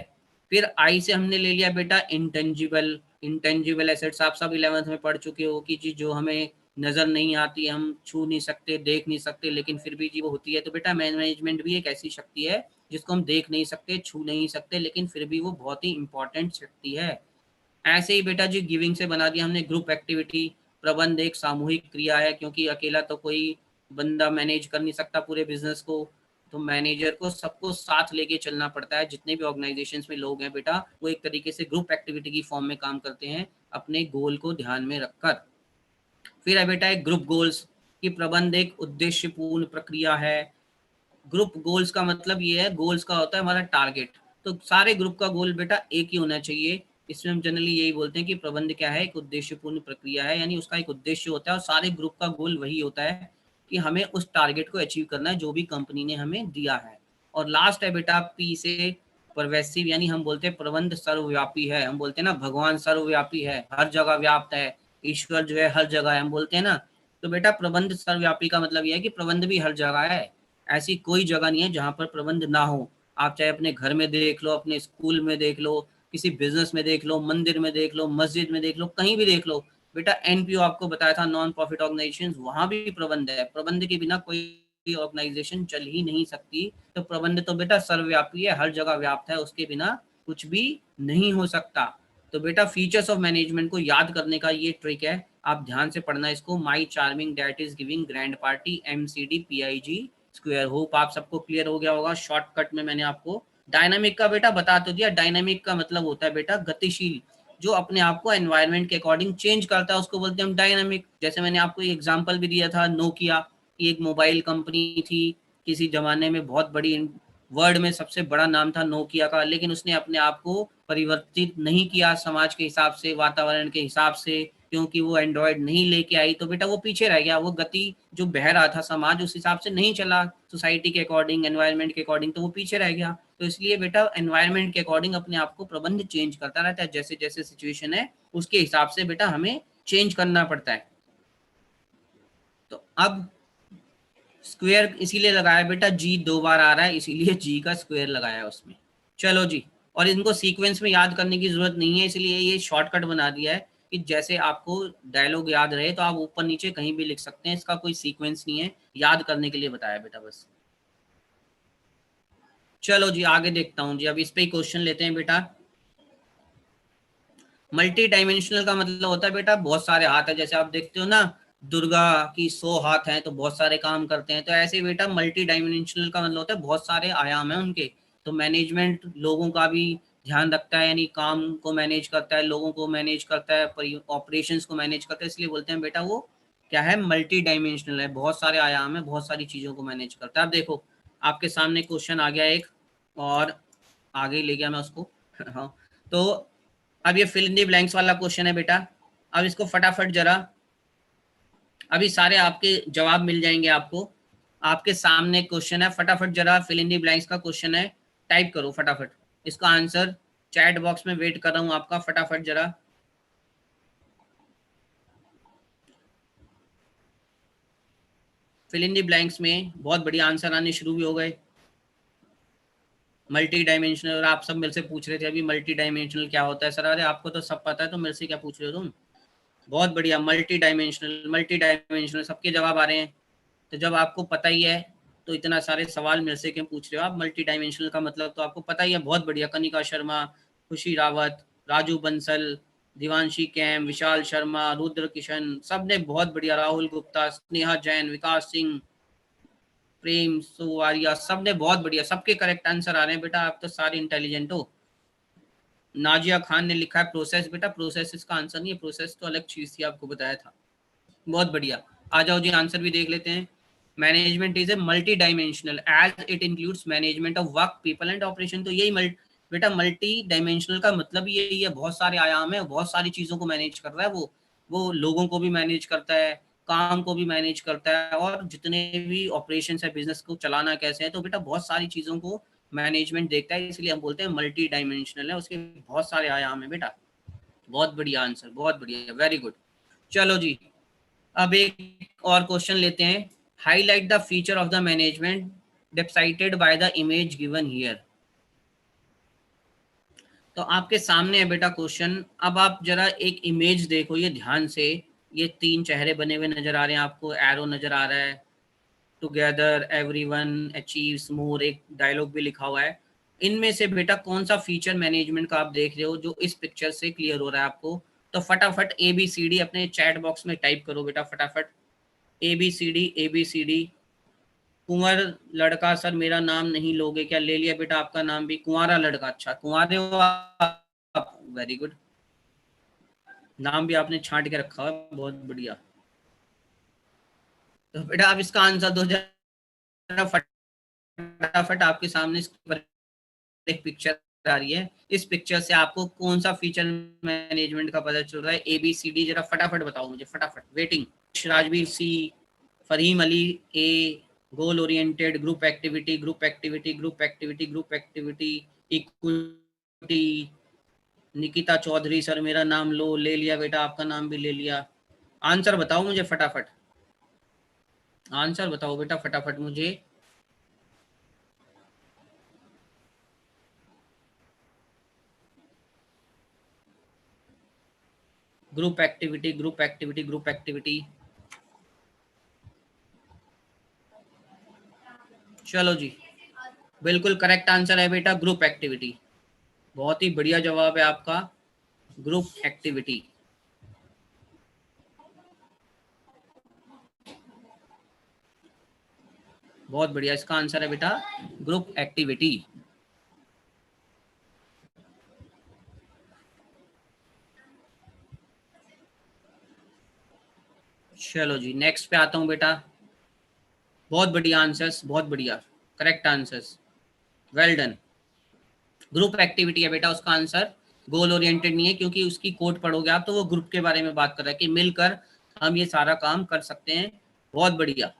फिर आई से हमने ले लिया बेटा इंटेंजिबल। इंटेंजिबल एसेट्स आप सब 11th में पढ़ चुके हो कि चीज जो हमें नजर नहीं आती, हम छू नहीं सकते, देख नहीं सकते, लेकिन फिर भी जी वो होती है। तो बेटा मैनेजमेंट भी एक ऐसी शक्ति है जिसको हम देख नहीं सकते, छू नहीं सकते, लेकिन फिर भी वो बहुत ही इंपॉर्टेंट शक्ति है। ऐसे ही बेटा जी गिविंग से बना दिया हमने ग्रुप एक्टिविटी। प्रबंध एक सामूहिक क्रिया है, क्योंकि अकेला तो कोई बंदा मैनेज कर नहीं सकता पूरे बिजनेस को। तो मैनेजर को सबको साथ लेके चलना पड़ता है। जितने भी ऑर्गेनाइजेशंस में लोग हैं बेटा, वो एक तरीके से ग्रुप एक्टिविटी की फॉर्म में काम करते हैं, अपने गोल को ध्यान में रखकर। फिर है बेटा एक ग्रुप गोल्स, कि प्रबंध एक उद्देश्यपूर्ण प्रक्रिया है। ग्रुप गोल्स का मतलब ये है, गोल्स का होता है हमारा टारगेट। तो सारे ग्रुप का गोल बेटा एक ही होना चाहिए। इसमें हम जनरली यही बोलते हैं कि प्रबंध क्या है? एक उद्देश्यपूर्ण प्रक्रिया है, यानी उसका एक उद्देश्य होता है, और सारे ग्रुप का गोल वही होता है कि हमें उस टारगेट को अचीव करना है जो भी कंपनी ने हमें दिया है। और लास्ट है बेटा पी से परवेसिव, यानी हम बोलते हैं प्रबंध सर्वव्यापी है। हम बोलते हैं ना भगवान सर्वव्यापी है, हर जगह व्याप्त है, ईश्वर जो है हर जगह है, हम बोलते हैं ना। तो बेटा प्रबंध सर्वव्यापी का मतलब यह है कि प्रबंध भी हर जगह है। ऐसी कोई जगह नहीं है जहां पर प्रबंध ना हो। आप चाहे अपने घर में देख लो, अपने स्कूल में देख लो, किसी बिजनेस में देख लो, मंदिर में देख लो, मस्जिद में देख लो, कहीं भी देख लो बेटा। एनपीओ आपको बताया था, नॉन प्रॉफिट ऑर्गेनाइजेशन, वहां भी प्रबंध है। प्रबंध के बिना कोई ऑर्गेनाइजेशन चल ही नहीं सकती। तो प्रबंध तो बेटा सर्वव्यापी है, हर जगह व्याप्त है, उसके बिना कुछ भी नहीं हो सकता। तो बेटा फीचर्स ऑफ मैनेजमेंट को याद करने का ये ट्रिक है, आप ध्यान से पढ़ना इसको। My charming dad is giving grand party, MCD PIG²। Hope आप सबको क्लियर हो गया होगा। शॉर्टकट में मैंने आपको डायनामिक का बेटा बता तो दिया। डायनामिक का मतलब होता है बेटा गतिशील, जो अपने आप को एनवायरनमेंट के अकॉर्डिंग चेंज करता है, उसको बोलते हैं हम डायनामिक। जैसे मैंने आपको एक एग्जांपल भी दिया था, नोकिया, एक मोबाइल कंपनी थी, किसी जमाने में बहुत बड़ी, वर्ल्ड में सबसे बड़ा नाम था नोकिया का, लेकिन उसने अपने आप को परिवर्तित नहीं किया समाज के हिसाब से, वातावरण के हिसाब से, क्योंकि वो एंड्रॉयड नहीं लेके आई, तो बेटा वो पीछे रह गया। वो गति जो बह रहा था समाज, उस हिसाब से नहीं चला सोसाइटी के अकॉर्डिंग, एनवायरनमेंट के अकॉर्डिंग, तो वो पीछे रह गया। तो इसलिए बेटा एनवायरनमेंट के अकॉर्डिंग अपने आप को प्रबंध चेंज करता रहता है, जैसे जैसे सिचुएशन है उसके हिसाब से बेटा हमें चेंज करना पड़ता है। तो अब स्क्वायर इसीलिए लगाया बेटा, जी 2 बार आ रहा है, इसीलिए जी का स्क्वायर लगाया उसमें। चलो जी, और इनको सीक्वेंस में याद करने की जरूरत नहीं है, इसलिए ये शॉर्टकट बना दिया है कि जैसे आपको डायलॉग याद रहे तो आप ऊपर नीचे कहीं भी लिख सकते हैं, इसका कोई सीक्वेंस नहीं है, याद करने के लिए बताया बेटा बस। चलो जी आगे देखता हूँ जी, अब इस पे ही क्वेश्चन लेते हैं बेटा। मल्टी डायमेंशनल का मतलब होता है बेटा बहुत सारे हाथ है, जैसे आप देखते हो ना दुर्गा की 100 हाथ हैं तो बहुत सारे काम करते हैं, तो ऐसे बेटा मल्टी डायमेंशनल का मतलब होता है बहुत सारे आयाम हैं उनके। तो मैनेजमेंट लोगों का भी ध्यान रखता है, यानी काम को मैनेज करता है, लोगों को मैनेज करता है, ऑपरेशंस को मैनेज करता है, इसलिए बोलते हैं बेटा वो क्या है, मल्टी डायमेंशनल है, बहुत सारे आयाम है, बहुत सारी चीजों को मैनेज करता है। अब देखो आपके सामने क्वेश्चन आ गया एक, और आगे ही ले गया मैं उसको हाँ, तो अब ये फिल इन दी ब्लैंक्स वाला क्वेश्चन है बेटा। अब इसको फटाफट जरा, अभी सारे आपके जवाब मिल जाएंगे आपको। आपके सामने क्वेश्चन है, फटाफट जरा फिल इन दी ब्लैंक्स का क्वेश्चन है, टाइप करो फटाफट इसका आंसर। चैट बॉक्स में वेट कर रहा हूं आपका, फटाफट जरा। फिल इन दी ब्लैंक्स में बहुत बढ़िया आंसर आने शुरू भी हो गए। मल्टी डायमेंशनल, आप सब मेरे से पूछ रहे थे अभी मल्टी डायमेंशनल क्या होता है सर, अरे आपको तो सब पता है तो मेरे से क्या पूछ रहे हो तुम। बहुत बढ़िया, मल्टी डायमेंशनल, मल्टी डायमेंशनल सबके जवाब आ रहे हैं। तो जब आपको पता ही है तो इतना सारे सवाल मेरे से क्यों पूछ रहे हो आप। मल्टी डायमेंशनल का मतलब तो आपको पता ही है, बहुत बढ़िया। कनिका शर्मा, खुशी रावत, राजू बंसल, दिवांशी कैम, विशाल शर्मा, रुद्र किशन, सब ने बहुत बढ़िया। राहुल गुप्ता, स्नेहा जैन, विकास सिंह, प्रेम सुवारिया, सब ने बहुत बढ़िया, सबके करेक्ट आंसर आ रहे हैं बेटा, आप तो सारे इंटेलिजेंट हो। नाजिया खान ने लिखा है प्रोसेस, बेटा प्रोसेस इसका आंसर नहीं है, प्रोसेस तो अलग चीज थी, आपको बताया था। बहुत बढ़िया, आ जाओ जी आंसर भी देख लेते हैं। Management is a multi dimensional as it includes management of work, people and operation. तो यही बेटा मल्टी डायमेंशनल का मतलब यही है, बहुत सारे आयाम है, बहुत सारी चीजों को मैनेज कर रहा है वो लोगों को भी मैनेज करता है, काम को भी मैनेज करता है, और जितने भी ऑपरेशन है, बिजनेस को चलाना कैसे है, तो बेटा बहुत सारी चीजों को मैनेजमेंट देखता है, इसलिए हम बोलते हैं मल्टी डायमेंशनल है, उसके बहुत सारे आयाम है बेटा। बहुत बढ़िया आंसर, बहुत बढ़िया, वेरी गुड। चलो जी, अब एक और क्वेश्चन लेते हैं। Highlight the feature of the management decided by the image given here. तो आपके सामने है बेटा क्वेश्चन, अब आप जरा एक इमेज देखो ये ध्यान से। ये 3 चेहरे बने हुए नजर आ रहे हैं आपको, एरो नजर आ रहा है, टुगेदर एवरीवन अचीव्स मोर, एक डायलॉग भी लिखा हुआ है। इनमें से बेटा कौन सा फीचर मैनेजमेंट का आप देख रहे हो जो इस पिक्चर से क्लियर हो रहा है आपको। तो फटाफट ABCD अपने चैट बॉक्स में टाइप करो बेटा फटाफट, ABCD। कुंवर लड़का, सर मेरा नाम नहीं लोगे क्या, ले लिया बेटा आपका नाम भी, कुंवारा लड़का, अच्छा कुंवारे हो आप, वेरी गुड, नाम भी आपने छांट के रखा है, बहुत बढ़िया। तो बेटा आप इसका आंसर दो जरा फटाफट। आपके सामने एक पिक्चर आ रही है, इस पिक्चर से आपको कौन सा फीचर मैनेजमेंट का पता चल रहा है। ABCD जरा फटाफट बताओ मुझे, फटाफट, waiting. Rajveer C, Fareem Ali A, goal oriented, group activity, group activity, group activity, group activity, equity, Nikita Chaudhary, sir मेरा नाम लो, ले लिया बेटा आपका नाम भी ले लिया। आंसर बताओ मुझे फटाफट, आंसर बताओ बेटा फटाफट मुझे। Group activity, group activity, group activity. चलो जी, बिल्कुल करेक्ट आंसर है बेटा ग्रुप एक्टिविटी। बहुत ही बढ़िया जवाब है आपका, ग्रुप एक्टिविटी। बहुत बढ़िया, इसका आंसर है बेटा ग्रुप एक्टिविटी। चलो जी, नेक्स्ट पे आता हूँ बेटा। बहुत बढ़िया आंसर्स, बहुत बढ़िया, correct answers, well done. Group activity है बेटा उसका आंसर, गोल ओरिएंटेड नहीं है, क्योंकि उसकी कोड पढ़ोगे आप तो वो ग्रुप के बारे में बात कर रहा है कि मिलकर हम ये सारा काम कर सकते हैं। बहुत बढ़िया।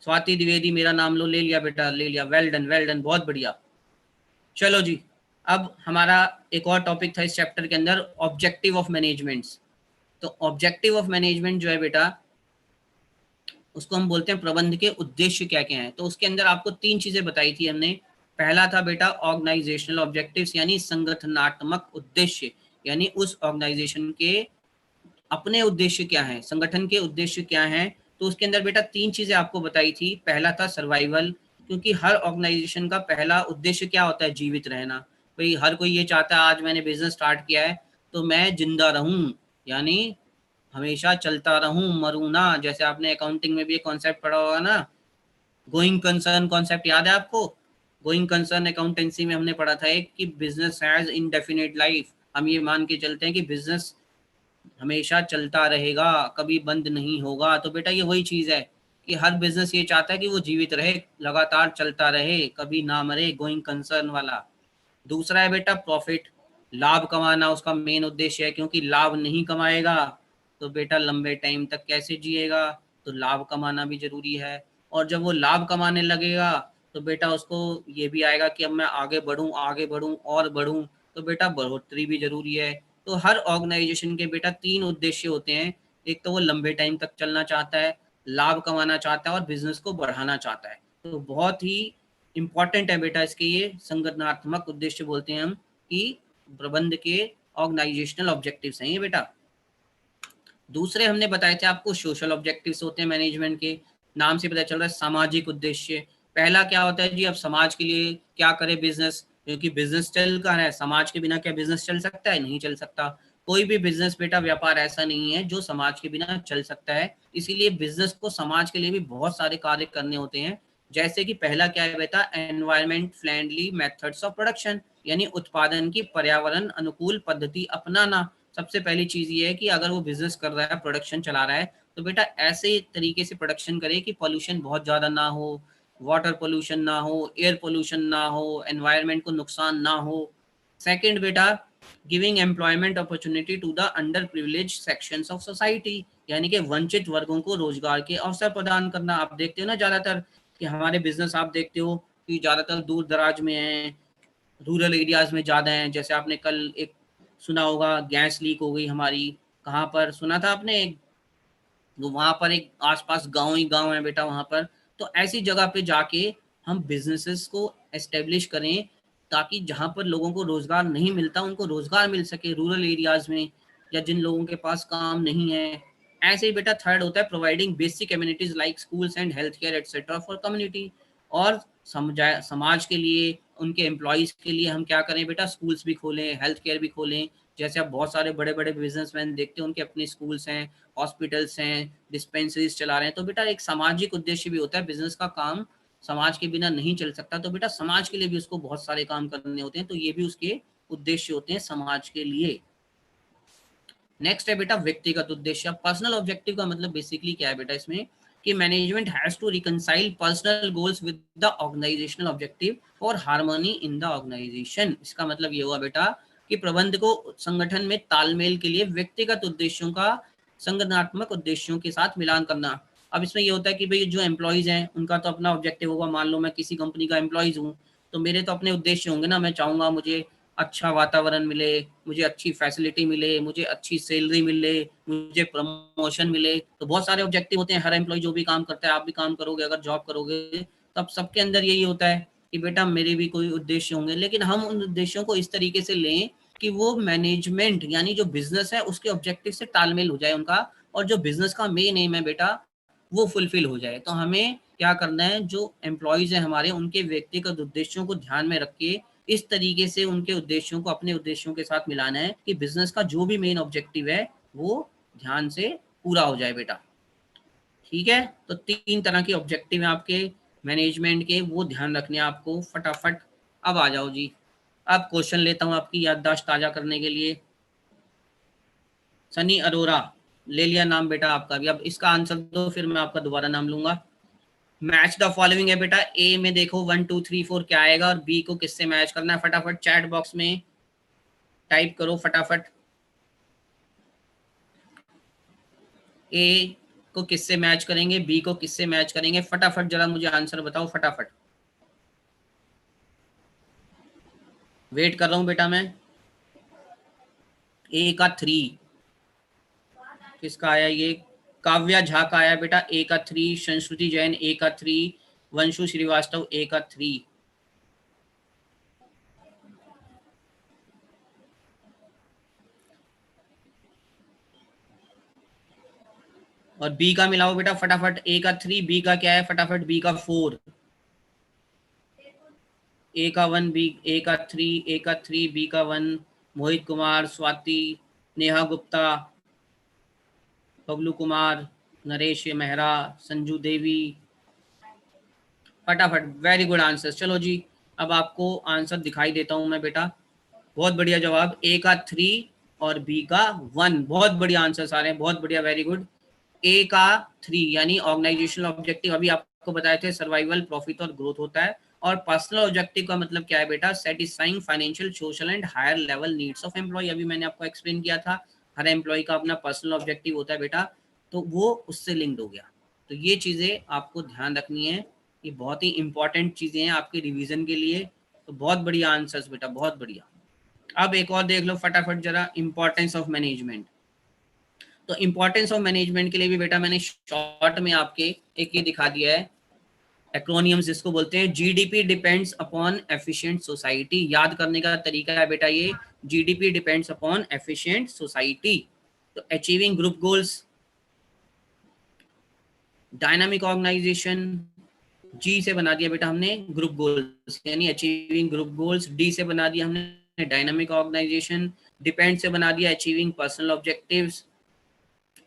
स्वाति द्विवेदी मेरा नाम लो, ले लिया बेटा, ले लिया, वेल डन वेल डन, बहुत बढ़िया। चलो जी, अब हमारा एक और टॉपिक था इस चैप्टर के अंदर, ऑब्जेक्टिव ऑफ मैनेजमेंट्स। तो ऑब्जेक्टिव ऑफ मैनेजमेंट जो है बेटा, उसको हम बोलते हैं प्रबंध के उद्देश्य क्या क्या हैं। तो उसके अंदर आपको 3 चीजें बताई थी हमने। पहला था बेटा ऑर्गेनाइजेशनल ऑब्जेक्टिव्स, यानी संगठनात्मक उद्देश्य, यानी उस ऑर्गेनाइजेशन के अपने उद्देश्य क्या हैं, संगठन के उद्देश्य क्या हैं। तो उसके अंदर बेटा 3 चीजें आपको बताई थी। पहला था सर्वाइवल, क्योंकि हर ऑर्गेनाइजेशन का पहला उद्देश्य क्या होता है, जीवित रहना। भाई हर कोई ये चाहता है आज मैंने बिजनेस स्टार्ट किया है तो मैं जिंदा रहूं, यानी हमेशा चलता रहूं, मरूं ना। जैसे आपने अकाउंटिंग में भी एक कॉन्सेप्ट पढ़ा होगा ना, गोइंग कंसर्न कॉन्सेप्ट, याद है आपको? गोइंग कंसर्न अकाउंटेंसी में हमने पढ़ा था एक, कि बिजनेस हैज इंडेफिनिट लाइफ। हम ये मान के चलते हैं कि बिजनेस हमेशा चलता रहेगा, कभी बंद नहीं होगा। तो बेटा ये वही चीज है कि हर बिजनेस ये चाहता है कि वो जीवित रहे, लगातार चलता रहे, कभी ना मरे, गोइंग कंसर्न वाला। दूसरा है बेटा प्रॉफिट, लाभ कमाना उसका मेन उद्देश्य है, क्योंकि लाभ नहीं कमाएगा तो बेटा लंबे टाइम तक कैसे जिएगा। तो लाभ कमाना भी जरूरी है। और जब वो लाभ कमाने लगेगा तो बेटा उसको ये भी आएगा कि अब मैं आगे बढ़ूं, आगे बढ़ूं और बढ़ूं। तो बेटा बढ़ोतरी भी जरूरी है। तो हर ऑर्गेनाइजेशन के बेटा 3 उद्देश्य होते हैं। एक तो वो लंबे टाइम तक चलना चाहता है, लाभ कमाना चाहता है और बिजनेस को बढ़ाना चाहता है। तो बहुत ही इंपॉर्टेंट है बेटा इसके, ये संगठनात्मक उद्देश्य बोलते हैं हम, कि प्रबंध के ऑर्गेनाइजेशनल ऑब्जेक्टिव्स हैं ये बेटा। दूसरे हमने बताए थे आपको सोशल ऑब्जेक्टिव्स होते हैं मैनेजमेंट के, नाम से पता चल रहा है सामाजिक उद्देश्य। पहला क्या होता है जी, अब समाज के लिए क्या करे बिजनेस, क्योंकि बिजनेस चल कर है, समाज के बिना क्या बिजनेस चल सकता है? नहीं चल सकता। कोई भी बिजनेस बेटा व्यापार ऐसा नहीं है जो समाज के बिना चल सकता है। इसीलिए बिजनेस को समाज के लिए भी बहुत सारे कार्य करने होते हैं। जैसे कि पहला क्या है बेटा, environment friendly methods of production, यानी उत्पादन की पर्यावरण अनुकूल पद्धति अपनाना। सबसे पहली चीज ये है कि अगर वो बिजनेस कर रहा है, प्रोडक्शन चला रहा है, तो बेटा ऐसे तरीके से प्रोडक्शन करे कि पोल्यूशन बहुत ज्यादा ना हो, वाटर पोल्यूशन ना हो, एयर पोल्यूशन ना हो, एनवायरनमेंट को नुकसान ना हो। सेकंड बेटा, giving employment opportunity to the under privileged sections of society, यानी कि वंचित वर्गों को रोजगार के अवसर प्रदान करना। आप देखते हो ना ज्यादातर कि हमारे बिजनेस आप देखते हो कि ज्यादातर दूर दराज में हैं, रूरल एरियाज में ज़्यादा हैं। जैसे आपने कल एक सुना होगा, गैस लीक हो गई हमारी, कहाँ पर सुना था आपने? तो वहाँ पर एक आसपास गांव ही गांव है बेटा वहाँ पर। तो ऐसी जगह पे जाके हम बिजनेसेस को एस्टेब्लिश करें, ताकि जहाँ पर लोगों को रोजगार नहीं मिलता उनको रोजगार मिल सके रूरल एरियाज में, या जिन लोगों के पास काम नहीं है। ऐसे ही बेटा थर्ड होता है providing basic communities like schools and health care etcetera for community. और समाज के लिए, उनके एम्प्लॉयज के लिए हम क्या करें बेटा, स्कूल्स भी खोलें, हेल्थ केयर भी खोलें। जैसे आप बहुत सारे बड़े बड़े बिजनेसमैन देखते हैं, उनके अपने स्कूल्स हैं, हॉस्पिटल्स हैं, डिस्पेंसरीज चला रहे हैं। तो बेटा एक सामाजिक उद्देश्य भी होता है, बिजनेस का काम समाज के बिना नहीं चल सकता। तो बेटा समाज के लिए भी उसको बहुत सारे काम करने होते हैं, तो ये भी उसके उद्देश्य होते हैं समाज के लिए। नेक्स्ट है बेटा व्यक्तिगत उद्देश्य। पर्सनल ऑब्जेक्टिव का मतलब बेसिकली क्या है बेटा इसमें, कि management has to reconcile personal goals with the organizational objective for harmony in the organization. इसका मतलब ये हुआ बेटा कि प्रबंध को संगठन में तालमेल के लिए व्यक्तिगत उद्देश्यों का संगठनात्मक उद्देश्यों के साथ मिलान करना। अब इसमें ये होता है कि भाई जो एम्प्लॉयज हैं उनका तो अपना ऑब्जेक्टिव होगा। मान लो मैं किसी कंपनी का एम्प्लॉयज हूँ, तो मेरे तो अपने उद्देश्य होंगे ना। मैं चाहूंगा मुझे अच्छा वातावरण मिले, मुझे अच्छी फैसिलिटी मिले, मुझे अच्छी सैलरी मिले, मुझे प्रमोशन मिले। तो बहुत सारे ऑब्जेक्टिव होते हैं। हर एम्प्लॉय जो भी काम करता है, आप भी काम करोगे अगर जॉब करोगे, तब सबके अंदर यही होता है कि बेटा मेरे भी कोई उद्देश्य होंगे। लेकिन हम उन उद्देश्यों को इस तरीके से लें कि वो मैनेजमेंट यानी जो बिजनेस है उसके ऑब्जेक्टिव से तालमेल हो जाए उनका। और जो बिजनेस का मेन एम है बेटा, वो फुलफिल हो जाए। तो हमें क्या करना है, जो एम्प्लॉयज़ हैं हमारे, उनके व्यक्तिगत उद्देश्यों को ध्यान में रख के इस तरीके से उनके उद्देश्यों को अपने उद्देश्यों के साथ मिलाना है कि बिज़नेस का जो भी मेन ऑब्जेक्टिव है, वो ध्यान से पूरा हो जाए बेटा। ठीक है? तो 3 तरह के ऑब्जेक्टिव हैं आपके मैनेजमेंट के, वो ध्यान रखने हैं आपको फटाफट। अब आ जाओ जी, अब क्वेश्चन लेता हूँ आपकी याददाश्त ताज़ा करने के लिए। सनी अरोरा, ले लिया नाम बेटा आपका भी। अब इसका आंसर दो, फिर मैं आपका दोबारा नाम लूँगा। मैच द फॉलोइंग है बेटा। ए में देखो 1 2 3 4 क्या आएगा और बी को किससे मैच करना है, फटाफट चैट बॉक्स में टाइप करो फटाफट। ए को किससे मैच करेंगे, बी को किससे मैच करेंगे, फटाफट जरा मुझे आंसर बताओ फटाफट। वेट कर रहा हूँ बेटा मैं। ए का 3 किसका आया, ये काव्या झा का आया बेटा ए का 3, संस्कृति जैन ए का 3, वंशु श्रीवास्तव ए का 3। और बी का मिलाओ बेटा फटाफट। ए का 3, बी का क्या है फटाफट, बी का 4, ए का 1, बी ए का 3, ए का 3, बी का 1, मोहित कुमार, स्वाति, नेहा गुप्ता, बबलू कुमार, नरेश मेहरा, संजू देवी, फटाफट वेरी गुड आंसर। चलो जी, अब आपको आंसर दिखाई देता हूं मैं बेटा। बहुत बढ़िया जवाब, ए का 3 और बी का 1, बहुत बढ़िया आंसर आ रहे हैं, बहुत बढ़िया, वेरी गुड। ए का 3 यानी ऑर्गेनाइजेशनल ऑब्जेक्टिव, अभी आपको बताए थे सर्वाइवल, प्रॉफिट और ग्रोथ होता है। और पर्सनल ऑब्जेक्टिव का मतलब क्या है बेटा, satisfying financial, social and higher level needs of employee. अभी मैंने आपको एक्सप्लेन किया था, हर एम्प्लॉय का अपना पर्सनल ऑब्जेक्टिव होता है बेटा, तो वो उससे लिंक्ड हो गया। तो ये चीज़ें आपको ध्यान रखनी है, ये बहुत ही इंपॉर्टेंट चीज़ें हैं आपके रिवीजन के लिए। तो बहुत बढ़िया आंसर्स बेटा, बहुत बढ़िया। अब एक और देख लो फटाफट जरा, इंपॉर्टेंस ऑफ मैनेजमेंट। तो इंपॉर्टेंस ऑफ मैनेजमेंट के लिए भी बेटा मैंने शॉर्ट में आपके एक ये दिखा दिया है, एक्रोनियम्स जिसको बोलते हैं। GDP depends upon efficient society, याद करने का तरीका है बेटा ये, GDP depends upon efficient society. तो achieving group goals, dynamic organisation, G से बना दिया बेटा हमने ग्रुप गोल्स यानी अचीविंग ग्रुप गोल्स, डी से बना दिया हमने डायनामिक ऑर्गेनाइजेशन, डिपेंड से बना दिया achieving personal objectives,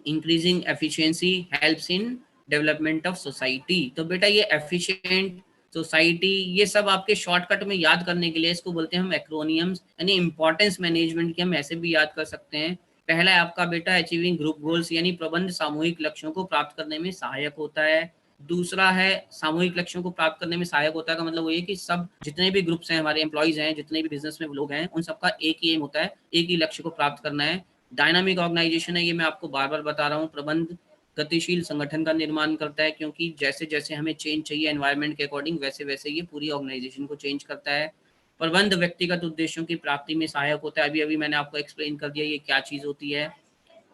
increasing efficiency helps in development of society. तो बेटा ये एफिशिएंट सोसाइटी, ये सब आपके शॉर्टकट में याद करने के लिए इसको बोलते हैं हम एक्रोनियम्स, यानी इंपॉर्टेंस मैनेजमेंट के हम ऐसे भी याद कर सकते हैं। पहला है आपका बेटा अचीविंग ग्रुप गोल्स, यानी प्रबंध सामूहिक लक्ष्यों को प्राप्त करने में सहायक होता है। दूसरा है सामूहिक लक्ष्यों को प्राप्त करने में सहायक होता है का मतलब वो ये कि सब जितने भी ग्रुप्स हैं हमारे एम्प्लॉयज हैं, जितने भी बिजनेस में लोग हैं, उन सबका एक ही एम होता है, एक ही लक्ष्य को प्राप्त करना है। डायनामिक ऑर्गेनाइजेशन है, ये मैं आपको बार बार बता रहा हूँ, प्रबंध गतिशील संगठन का निर्माण करता है, क्योंकि जैसे जैसे हमें चेंज चाहिए एनवायरनमेंट के अकॉर्डिंग, वैसे वैसे ये पूरी ऑर्गेनाइजेशन को चेंज करता है। प्रबंध व्यक्तिगत उद्देश्यों की प्राप्ति में सहायक होता है, अभी अभी मैंने आपको एक्सप्लेन कर दिया ये क्या चीज़ होती है।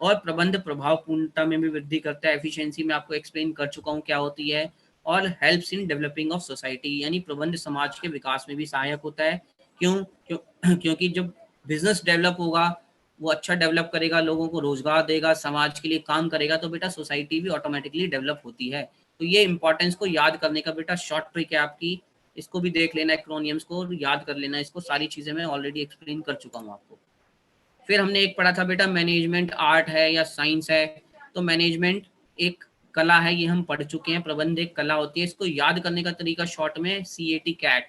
और प्रबंध प्रभावपूर्णता में भी वृद्धि करता है, एफिशिएंसी में आपको एक्सप्लेन कर चुका हूँ क्या होती है। और helps in developing of society, यानी प्रबंध समाज के विकास में भी सहायक होता है। क्योंकि जब बिजनेस डेवलप होगा, वो अच्छा डेवलप करेगा, लोगों को रोजगार देगा, समाज के लिए काम करेगा, तो बेटा सोसाइटी भी ऑटोमेटिकली डेवलप होती है। तो ये इंपॉर्टेंस को याद करने का बेटा शॉर्ट ट्रिक है आपकी, इसको भी देख लेना, एक्रोनियम्स को याद कर लेना, इसको सारी चीजें मैं ऑलरेडी एक्सप्लेन कर चुका हूँ आपको। फिर हमने एक पढ़ा था बेटा मैनेजमेंट आर्ट है या साइंस है। तो मैनेजमेंट एक कला है, ये हम पढ़ चुके हैं, प्रबंध एक कला होती है। इसको याद करने का तरीका शॉर्ट में CAT कैट,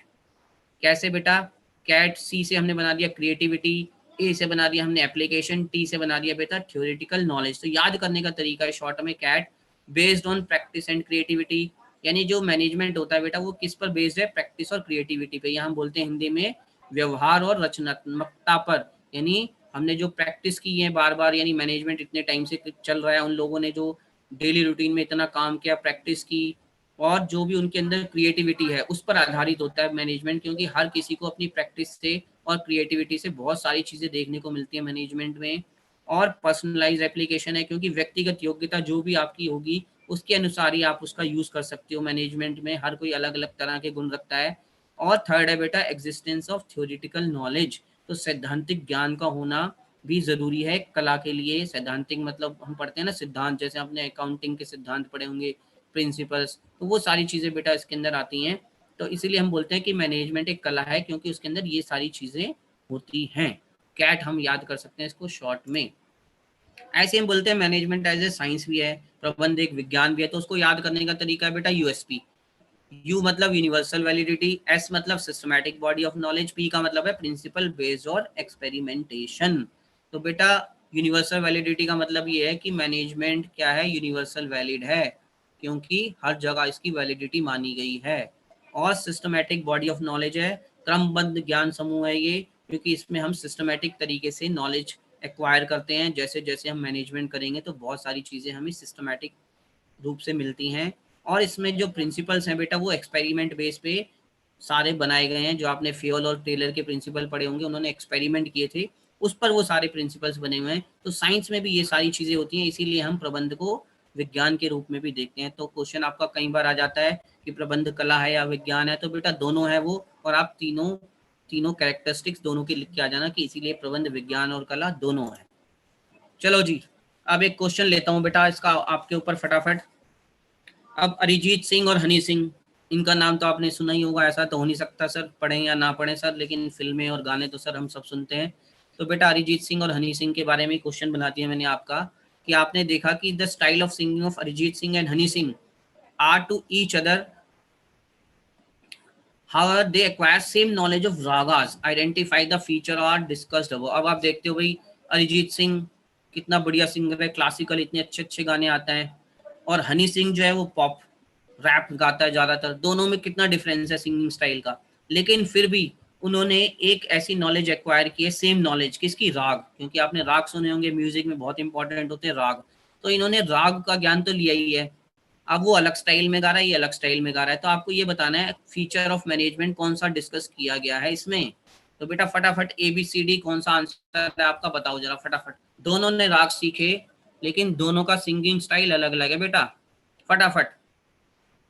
कैसे बेटा, कैट सी से हमने बना दिया क्रिएटिविटी, ए से बना दिया हमने एप्लीकेशन, टी से बना दिया बेटा थ्योरेटिकल नॉलेज। तो याद करने का तरीका है शॉर्ट में कैट, based on practice and creativity, यानी जो मैनेजमेंट होता है बेटा वो किस पर बेस्ड है, प्रैक्टिस और क्रिएटिविटी पे, या हम बोलते हैं हिंदी में व्यवहार और रचनात्मकता पर। यानी हमने जो प्रैक्टिस की है बार बार, यानी मैनेजमेंट इतने टाइम से चल रहा है, उन लोगों ने जो डेली रूटीन में इतना काम किया, प्रैक्टिस की, और जो भी उनके अंदर क्रिएटिविटी है उस पर आधारित होता है मैनेजमेंट, क्योंकि हर किसी को अपनी प्रैक्टिस से और क्रिएटिविटी से बहुत सारी चीज़ें देखने को मिलती है मैनेजमेंट में। और पर्सनलाइज एप्लीकेशन है, क्योंकि व्यक्तिगत योग्यता जो भी आपकी होगी उसके अनुसार ही आप उसका यूज़ कर सकते हो मैनेजमेंट में, हर कोई अलग अलग तरह के गुण रखता है। और थर्ड है बेटा एग्जिस्टेंस ऑफ थ्योरेटिकल नॉलेज, तो सैद्धांतिक ज्ञान का होना भी ज़रूरी है कला के लिए। सैद्धांतिक मतलब हम पढ़ते हैं ना सिद्धांत, जैसे आपने अकाउंटिंग के सिद्धांत पढ़े होंगे, प्रिंसिपल्स, तो वो सारी चीज़ें बेटा इसके अंदर आती हैं। तो इसीलिए हम बोलते हैं कि मैनेजमेंट एक कला है, क्योंकि उसके अंदर ये सारी चीज़ें होती हैं। कैट हम याद कर सकते हैं इसको शॉर्ट में। ऐसे हम बोलते हैं मैनेजमेंट एज ए साइंस भी है, प्रबंध एक विज्ञान भी है। तो उसको याद करने का तरीका है बेटा यूएसपी। यू मतलब यूनिवर्सल वैलिडिटी, एस मतलब systematic body of knowledge, P का मतलब है प्रिंसिपल बेस्ड और एक्सपेरिमेंटेशन। तो बेटा यूनिवर्सल वैलिडिटी का मतलब ये है कि मैनेजमेंट क्या है, यूनिवर्सल वैलिड है, क्योंकि हर जगह इसकी वैलिडिटी मानी गई है। और सिस्टमैटिक बॉडी ऑफ नॉलेज है, क्रमबद्ध ज्ञान समूह है ये, क्योंकि इसमें हम सिस्टमैटिक तरीके से नॉलेज एक्वायर करते हैं। जैसे जैसे हम मैनेजमेंट करेंगे तो बहुत सारी चीज़ें हमें सिस्टमैटिक रूप से मिलती हैं। और इसमें जो प्रिंसिपल्स हैं बेटा वो एक्सपेरिमेंट बेस पे सारे बनाए गए हैं। जो आपने फ्योल और टेलर के प्रिंसिपल पढ़े होंगे, उन्होंने एक्सपेरिमेंट किए थे, उस पर वो सारे प्रिंसिपल्स बने हुए हैं। तो साइंस में भी ये सारी चीज़ें होती हैं, इसीलिए हम प्रबंध को विज्ञान के रूप में भी देखते हैं। तो क्वेश्चन आपका कई बार आ जाता है कि प्रबंध कला है या विज्ञान है, तो बेटा दोनों है वो। और आप तीनों तीनों कैरेक्टरिस्टिक्स दोनों की लिख के आ जाना कि इसीलिए प्रबंध विज्ञान और कला दोनों है। चलो जी, अब एक क्वेश्चन लेता हूँ बेटा इसका आपके ऊपर फटाफट। अब अरिजीत सिंह और हनी सिंह, इनका नाम तो आपने सुना ही होगा, ऐसा तो हो नहीं सकता सर पढ़ें या ना पढ़ें सर, लेकिन फिल्में और गाने तो सर हम सब सुनते हैं। तो बेटा अरिजीत सिंह और हनी सिंह के बारे में क्वेश्चन बना दिया मैंने आपका, कि आपने देखा कि the style of singing of Arijit Singh and Honey Singh are to each other, how they acquire same knowledge of ragas, identify the feature और डिस्कस्ड अबव। अब आप देखते हो भाई अरिजीत सिंह कितना बढ़िया सिंगर है, क्लासिकल इतने अच्छे अच्छे गाने आते हैं, और हनी सिंह जो है वो पॉप रैप गाता है ज़्यादातर। दोनों में कितना डिफरेंस है सिंगिंग स्टाइल का, लेकिन फिर भी उन्होंने एक ऐसी नॉलेज एक्वायर की है, सेम नॉलेज किसकी, राग, क्योंकि आपने राग सुने होंगे, म्यूजिक में बहुत इंपॉर्टेंट होते हैं राग। तो इन्होंने राग का ज्ञान तो लिया ही है। अब वो अलग स्टाइल में गा रहा है, ये अलग स्टाइल में गा रहा है, तो आपको ये बताना है फीचर ऑफ मैनेजमेंट कौन सा डिस्कस किया गया है इसमें। तो बेटा फटाफट ABCD कौन सा आंसर है आपका, बताओ जरा फटाफट। दोनों ने राग सीखे, लेकिन दोनों का सिंगिंग स्टाइल अलग अलग है बेटा, फटाफट।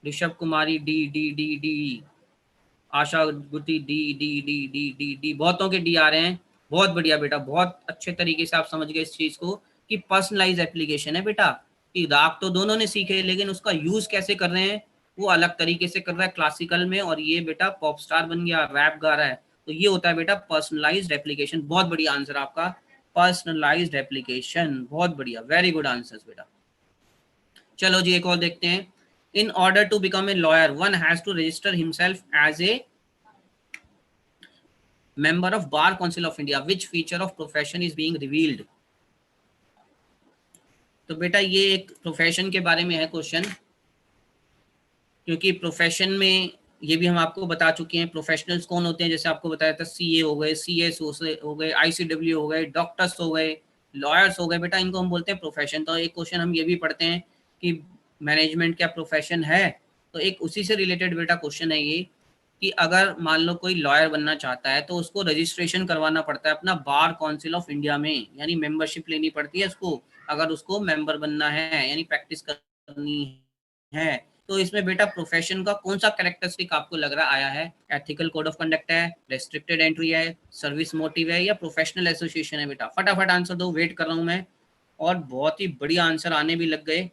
Rishabh Kumari D D D D, Asha Guti D D D D D D, बहुतों के डी आ रहे हैं। बहुत बढ़िया बेटा, बहुत अच्छे तरीके से आप समझ गए इस चीज को कि पर्सनलाइज एप्लीकेशन है बेटा, कि राग तो दोनों ने सीखे, लेकिन उसका यूज कैसे कर रहे हैं वो अलग तरीके से कर रहा है क्लासिकल में, और ये बेटा पॉप स्टार बन गया, रैप गा रहा है। तो ये होता है बेटा पर्सनलाइज्ड एप्लीकेशन। बहुत बढ़िया आंसर आपका, पर्सनलाइज्ड एप्लीकेशन, बहुत बढ़िया, वेरी गुड आंसर बेटा। चलो जी एक और देखते हैं। In order to become a lawyer, one has to register himself as a member of Bar Council of India. Which feature of profession is being revealed? तो बेटा ये एक प्रोफेशन के बारे में है क्वेश्चन, क्योंकि प्रोफेशन में ये भी हम आपको बता चुके हैं प्रोफेशनल्स कौन होते हैं। जैसे आपको बताया था CA हो गए, CS हो गए, ICW हो गए, डॉक्टर्स हो गए, लॉयर्स हो गए, बेटा इनको हम बोलते हैं प्रोफेशन। तो एक क्वेश्चन हम ये भी पढ़ते हैं कि मैनेजमेंट क्या प्रोफेशन है, तो एक उसी से रिलेटेड बेटा क्वेश्चन है ये, कि अगर मान लो कोई लॉयर बनना चाहता है तो उसको रजिस्ट्रेशन करवाना पड़ता है अपना बार काउंसिल ऑफ इंडिया में, यानी मेंबरशिप लेनी पड़ती है उसको, अगर उसको मेंबर बनना है यानी प्रैक्टिस करनी है। तो इसमें बेटा प्रोफेशन का कौन सा कैरेक्टरिस्टिक आपको लग रहा आया है? एथिकल कोड ऑफ कंडक्ट है, रेस्ट्रिक्टेड एंट्री है, सर्विस मोटिव है, या प्रोफेशनल एसोसिएशन है? बेटा फटाफट आंसर दो, वेट कर रहा हूं मैं। और बहुत ही बढ़िया आंसर आने भी लग गए,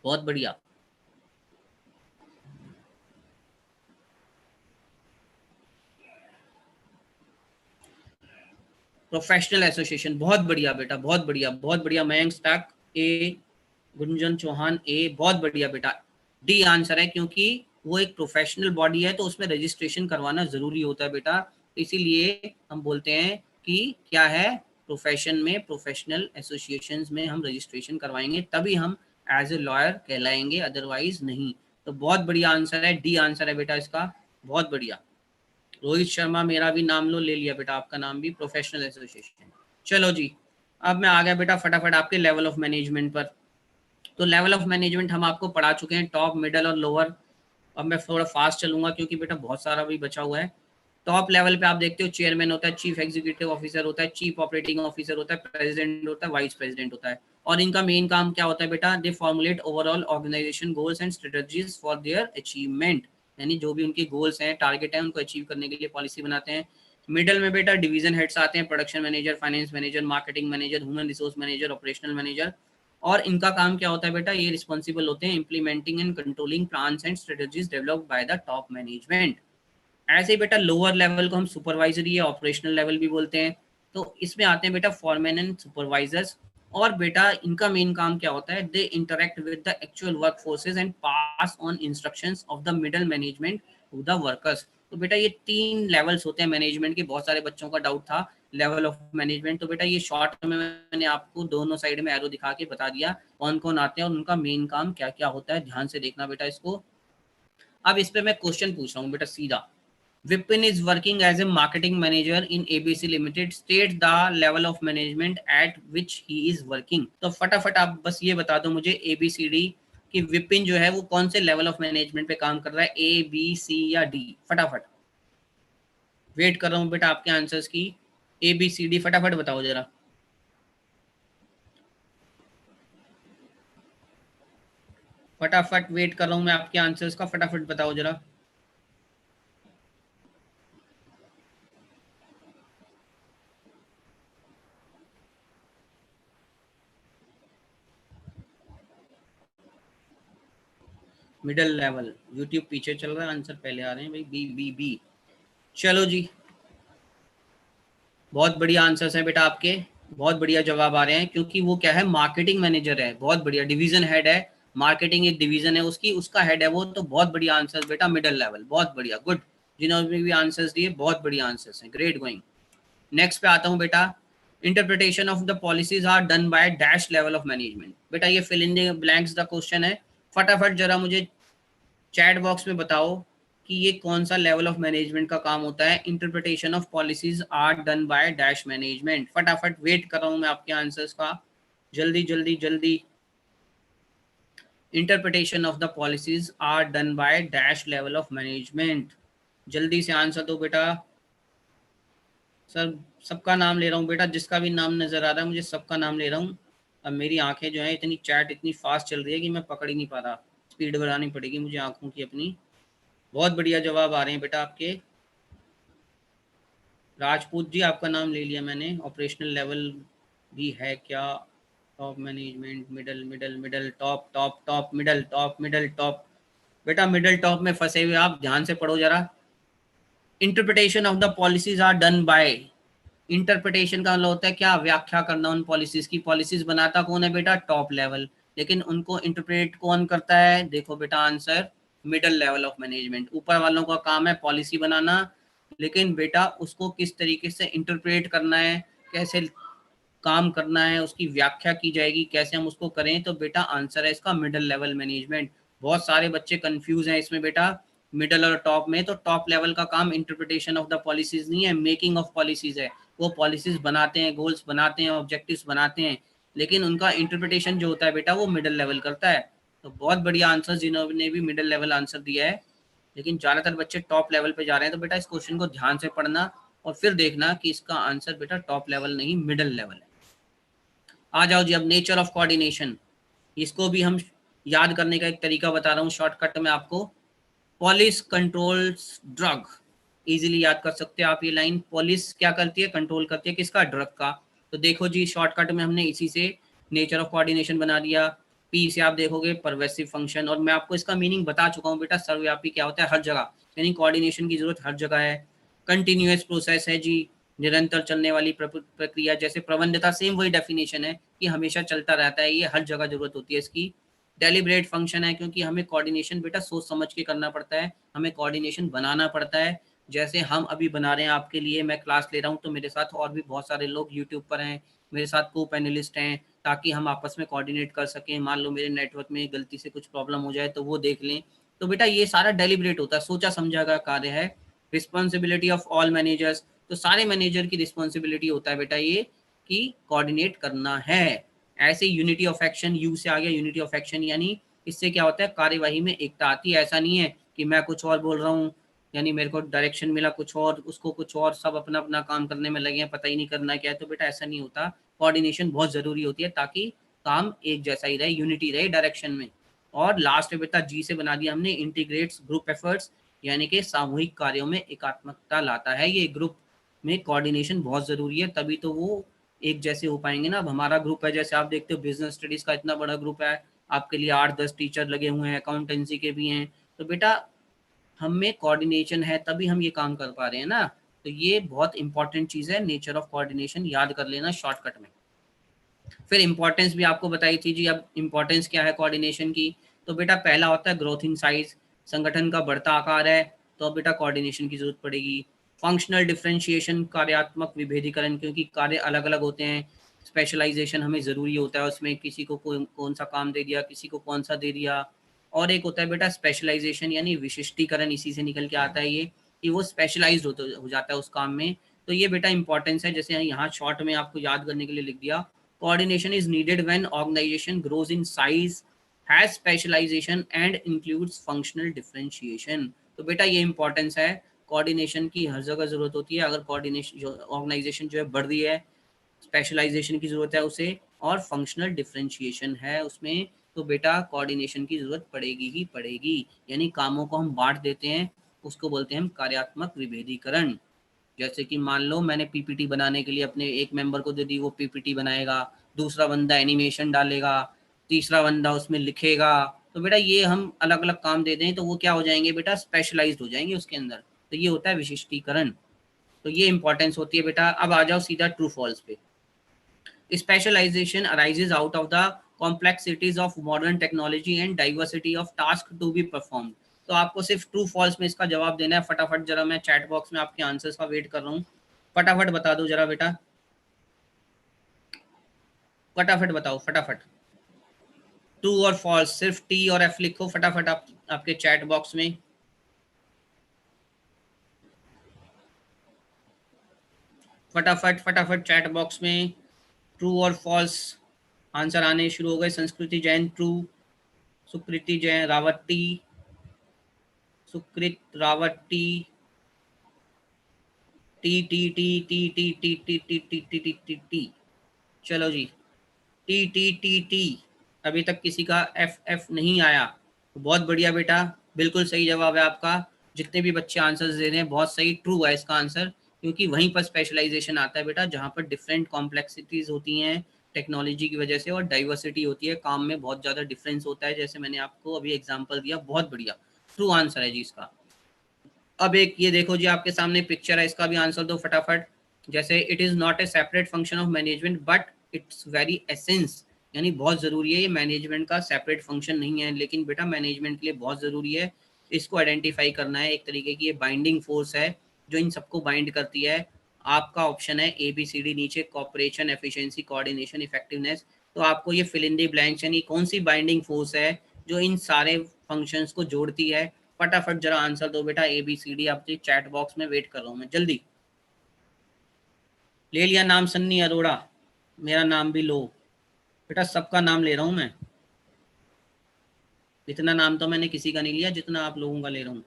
बहुत बढ़िया। प्रोफेशनल एसोसिएशन, बहुत बढ़िया बेटा, बहुत बढ़िया, बहुत बढ़िया। मयंक स्टाक ए, गुंजन चौहान ए, बहुत बढ़िया बेटा। डी आंसर है, क्योंकि वो एक प्रोफेशनल बॉडी है तो उसमें रजिस्ट्रेशन करवाना जरूरी होता है बेटा। तो इसीलिए हम बोलते हैं कि क्या है, प्रोफेशन में प्रोफेशनल एसोसिएशंस में हम रजिस्ट्रेशन करवाएंगे तभी हम एज ए लॉयर कहलाएंगे, अदरवाइज नहीं। तो बहुत बढ़िया आंसर है, डी आंसर है बेटा इसका, बहुत बढ़िया। रोहित शर्मा, मेरा भी नाम लो, ले लिया बेटा आपका नाम भी, प्रोफेशनल एसोसिएशन। चलो जी, अब मैं आ गया बेटा फटाफट आपके लेवल ऑफ मैनेजमेंट पर। तो लेवल ऑफ मैनेजमेंट हम आपको पढ़ा चुके हैं, टॉप, मिडल और लोअर। अब मैं थोड़ा फास्ट चलूंगा क्योंकि बेटा बहुत सारा भी बचा हुआ है। टॉप लेवल पे आप देखते हो चेयरमैन होता है, चीफ एग्जीक्यूटिव ऑफिसर होता है, चीफ ऑपरेटिंग ऑफिसर होता है, प्रेसिडेंट होता है, वाइस प्रेसिडेंट होता है। और इनका मेन काम क्या होता है बेटा? They formulate overall organisation goals and strategies for their achievement, यानी जो भी उनके गोल्स हैं, टारगेट है, उनको अचीव करने के लिए पॉलिसी बनाते हैं। मिडल में बेटा डिवीजन हेड्स आते हैं, production manager, finance manager, marketing manager, human resource manager, operational manager. और इनका काम क्या होता है बेटा, ये रिस्पॉन्सिबल होते हैं implementing and controlling plans and strategies developed by the top management. ऐसे ही बेटा लोअर लेवल को हम सुपरवाइजरी या ऑपरेशनल लेवल भी बोलते हैं। तो इसमें आते हैं बेटा फॉरमैन एंड सुपरवाइजर्स। और बेटा इनका मेन काम क्या होता है, they interact with the actual work forces and pass on instructions of the middle management to the workers. तो बेटा ये 3 लेवल्स होते हैं मैनेजमेंट के। बहुत सारे बच्चों का डाउट था लेवल ऑफ मैनेजमेंट, तो बेटा ये शॉर्ट में मैंने आपको दोनों साइड में एरो दिखा के बता दिया कौन कौन आते हैं और उनका मेन काम क्या क्या होता है। ध्यान से देखना बेटा इसको। अब इस पे मैं क्वेश्चन पूछ रहा हूँ बेटा सीधा। Vipin is working as a marketing manager in ABC Limited. State the level of management at which he is working. तो फटाफट आप बस ये बता दो मुझे ABCD कि विपिन जो है वो कौन से लेवल ऑफ मैनेजमेंट पे काम कर रहा है, ABC या D। फटाफट वेट कर रहा हूँ बेटा आपके आंसर्स की। ABCD फटाफट बताओ जरा। फटाफट वेट कर रहा हूँ मैं आपके आंसर्स का, फटाफट बताओ जरा। मिडल लेवल, यूट्यूब पीछे चल रहा है, आंसर पहले आ रहे हैं भाई। B B B. चलो जी, बहुत बढ़िया आंसर्स हैं बेटा आपके, बहुत बढ़िया जवाब आ रहे हैं। क्योंकि वो क्या है, मार्केटिंग मैनेजर है, बहुत बढ़िया डिवीजन हेड है। मार्केटिंग एक डिवीजन है उसकी, उसका हेड है वो। तो बहुत बढ़िया आंसर्स बेटा, मिडिल लेवल, बहुत बढ़िया, गुड। जिन्होंने भी आंसर्स दिए बहुत बढ़िया आंसर्स हैं, ग्रेट गोइंग। नेक्स्ट पे आता हूँ बेटा। Interpretation of the policies are done by dash level of management. बेटा ये fill in the blanks the question है। फटाफट जरा मुझे चैट बॉक्स में बताओ कि ये कौन सा लेवल ऑफ मैनेजमेंट का काम होता है। Interpretation of policies are done by dash management. फटाफट वेट कर रहा हूं मैं आपके आंसर्स का, जल्दी जल्दी जल्दी। Interpretation of the policies are done by dash level of management. जल्दी से आंसर दो बेटा। सर सबका नाम ले रहा हूँ बेटा, जिसका भी नाम नजर आ रहा है मुझे सबका नाम ले रहा हूँ। अब मेरी आंखें जो है इतनी चैट इतनी फास्ट चल रही है कि मैं पकड़ ही नहीं पा रहा। स्पीड बढ़ानी पड़ेगी मुझे आंखों की अपनी। बहुत बढ़िया जवाब आ रहे हैं बेटा आपके। राजपूत जी आपका नाम ले लिया मैंने। ऑपरेशनल लेवल भी है क्या? Top management, middle middle middle, top top top, middle top middle top. बेटा मिडल टॉप में फंसे हुए आप, ध्यान से पढ़ो जरा। Interpretation of the policies are done by. इंटरप्रिटेशन का मतलब होता है क्या, व्याख्या करना उन पॉलिसीज की। पॉलिसीज बनाता कौन है बेटा, टॉप लेवल। लेकिन उनको इंटरप्रेट कौन करता है, देखो बेटा answer, middle level of management. ऊपर वालों का काम है पॉलिसी बनाना, लेकिन बेटा उसको किस तरीके से इंटरप्रेट करना है, कैसे काम करना है, उसकी व्याख्या की जाएगी, कैसे हम उसको करें। तो बेटा आंसर है इसका मिडल लेवल मैनेजमेंट। बहुत सारे बच्चे कंफ्यूज हैं इसमें बेटा, मिडल और टॉप में। तो टॉप लेवल का काम इंटरप्रिटेशन ऑफ द पॉलिसीज नहीं है, मेकिंग ऑफ पॉलिसीज है। वो पॉलिसीज बनाते हैं, गोल्स बनाते हैं, ऑब्जेक्टिव्स बनाते हैं, लेकिन उनका इंटरप्रिटेशन जो होता है बेटा वो मिडल लेवल करता है। तो बहुत बढ़िया आंसर जिन्होंने भी मिडल लेवल आंसर दिया है, लेकिन ज़्यादातर बच्चे टॉप लेवल पे जा रहे हैं। तो बेटा इस क्वेश्चन को ध्यान से पढ़ना और फिर देखना कि इसका आंसर बेटा टॉप लेवल नहीं मिडल लेवल है। आ जाओ जी, अब नेचर ऑफ कोऑर्डिनेशन, इसको भी हम याद करने का एक तरीका बता रहा हूँ शॉर्टकट में आपको। पॉलिस कंट्रोल्स ड्रग, इजीली याद कर सकते हैं आप ये लाइन। पॉलिस क्या करती है, कंट्रोल करती है किसका, ड्रग का। तो देखो जी शॉर्टकट में हमने इसी से नेचर ऑफ कोऑर्डिनेशन बना दिया। पी से आप देखोगे परवेसिव फंक्शन, और मैं आपको इसका मीनिंग बता चुका हूँ बेटा, सर्वव्यापी क्या होता है, हर जगह, यानी कोऑर्डिनेशन की जरूरत हर जगह है। कंटिन्यूअस प्रोसेस है जी, निरंतर चलने वाली प्रक्रिया। जैसे प्रबंधता, सेम वही डेफिनेशन है कि हमेशा चलता रहता है, ये हर जगह जरूरत होती है इसकी। डेलिब्रेट फंक्शन है, क्योंकि हमें कोऑर्डिनेशन बेटा सोच समझ के करना पड़ता है, हमें कोऑर्डिनेशन बनाना पड़ता है। जैसे हम अभी बना रहे हैं आपके लिए, मैं क्लास ले रहा हूँ, तो मेरे साथ और भी बहुत सारे लोग यूट्यूब पर हैं, मेरे साथ को पैनलिस्ट हैं, ताकि हम आपस में कोऑर्डिनेट कर सकें। मान लो मेरे नेटवर्क में गलती से कुछ प्रॉब्लम हो जाए तो वो देख लें। तो बेटा ये सारा डेलिब्रेट होता है, सोचा समझा का कार्य है। रिस्पॉन्सिबिलिटी ऑफ ऑल मैनेजर्स, तो सारे मैनेजर की रिस्पॉन्सिबिलिटी होता है बेटा ये कि कोऑर्डिनेट करना है। ऐसे यूनिटी ऑफ एक्शन, यू से आ गया यूनिटी ऑफ एक्शन, यानी इससे क्या होता है, कार्यवाही में एकता आती है। ऐसा नहीं है कि मैं कुछ और बोल रहा हूँ, यानी मेरे को डायरेक्शन मिला कुछ और, उसको कुछ और, सब अपना अपना काम करने में लगे हैं, पता ही नहीं करना क्या है। तो बेटा ऐसा नहीं होता, कोऑर्डिनेशन बहुत जरूरी होती है ताकि काम एक जैसा ही रहे, यूनिटी रहे डायरेक्शन में। और लास्ट में बेटा जी से बना दिया हमने, इंटीग्रेट्स ग्रुप एफर्ट्स, यानी कि सामूहिक कार्यों में एकात्मकता लाता है। ये ग्रुप में कोऑर्डिनेशन बहुत जरूरी है, तभी तो वो एक जैसे हो पाएंगे ना। अब हमारा ग्रुप है, जैसे आप देखते हो बिजनेस स्टडीज का इतना बड़ा ग्रुप है, आपके लिए 8-10 टीचर लगे हुए हैं, अकाउंटेंसी के भी हैं, तो बेटा हम में कोऑर्डिनेशन है तभी हम ये काम कर पा रहे हैं ना। तो ये बहुत इंपॉर्टेंट चीज़ है, नेचर ऑफ कोऑर्डिनेशन याद कर लेना शॉर्टकट में। फिर इंपॉर्टेंस भी आपको बताई थी जी। अब इंपॉर्टेंस क्या है कोऑर्डिनेशन की, तो बेटा पहला होता है ग्रोथ इन साइज, संगठन का बढ़ता आकार है तो अब बेटा कोऑर्डिनेशन की जरूरत पड़ेगी। फंक्शनल डिफरेंशिएशन, कार्यात्मक विभेदीकरण, क्योंकि कार्य अलग अलग होते हैं, स्पेशलाइजेशन हमें ज़रूरी होता है उसमें, किसी को कौन सा काम दे दिया, किसी को कौन सा दे दिया। और एक होता है बेटा स्पेशलाइजेशन यानी विशिष्टीकरण, इसी से निकल के आता है ये, कि वो स्पेशलाइज्ड हो जाता है उस काम में। तो ये बेटा इंपॉर्टेंस है, जैसे यहाँ शॉर्ट में आपको याद करने के लिए लिख दिया, coordination is needed when organization grows in size, has specialization and includes functional differentiation। तो बेटा ये इंपॉर्टेंस है, कोऑर्डिनेशन की हर जगह जरूरत होती है। अगर कोऑर्डिनेशन ऑर्गेनाइजेशन जो है बढ़ रही है, स्पेशलाइजेशन की जरूरत है उसे, और फंक्शनल डिफरेंशिएशन है उसमें, तो बेटा कोऑर्डिनेशन की जरूरत पड़ेगी ही पड़ेगी। यानी कामों को हम बांट देते हैं, उसको बोलते हैं हम कार्यात्मक विभेदीकरण। जैसे कि मान लो मैंने पीपीटी बनाने के लिए अपने एक मेंबर को दे दी, वो पीपीटी बनाएगा, दूसरा बंदा एनिमेशन डालेगा, तीसरा बंदा उसमें लिखेगा। तो बेटा ये हम अलग अलग काम दे दें तो वो क्या हो जाएंगे बेटा, स्पेशलाइज्ड हो जाएंगे उसके अंदर। तो ये होता है विशिष्टीकरण। तो ये इंपॉर्टेंस होती है बेटा। अब आ जाओ सीधा ट्रू फॉल्स पे। Specialization arises out of the complexities of modern technology and diversity of task to be perform. तो आपको सिर्फ ट्रू फॉल्स में इसका जवाब देना है फटाफट। जरा मैं चैट बॉक्स में आपके आंसर्स का वेट कर रहा हूँ, फटाफट बता दो जरा बेटा, फटाफट बताओ फटाफट। ट्रू और फॉल्स, सिर्फ टी और एफ लिखो फटाफट आप आपके चैट बॉक्स में। फटाफट फटाफट चैट बॉक्स में ट्रू और फॉल्स आंसर आने शुरू हो गए। Sanskriti Jain true, Sukriti Jain Rawati, Sukrit Rawati, T T T T T T T T T T T T T, चलो जी, टी टी टी टी, अभी तक किसी का एफ एफ नहीं आया। तो बहुत बढ़िया बेटा, बिल्कुल सही जवाब है आपका। जितने भी बच्चे आंसर्स दे रहे हैं बहुत सही, ट्रू है इसका आंसर, क्योंकि वहीं पर स्पेशलाइजेशन आता है बेटा, जहाँ पर डिफरेंट कॉम्प्लेक्सिटीज होती हैं टेक्नोलॉजी की वजह से, और डाइवर्सिटी होती है, काम में बहुत ज़्यादा डिफरेंस होता है, जैसे मैंने आपको अभी एग्जाम्पल दिया। बहुत बढ़िया, ट्रू आंसर है जी इसका। अब एक ये देखो जी, आपके सामने पिक्चर है, इसका भी आंसर दो फटाफट। जैसे it is not a separate function of management but it's very essence, यानी बहुत ज़रूरी है, ये मैनेजमेंट का सेपरेट फंक्शन नहीं है लेकिन बेटा मैनेजमेंट के लिए बहुत ज़रूरी है। इसको आइडेंटिफाई करना है, एक तरीके की ये बाइंडिंग फोर्स है जो इन सबको बाइंड करती है। आपका ऑप्शन है ए बी सी डी नीचे, कॉपरेशन, एफिशिएंसी, कोऑर्डिनेशन, इफेक्टिवनेस। तो आपको ये फिल इन दी ब्लैंक्स, यानी कौन सी बाइंडिंग फोर्स है जो इन सारे फंक्शंस को जोड़ती है। फटाफट जरा आंसर दो बेटा, ए बी सी डी। आपके चैट बॉक्स में वेट कर रहा हूँ मैं, जल्दी। ले लिया नाम सन्नी अरोड़ा, मेरा नाम भी लो बेटा, सबका नाम ले रहा हूँ मैं। इतना नाम तो मैंने किसी का नहीं लिया जितना आप लोगों का ले रहा हूँ।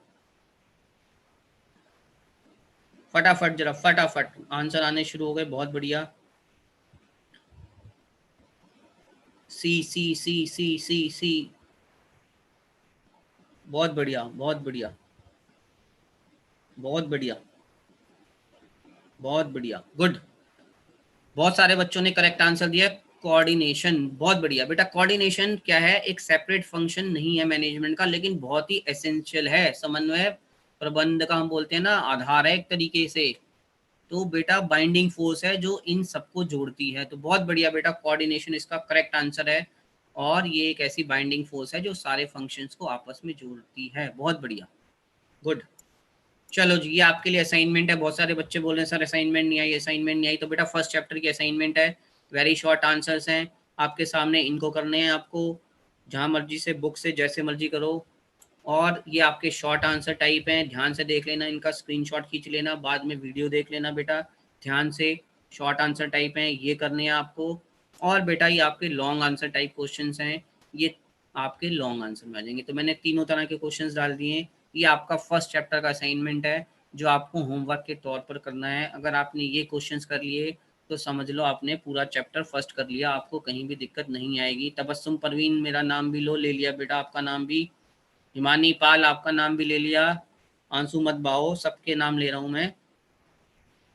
फटाफट जरा फटाफट आंसर आने शुरू हो गए, बहुत बढ़िया। सी सी सी सी सी सी, बहुत बढ़िया बहुत बढ़िया बहुत बढ़िया बहुत बढ़िया, गुड। बहुत सारे बच्चों ने करेक्ट आंसर दिया, कोऑर्डिनेशन। बहुत बढ़िया बेटा, कोऑर्डिनेशन क्या है, एक सेपरेट फंक्शन नहीं है मैनेजमेंट का, लेकिन बहुत ही एसेंशियल है। समन्वय प्रबंध का हम बोलते हैं ना, आधार है एक तरीके से। तो बेटा बाइंडिंग फोर्स है जो इन सबको जोड़ती है। तो बहुत बढ़िया बेटा, कोऑर्डिनेशन इसका करेक्ट आंसर है, और ये एक ऐसी बाइंडिंग फोर्स है जो सारे फंक्शंस को आपस में जोड़ती है। बहुत बढ़िया, गुड। चलो जी, ये आपके लिए असाइनमेंट है। बहुत सारे बच्चे बोल रहे हैं सर असाइनमेंट नहीं आई, असाइनमेंट नहीं आई। तो बेटा फर्स्ट चैप्टर की असाइनमेंट है, वेरी शॉर्ट आंसर्स हैं आपके सामने, इनको करने हैं आपको, जहाँ मर्जी से बुक से जैसे मर्जी करो। और ये आपके शॉर्ट आंसर टाइप हैं, ध्यान से देख लेना, इनका स्क्रीनशॉट खींच लेना, बाद में वीडियो देख लेना बेटा ध्यान से। शॉर्ट आंसर टाइप हैं, ये करने हैं आपको। और बेटा ये आपके लॉन्ग आंसर टाइप क्वेश्चंस हैं, ये आपके लॉन्ग आंसर में आ जाएंगे। तो मैंने तीनों तरह के क्वेश्चंस डाल दिए हैं। ये आपका फर्स्ट चैप्टर का असाइनमेंट है जो आपको होमवर्क के तौर पर करना है। अगर आपने ये क्वेश्चंस कर लिए तो समझ लो आपने पूरा चैप्टर फर्स्ट कर लिया, आपको कहीं भी दिक्कत नहीं आएगी। तबस्सुम परवीन, मेरा नाम भी लो, ले लिया बेटा आपका नाम भी। हिमानी पाल, आपका नाम भी ले लिया। आंसू मत बहाओ, सबके नाम ले रहा हूँ मैं,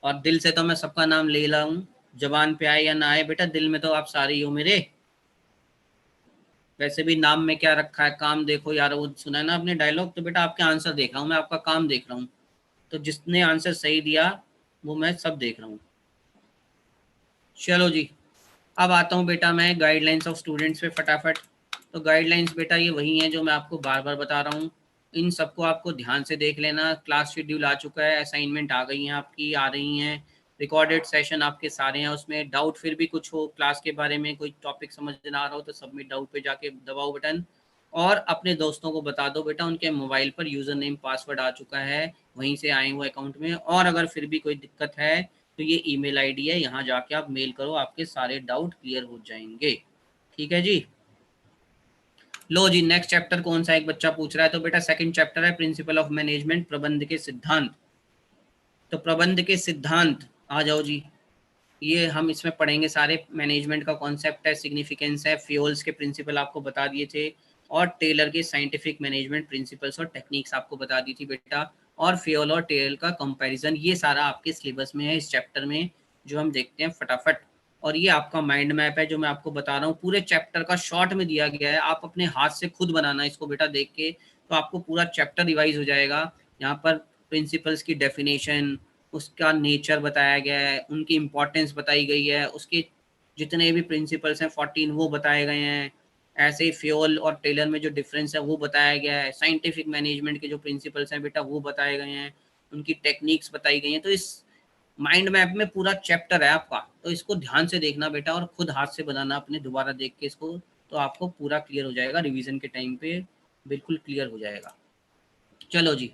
और दिल से तो मैं सबका नाम ले रहा हूँ। जबान पे आए या ना आए बेटा, दिल में तो आप सारे ही हो मेरे। वैसे भी नाम में क्या रखा है, काम देखो यार, वो सुना है ना आपने डायलॉग, तो बेटा आपके आंसर देख रहा हूँ मैं, आपका काम देख रहा हूँ। तो जिसने आंसर सही दिया वो मैं सब देख रहा हूँ। चलो जी, अब आता हूँ बेटा मैं गाइडलाइंस ऑफ स्टूडेंट्स पे फटाफट। तो गाइडलाइंस बेटा ये वही हैं जो मैं आपको बार बार बता रहा हूँ, इन सबको आपको ध्यान से देख लेना। क्लास शेड्यूल आ चुका है, असाइनमेंट आ गई हैं आपकी, आ रही हैं, रिकॉर्डेड सेशन आपके सारे हैं। उसमें डाउट फिर भी कुछ हो क्लास के बारे में, कोई टॉपिक समझ ना आ रहा हो, तो सबमिट डाउट पे जाके दबाओ बटन, और अपने दोस्तों को बता दो बेटा उनके मोबाइल पर यूज़र नेम पासवर्ड आ चुका है, वहीं से आए हुए अकाउंट में। और अगर फिर भी कोई दिक्कत है तो ये ईमेल आईडी है, यहाँ जाके आप मेल करो, आपके सारे डाउट क्लियर हो जाएंगे। ठीक है जी। लो जी, नेक्स्ट चैप्टर कौन सा, एक बच्चा पूछ रहा है। तो बेटा सेकंड चैप्टर है प्रिंसिपल ऑफ मैनेजमेंट, प्रबंध के सिद्धांत। तो प्रबंध के सिद्धांत आ जाओ जी, ये हम इसमें पढ़ेंगे सारे। मैनेजमेंट का कॉन्सेप्ट है, सिग्निफिकेंस है, फ्यूल्स के प्रिंसिपल आपको बता दिए थे, और टेलर के साइंटिफिक मैनेजमेंट प्रिंसिपल्स और टेक्निक्स आपको बता दी थी बेटा, और फ्यूल और टेलर का कंपैरिजन, ये सारा आपके सिलेबस में है इस चैप्टर में, जो हम देखते हैं फटाफट। और ये आपका माइंड मैप है जो मैं आपको बता रहा हूँ, पूरे चैप्टर का शॉर्ट में दिया गया है, आप अपने हाथ से खुद बनाना इसको बेटा देख के, तो आपको पूरा चैप्टर रिवाइज हो जाएगा। यहाँ पर प्रिंसिपल्स की डेफिनेशन, उसका नेचर बताया गया है, उनकी इम्पोर्टेंस बताई गई है, उसके जितने भी प्रिंसिपल्स हैं 14 वो बताए गए हैं। ऐसे ही फ्यूल और टेलर में जो डिफरेंस है वो बताया गया है। साइंटिफिक मैनेजमेंट के जो प्रिंसिपल्स हैं बेटा वो बताए गए हैं, उनकी टेक्निक्स बताई गई हैं। तो इस माइंड मैप में पूरा चैप्टर है आपका, तो इसको ध्यान से देखना बेटा, और खुद हाथ से बनाना अपने, दोबारा देख के इसको, तो आपको पूरा क्लियर हो जाएगा रिवीजन के टाइम पे, बिल्कुल क्लियर हो जाएगा। चलो जी,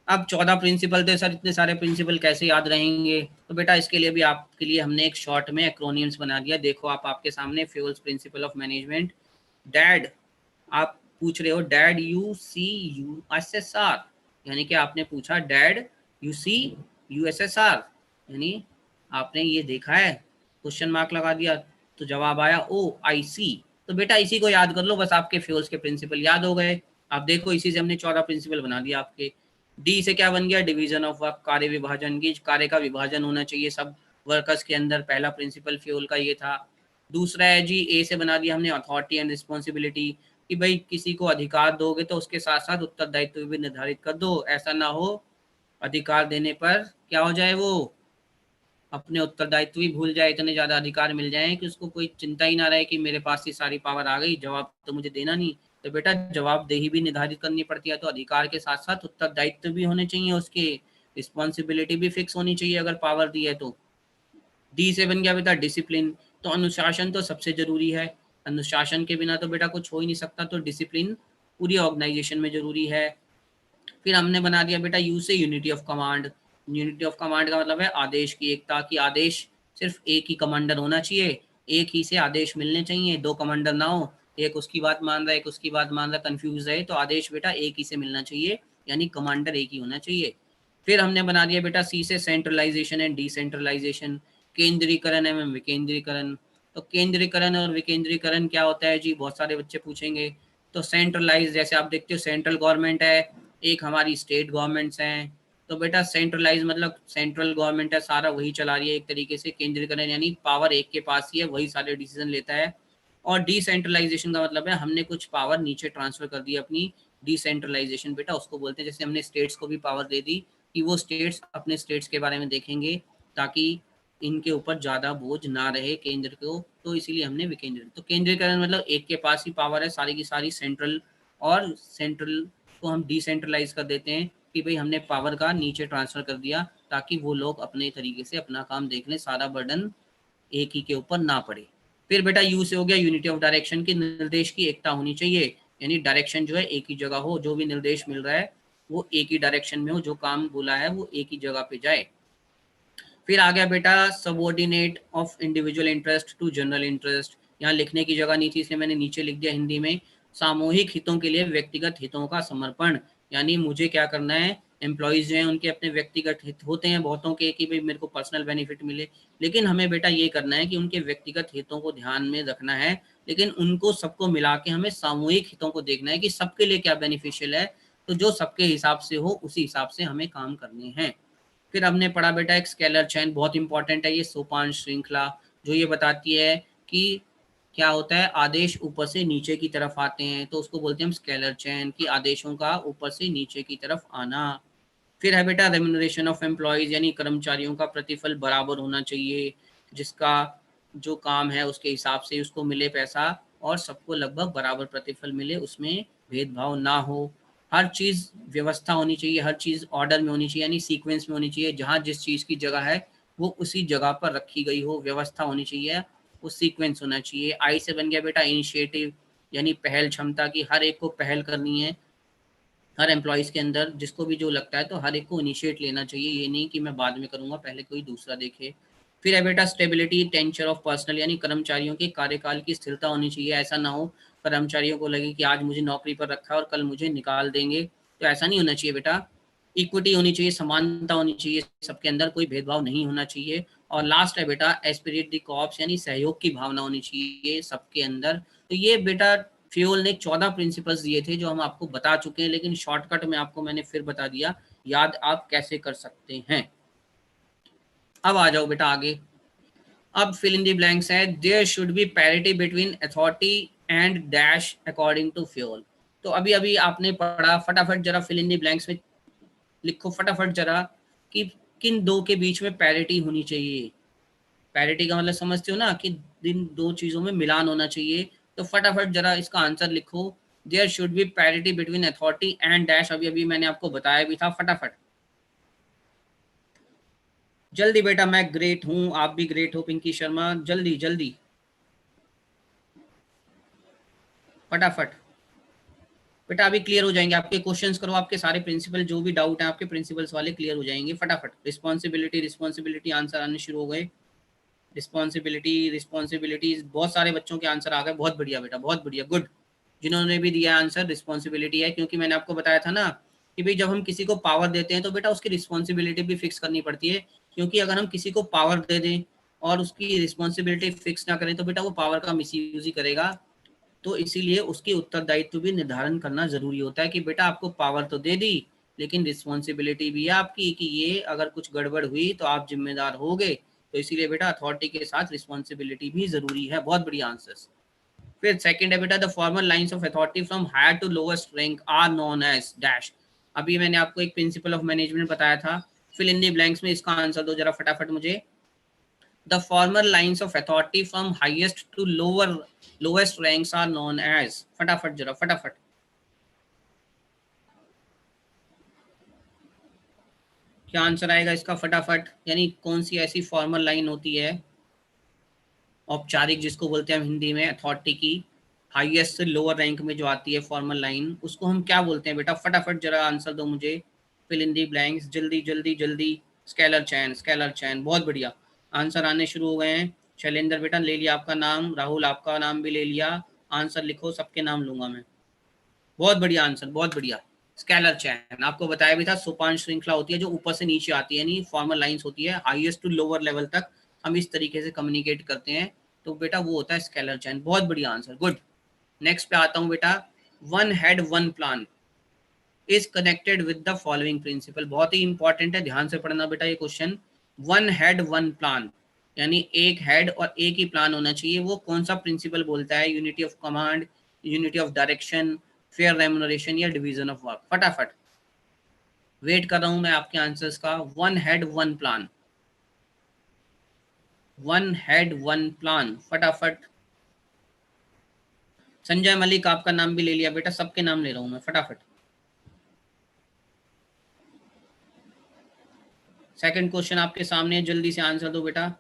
अब 14 प्रिंसिपल थे सर, इतने सारे प्रिंसिपल कैसे याद रहेंगे। तो बेटा इसके लिए भी आपके लिए हमने एक शॉर्ट में एक्रोनिम्स बना दिया, देखो आप आपके सामने, Fayol's principle of management, DAD, आप पूछ रहे हो DAD U C U S S R, यानी कि आपने पूछा DAD U C U S S R, यानी आपने ये देखा है, क्वेश्चन मार्क लगा दिया, तो जवाब आया ओ आई सी। तो बेटा इसी को याद कर लो, बस आपके फ्यूल्स के प्रिंसिपल याद हो गए। आप देखो इसी से हमने 14 प्रिंसिपल बना दिया आपके। डी से क्या बन गया, डिवीजन ऑफ वर्क, कार्य विभाजन, की कार्य का विभाजन होना चाहिए सब वर्कर्स के अंदर, पहला प्रिंसिपल फ्यूल का ये था। दूसरा है जी, ए से बना दिया हमने अथॉरिटी एंड रिस्पॉन्सिबिलिटी, कि भाई किसी को अधिकार दोगे तो उसके साथ साथ उत्तरदायित्व भी निर्धारित कर दो, ऐसा ना हो अधिकार देने पर क्या हो जाए, वो अपने उत्तरदायित्व भी भूल जाए, इतने ज्यादा अधिकार मिल जाए कि उसको कोई चिंता ही ना रहे कि मेरे पास ये सारी पावर आ गई, जवाब तो मुझे देना नहीं। तो बेटा जवाबदेही भी निर्धारित करनी पड़ती है, तो अधिकार के साथ साथ उत्तरदायित्व भी होने चाहिए, उसके रिस्पॉन्सिबिलिटी भी फिक्स होनी चाहिए अगर पावर दी है तो। डी से बन गया बेटा डिसिप्लिन, तो अनुशासन तो सबसे जरूरी है, अनुशासन के बिना तो बेटा कुछ हो ही नहीं सकता, तो डिसिप्लिन पूरी ऑर्गेनाइजेशन में जरूरी है। फिर हमने बना दिया बेटा यू से unity of command, unity of command का मतलब है आदेश की एकता, की आदेश सिर्फ एक ही कमांडर होना चाहिए, एक ही से आदेश मिलने चाहिए, दो कमांडर ना हो, एक उसकी बात मान रहा है एक उसकी बात मान रहा है, कंफ्यूज है, तो आदेश बेटा एक ही से मिलना चाहिए, यानी कमांडर एक ही होना चाहिए। फिर हमने बना दिया बेटा सी से सेंट्रलाइजेशन एंड डिसेंट्रलाइजेशन, केंद्रीकरण एवं विकेंद्रीकरण। तो केंद्रीकरण और विकेंद्रीकरण क्या होता है जी, बहुत सारे बच्चे पूछेंगे। तो सेंट्रलाइज, जैसे आप देखते हो सेंट्रल गवर्नमेंट है, एक हमारी स्टेट गवर्नमेंट्स हैं, तो बेटा सेंट्रलाइज मतलब सेंट्रल गवर्नमेंट है सारा वही चला रही है एक तरीके से, केंद्रीकरण यानी पावर एक के पास ही है, वही सारे डिसीजन लेता है। और डिसेंट्रलाइजेशन का मतलब है हमने कुछ पावर नीचे ट्रांसफर कर दी अपनी, डिसेंट्रलाइजेशन बेटा उसको बोलते हैं। जैसे हमने स्टेट्स को भी पावर दे दी कि वो स्टेट्स अपने स्टेट्स के बारे में देखेंगे, ताकि इनके ऊपर ज़्यादा बोझ ना रहे केंद्र को, तो इसीलिए हमने विकेंद्रीकरण। तो केंद्रीकरण मतलब एक के पास ही पावर है सारी की सारी सेंट्रल, और सेंट्रल को हम डिसेंट्रलाइज कर देते हैं कि भाई हमने पावर का नीचे ट्रांसफर कर दिया, ताकि वो लोग अपने तरीके से अपना काम देख लें, सारा बर्डन एक ही के ऊपर ना पड़े। फिर बेटा यू से हो गया यूनिटी ऑफ डायरेक्शन, की निर्देश की एकता होनी चाहिए, यानी डायरेक्शन जो है एक ही जगह हो, जो भी निर्देश मिल रहा है वो एक ही डायरेक्शन में हो, जो काम बोला है वो एक ही जगह पे जाए। फिर आ गया बेटा subordinate of individual interest to general interest, यहाँ लिखने की जगह नहीं थी इसलिए मैंने नीचे लिख दिया हिंदी में, सामूहिक हितों के लिए व्यक्तिगत हितों का समर्पण, यानी मुझे क्या करना है, एम्प्लॉयज जो हैं उनके अपने व्यक्तिगत हित होते हैं बहुतों के, कि भाई मेरे को पर्सनल बेनिफिट मिले, लेकिन हमें बेटा ये करना है कि उनके व्यक्तिगत हितों को ध्यान में रखना है, लेकिन उनको सबको मिला के हमें सामूहिक हितों को देखना है कि सबके लिए क्या बेनिफिशियल है, तो जो सबके हिसाब से हो उसी हिसाब से हमें काम करने हैं। फिर हमने पढ़ा बेटा एक स्केलर चैन, बहुत इंपॉर्टेंट है ये सोपान श्रृंखला, जो ये बताती है कि क्या होता है, आदेश ऊपर से नीचे की तरफ आते हैं तो उसको बोलते हैं हम स्केलर चैन, कि आदेशों का ऊपर से नीचे की तरफ आना। फिर है बेटा रेम्यूनरेशन ऑफ एम्प्लॉयज, यानी कर्मचारियों का प्रतिफल बराबर होना चाहिए, जिसका जो काम है उसके हिसाब से उसको मिले पैसा और सबको लगभग बराबर प्रतिफल मिले, उसमें भेदभाव ना हो। हर चीज़ व्यवस्था होनी चाहिए, हर चीज़ ऑर्डर में होनी चाहिए, यानी सीक्वेंस में होनी चाहिए, जहाँ जिस चीज़ की जगह है वो उसी जगह पर रखी गई हो, व्यवस्था होनी चाहिए, वो सीक्वेंस होना चाहिए। आई से बन गया बेटा इनिशिएटिव, यानी पहल क्षमता की, हर एक को पहल करनी है, हर एम्प्लॉयज़ के अंदर जिसको भी जो लगता है तो हर एक को इनिशिएट लेना चाहिए, ये नहीं कि मैं बाद में करूँगा पहले कोई दूसरा देखे। फिर है बेटा स्टेबिलिटी टेंचर ऑफ पर्सनल, यानी कर्मचारियों के कार्यकाल की स्थिरता होनी चाहिए, ऐसा ना हो कर्मचारियों को लगे कि आज मुझे नौकरी पर रखा है और कल मुझे निकाल देंगे, तो ऐसा नहीं होना चाहिए बेटा। इक्विटी होनी चाहिए, समानता होनी चाहिए, सबके अंदर कोई भेदभाव नहीं होना चाहिए। और लास्ट है बेटा एस्पिरिट द कॉर्प्स, यानी सहयोग की भावना होनी चाहिए सबके अंदर। तो ये बेटा फ्यूल ने 14 प्रिंसिपल्स दिए थे जो हम आपको बता चुके हैं, लेकिन शॉर्टकट में आपको मैंने फिर बता दिया, याद आप कैसे कर सकते हैं। अब आ जाओ बेटा आगे। अब फिल इन द ब्लैंक्स है, there should be parity between authority and dash according to Fayol. तो अभी अभी आपने पढ़ा, फटाफट जरा फिल इन द ब्लैंक्स में लिखो फटाफट जरा कि किन दो के बीच में पैरिटी होनी चाहिए। पैरिटी का मतलब समझते हो ना, कि इन दो चीजों में मिलान होना चाहिए। तो फटाफट जरा इसका आंसर लिखो, there should be parity between authority and dash. अभी अभी मैंने आपको बताया भी था, फटाफट जल्दी बेटा, मैं ग्रेट हूं, आप भी ग्रेट हो पिंकी शर्मा, जल्दी जल्दी फटाफट। बेटा अभी क्लियर हो जाएंगे आपके क्वेश्चंस, करो आपके सारे प्रिंसिपल, जो भी डाउट है आपके प्रिंसिपल्स वाले क्लियर हो जाएंगे फटाफट। रिस्पॉन्सिबिलिटी रिस्पॉन्सिबिलिटी आंसर आने शुरू हो गए, रिस्पॉन्सिबिलिटी रिस्पॉन्सिबिलिटीज, बहुत सारे बच्चों के आंसर आ गए, बहुत बढ़िया बेटा, बहुत बढ़िया, गुड। जिन्होंने भी दिया आंसर रिस्पॉन्सिबिलिटी है, क्योंकि मैंने आपको बताया था ना कि भाई जब हम किसी को पावर देते हैं तो बेटा उसकी रिस्पॉन्सिबिलिटी भी फिक्स करनी पड़ती है, क्योंकि अगर हम किसी को पावर दे दें और उसकी रिस्पॉन्सिबिलिटी फिक्स ना करें तो बेटा वो पावर का मिसयूज ही करेगा। तो इसीलिए उसकी उत्तरदायित्व भी निर्धारण करना जरूरी होता है कि बेटा आपको पावर तो दे दी, लेकिन रिस्पॉन्सिबिलिटी भी है आपकी कि ये अगर कुछ गड़बड़ हुई तो आप जिम्मेदार होगे। तो इसीलिए बेटा अथॉरिटी के साथ रिस्पॉन्सिबिलिटी भी जरूरी है। बहुत बढ़िया आंसर्स। फिर सेकंड है बेटा the formal lines of authority from higher to lowest rank are known as dash. अभी मैंने आपको एक प्रिंसिपल ऑफ मैनेजमेंट बताया था, फिल इन द ब्लैंक्स में इसका आंसर दो जरा फटाफट मुझे। The formal lines of authority from highest to lowest ranks are known as, फटाफट जरा फटाफट। क्या आंसर आएगा इसका फटाफट, यानी कौन सी ऐसी फॉर्मल लाइन होती है औपचारिक, जिसको बोलते हैं हम हिंदी में अथॉरिटी की हाईएस्ट से लोअर रैंक में जो आती है फॉर्मल लाइन, उसको हम क्या बोलते हैं बेटा, फटाफट जरा आंसर दो मुझे। फिल इन दी ब्लैंक्स, जल्दी जल्दी जल्दी। स्केलर चैन, स्केलर चैन, बहुत बढ़िया, आंसर आने शुरू हो गए हैं। शैलेंद्र बेटा ले लिया आपका नाम, राहुल आपका नाम भी ले लिया, आंसर लिखो, सबके नाम लूंगा मैं। बहुत बढ़िया आंसर, बहुत बढ़िया। स्केलर चैन आपको बताया भी था, सोपान श्रृंखला होती है जो ऊपर से नीचे आती है, यानी फॉर्मल लाइंस होती है, हाईएस्ट टू लोअर लेवल तक हम इस तरीके से कम्युनिकेट करते हैं, तो बेटा वो होता है स्केलर चैन। बहुत बढ़िया आंसर, गुड। नेक्स्ट पे आता हूँ बेटा, one head one plan is connected with the following principle. बहुत ही इंपॉर्टेंट है, ध्यान से पढ़ना बेटा ये question. One head one plan, यानी एक हेड और एक ही प्लान होना चाहिए, वो कौन सा प्रिंसिपल बोलता है? Unity of command, unity of direction, fair remuneration या डिवीजन ऑफ वर्क? फटाफट वेट कर रहा हूं मैं आपके आंसर्स का। One head one plan, one head one plan, फटाफट। संजय मलिक आपका नाम भी ले लिया बेटा, सबके नाम ले रहा हूं मैं फटाफट। सेकंड क्वेश्चन आपके सामने है, जल्दी से आंसर दो बेटा,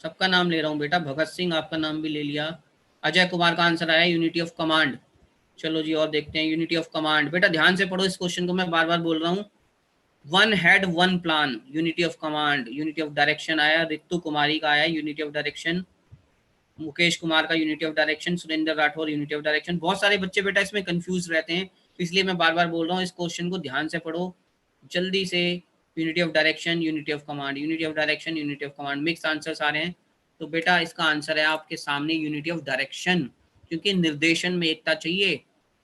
सबका नाम ले रहा हूँ बेटा। भगत सिंह आपका नाम भी ले लिया। अजय कुमार का आंसर आया यूनिटी ऑफ कमांड। चलो जी और देखते हैं, यूनिटी ऑफ कमांड। बेटा ध्यान से पढ़ो इस क्वेश्चन को, मैं बार बार बोल रहा हूँ। One head one plan, unity of command, unity of direction आया, रितु कुमारी का आया unity of direction, Mukesh Kumar का unity of direction, Surendra Rathore unity of direction. बहुत सारे बच्चे बेटा इसमें कंफ्यूज रहते हैं, इसलिए मैं बार बार बोल रहा हूँ इस क्वेश्चन को ध्यान से पढ़ो जल्दी से। Unity of direction, unity of command, unity of direction, unity of command, mix answers आ रहे हैं। तो बेटा इसका आंसर है आपके सामने यूनिटी ऑफ डायरेक्शन, क्योंकि निर्देशन में एकता चाहिए।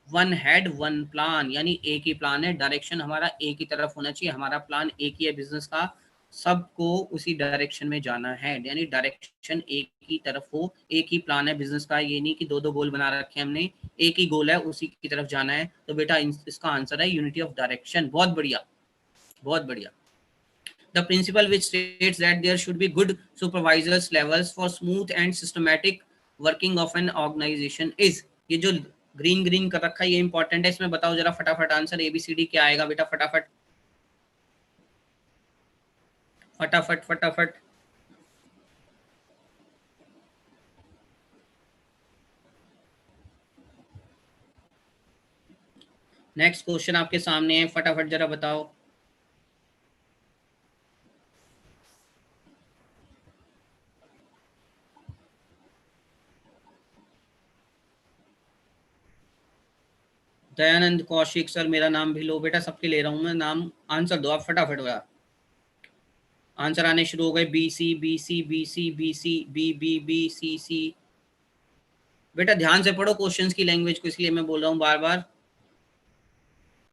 वन हेड वन प्लान, यानी एक ही प्लान है, डायरेक्शन हमारा एक ही तरफ होना चाहिए, हमारा प्लान एक ही है बिजनेस का, सबको उसी डायरेक्शन में जाना है, यानी डायरेक्शन एक ही तरफ हो, एक ही प्लान है बिजनेस का, ये नहीं कि दो दो गोल बना रखे हैं हमने, एक ही गोल है, उसी की तरफ जाना है। तो बेटा इसका आंसर है यूनिटी ऑफ डायरेक्शन। बहुत बढ़िया, बहुत बढ़िया। The principle which states that there should be good supervisors levels for smooth and systematic working of an organization is, ये जो ग्रीन ग्रीन कर रखा है ये इंपॉर्टेंट है, इसमें बताओ जरा फटाफट आंसर, एबीसीडी क्या आएगा बेटा, फटाफट फटाफट फटाफट। नेक्स्ट क्वेश्चन आपके सामने है, फटाफट जरा बताओ। दयानंद कौशिक सर, मेरा नाम भी लो बेटा, सबके ले रहा हूं मैं नाम, आंसर दो आप फटाफट बता। आंसर आने शुरू हो गए, B C B C B C B C B B B C C. बेटा ध्यान से पढ़ो क्वेश्चंस की लैंग्वेज को, इसलिए मैं बोल रहा हूँ बार बार।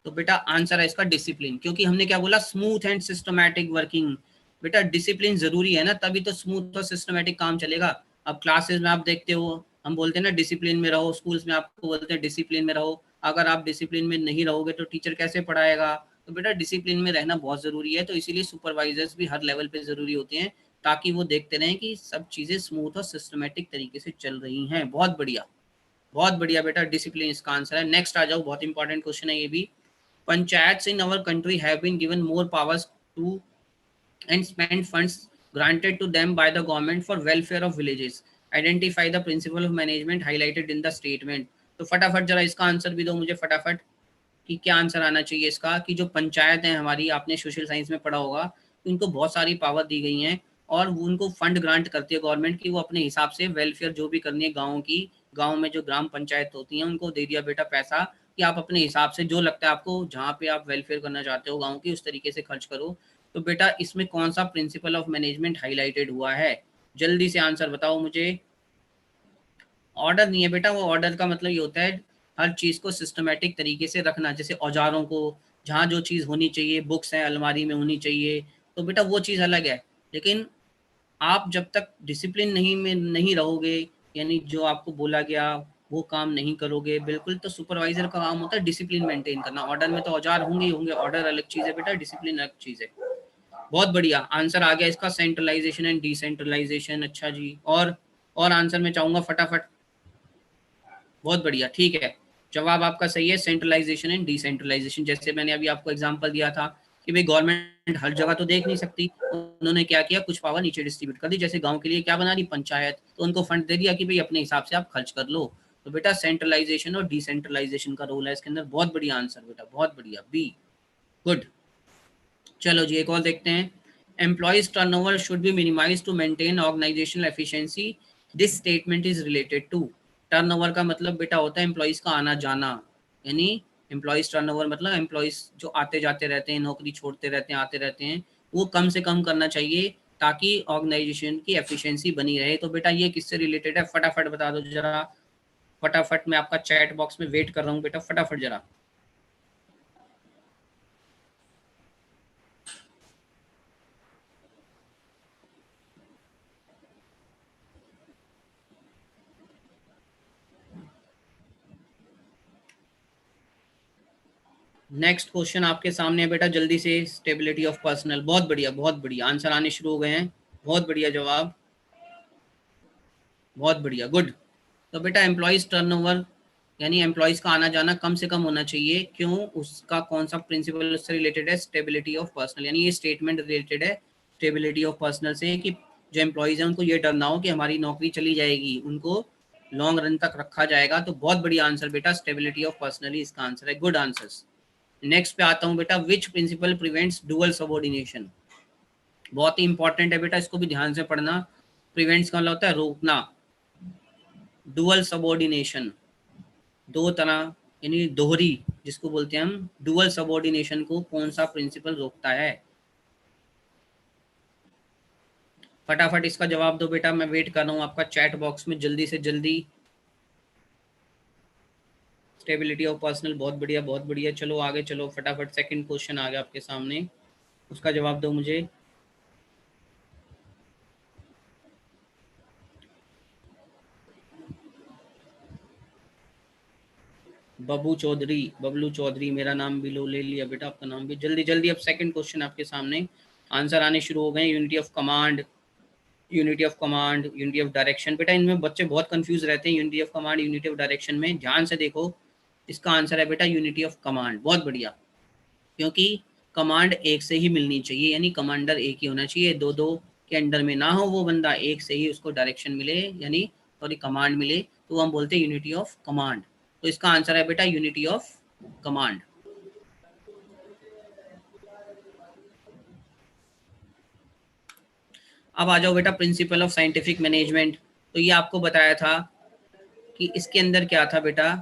तो बेटा आंसर है इसका डिसिप्लिन, क्योंकि हमने क्या बोला, स्मूथ एंड सिस्टमैटिक वर्किंग। बेटा डिसिप्लिन जरूरी है ना, तभी तो स्मूथ और सिस्टमैटिक काम चलेगा। अब क्लासेस में आप देखते हो, हम बोलते हैं ना डिसिप्लिन में रहो, स्कूल्स में आपको बोलते हैं डिसिप्लिन में रहो, अगर आप डिसिप्लिन में नहीं रहोगे तो टीचर कैसे पढ़ाएगा। तो बेटा डिसिप्लिन में रहना बहुत जरूरी है, तो इसीलिए सुपरवाइजर्स भी हर लेवल पे जरूरी होते हैं, ताकि वो देखते रहें कि सब चीजें स्मूथ और सिस्टमेटिक तरीके से चल रही हैं। बहुत बढ़िया, बहुत बढ़िया बेटा, डिसिप्लिन इसका आंसर है। नेक्स्ट आ जाओ, बहुत इंपॉर्टेंट क्वेश्चन है ये भी। Panchayats in our country have been given more powers to and spend funds granted to them by the government for welfare of villages. Identify the principle of management highlighted in the statement. तो फटाफट जरा इसका answer भी दो मुझे फटाफट, कि क्या आंसर आना चाहिए इसका, कि जो पंचायत है हमारी, आपने सोशल साइंस में पढ़ा होगा, उनको बहुत सारी पावर दी गई हैं और उनको फंड ग्रांट करती है गवर्नमेंट की, वो अपने हिसाब से वेलफेयर जो भी करनी है गाँव की, गाँव में जो ग्राम पंचायत होती हैं उनको दे दिया बेटा पैसा, कि आप अपने हिसाब से जो लगता है आपको, जहाँ पे आप वेलफेयर करना चाहते हो गाँव की, उस तरीके से खर्च करो। तो बेटा इसमें कौन सा प्रिंसिपल ऑफ मैनेजमेंट हाईलाइटेड हुआ है, जल्दी से आंसर बताओ मुझे। ऑर्डर नहीं है बेटा, वो ऑर्डर का मतलब ये होता है हर चीज़ को सिस्टमेटिक तरीके से रखना, जैसे औजारों को, जहाँ जो चीज़ होनी चाहिए, बुक्स हैं अलमारी में होनी चाहिए, तो बेटा वो चीज़ अलग है। लेकिन आप जब तक डिसिप्लिन नहीं में नहीं रहोगे, यानी जो आपको बोला गया वो काम नहीं करोगे बिल्कुल, तो सुपरवाइजर का काम होता है डिसिप्लिन मेंटेन करना। ऑर्डर में तो औजार होंगे ही होंगे, ऑर्डर अलग चीज़ है बेटा, डिसिप्लिन अलग चीज़ है। बहुत बढ़िया आंसर आ गया इसका, सेंट्रलाइजेशन एंड डिसेंट्रलाइजेशन। अच्छा जी, और आंसर मैं चाहूंगा फटाफट। बहुत बढ़िया, ठीक है, जवाब आपका सही है, सेंट्रलाइजेशन एंड डिसेंट्रलाइजेशन। जैसे मैंने अभी आपको एग्जांपल दिया था कि भाई गवर्नमेंट हर जगह तो देख नहीं सकती, उन्होंने क्या किया, कुछ पावर नीचे डिस्ट्रीब्यूट कर दी, जैसे गांव के लिए क्या बना दी पंचायत, तो उनको फंड दे दिया कि भाई अपने हिसाब से आप खर्च कर लो। तो बेटा सेंट्रलाइजेशन और डिसेंट्रलाइजेशन का रोल है इसके अंदर। बहुत बढ़िया आंसर बेटा, बहुत बढ़िया, बी, गुड। चलो जी एक और देखते हैं। Employees turnover should be minimize to maintain organizational efficiency, this statement is related to. Turnover का मतलब बेटा होता है एम्प्लॉइज का आना जाना, यानी एम्प्लॉइज टर्नओवर मतलब एम्प्लॉइज जो आते जाते रहते हैं, नौकरी छोड़ते रहते हैं, आते रहते हैं, वो कम से कम करना चाहिए, ताकि ऑर्गेनाइजेशन की एफिशिएंसी बनी रहे। तो बेटा ये किससे रिलेटेड है, फटाफट बता दो जरा, फटाफट, मैं आपका चैट बॉक्स में वेट कर रहा हूँ बेटा, फटाफट जरा। नेक्स्ट क्वेश्चन आपके सामने है बेटा, जल्दी से, स्टेबिलिटी ऑफ पर्सनल। बहुत बढ़िया, बहुत बढ़िया, आंसर आने शुरू हो गए हैं, बहुत बढ़िया जवाब, बहुत बढ़िया, गुड। तो बेटा एम्प्लॉइज टर्नओवर यानी एम्प्लॉइज का आना जाना कम से कम होना चाहिए, क्यों, उसका कौन सा प्रिंसिपल उससे रिलेटेड है, स्टेबिलिटी ऑफ पर्सनल, यानी ये स्टेटमेंट रिलेटेड है स्टेबिलिटी ऑफ पर्सनल से, कि जो एम्प्लॉइज हैं उनको ये डर ना हो कि हमारी नौकरी चली जाएगी, उनको लॉन्ग रन तक रखा जाएगा। तो बहुत बढ़िया आंसर बेटा, स्टेबिलिटी ऑफ पर्सनल ही इसका आंसर है, गुड आंसर्स। नेक्स्ट पे आता हूँ बेटा, which principle prevents dual subordination. बहुत ही इंपॉर्टेंट है बेटा, इसको भी ध्यान से पढ़ना। प्रिवेंट्स का मतलब होता है रोकना, डुअल सबऑर्डिनेशन दो तरह, यानी दोहरी, जिसको बोलते हैं हम, डुअल सबऑर्डिनेशन को कौन सा प्रिंसिपल रोकता है, फटाफट इसका जवाब दो बेटा, मैं वेट कर रहा हूँ आपका चैट बॉक्स में, जल्दी से जल्दी। स्टेबिलिटी ऑफ पर्सनल, बहुत बढ़िया बहुत बढ़िया। चलो आगे चलो फटाफट, सेकंड क्वेश्चन आ गया आपके सामने, उसका जवाब दो मुझे। बबलू चौधरी, मेरा नाम भी लो, ले लिया बेटा आपका नाम भी। जल्दी जल्दी, अब सेकंड क्वेश्चन आपके सामने, आंसर आने शुरू हो गए। Unity of command, unity of command, unity of direction. बेटा इनमें बच्चे बहुत कंफ्यूज रहते हैं, unity of command, unity of direction में। ध्यान से देखो, इसका आंसर है बेटा यूनिटी ऑफ कमांड। बहुत बढ़िया, क्योंकि कमांड एक से ही मिलनी चाहिए, यानी कमांडर एक ही होना चाहिए, दो दो के अंडर में ना हो वो बंदा, एक से ही उसको डायरेक्शन मिले, यानी सॉरी कमांड मिले, तो हम बोलते हैं यूनिटी ऑफ कमांड। तो इसका आंसर है बेटा यूनिटी ऑफ कमांड। अब आ जाओ बेटा प्रिंसिपल ऑफ साइंटिफिक मैनेजमेंट। तो ये आपको बताया था कि इसके अंदर क्या था बेटा,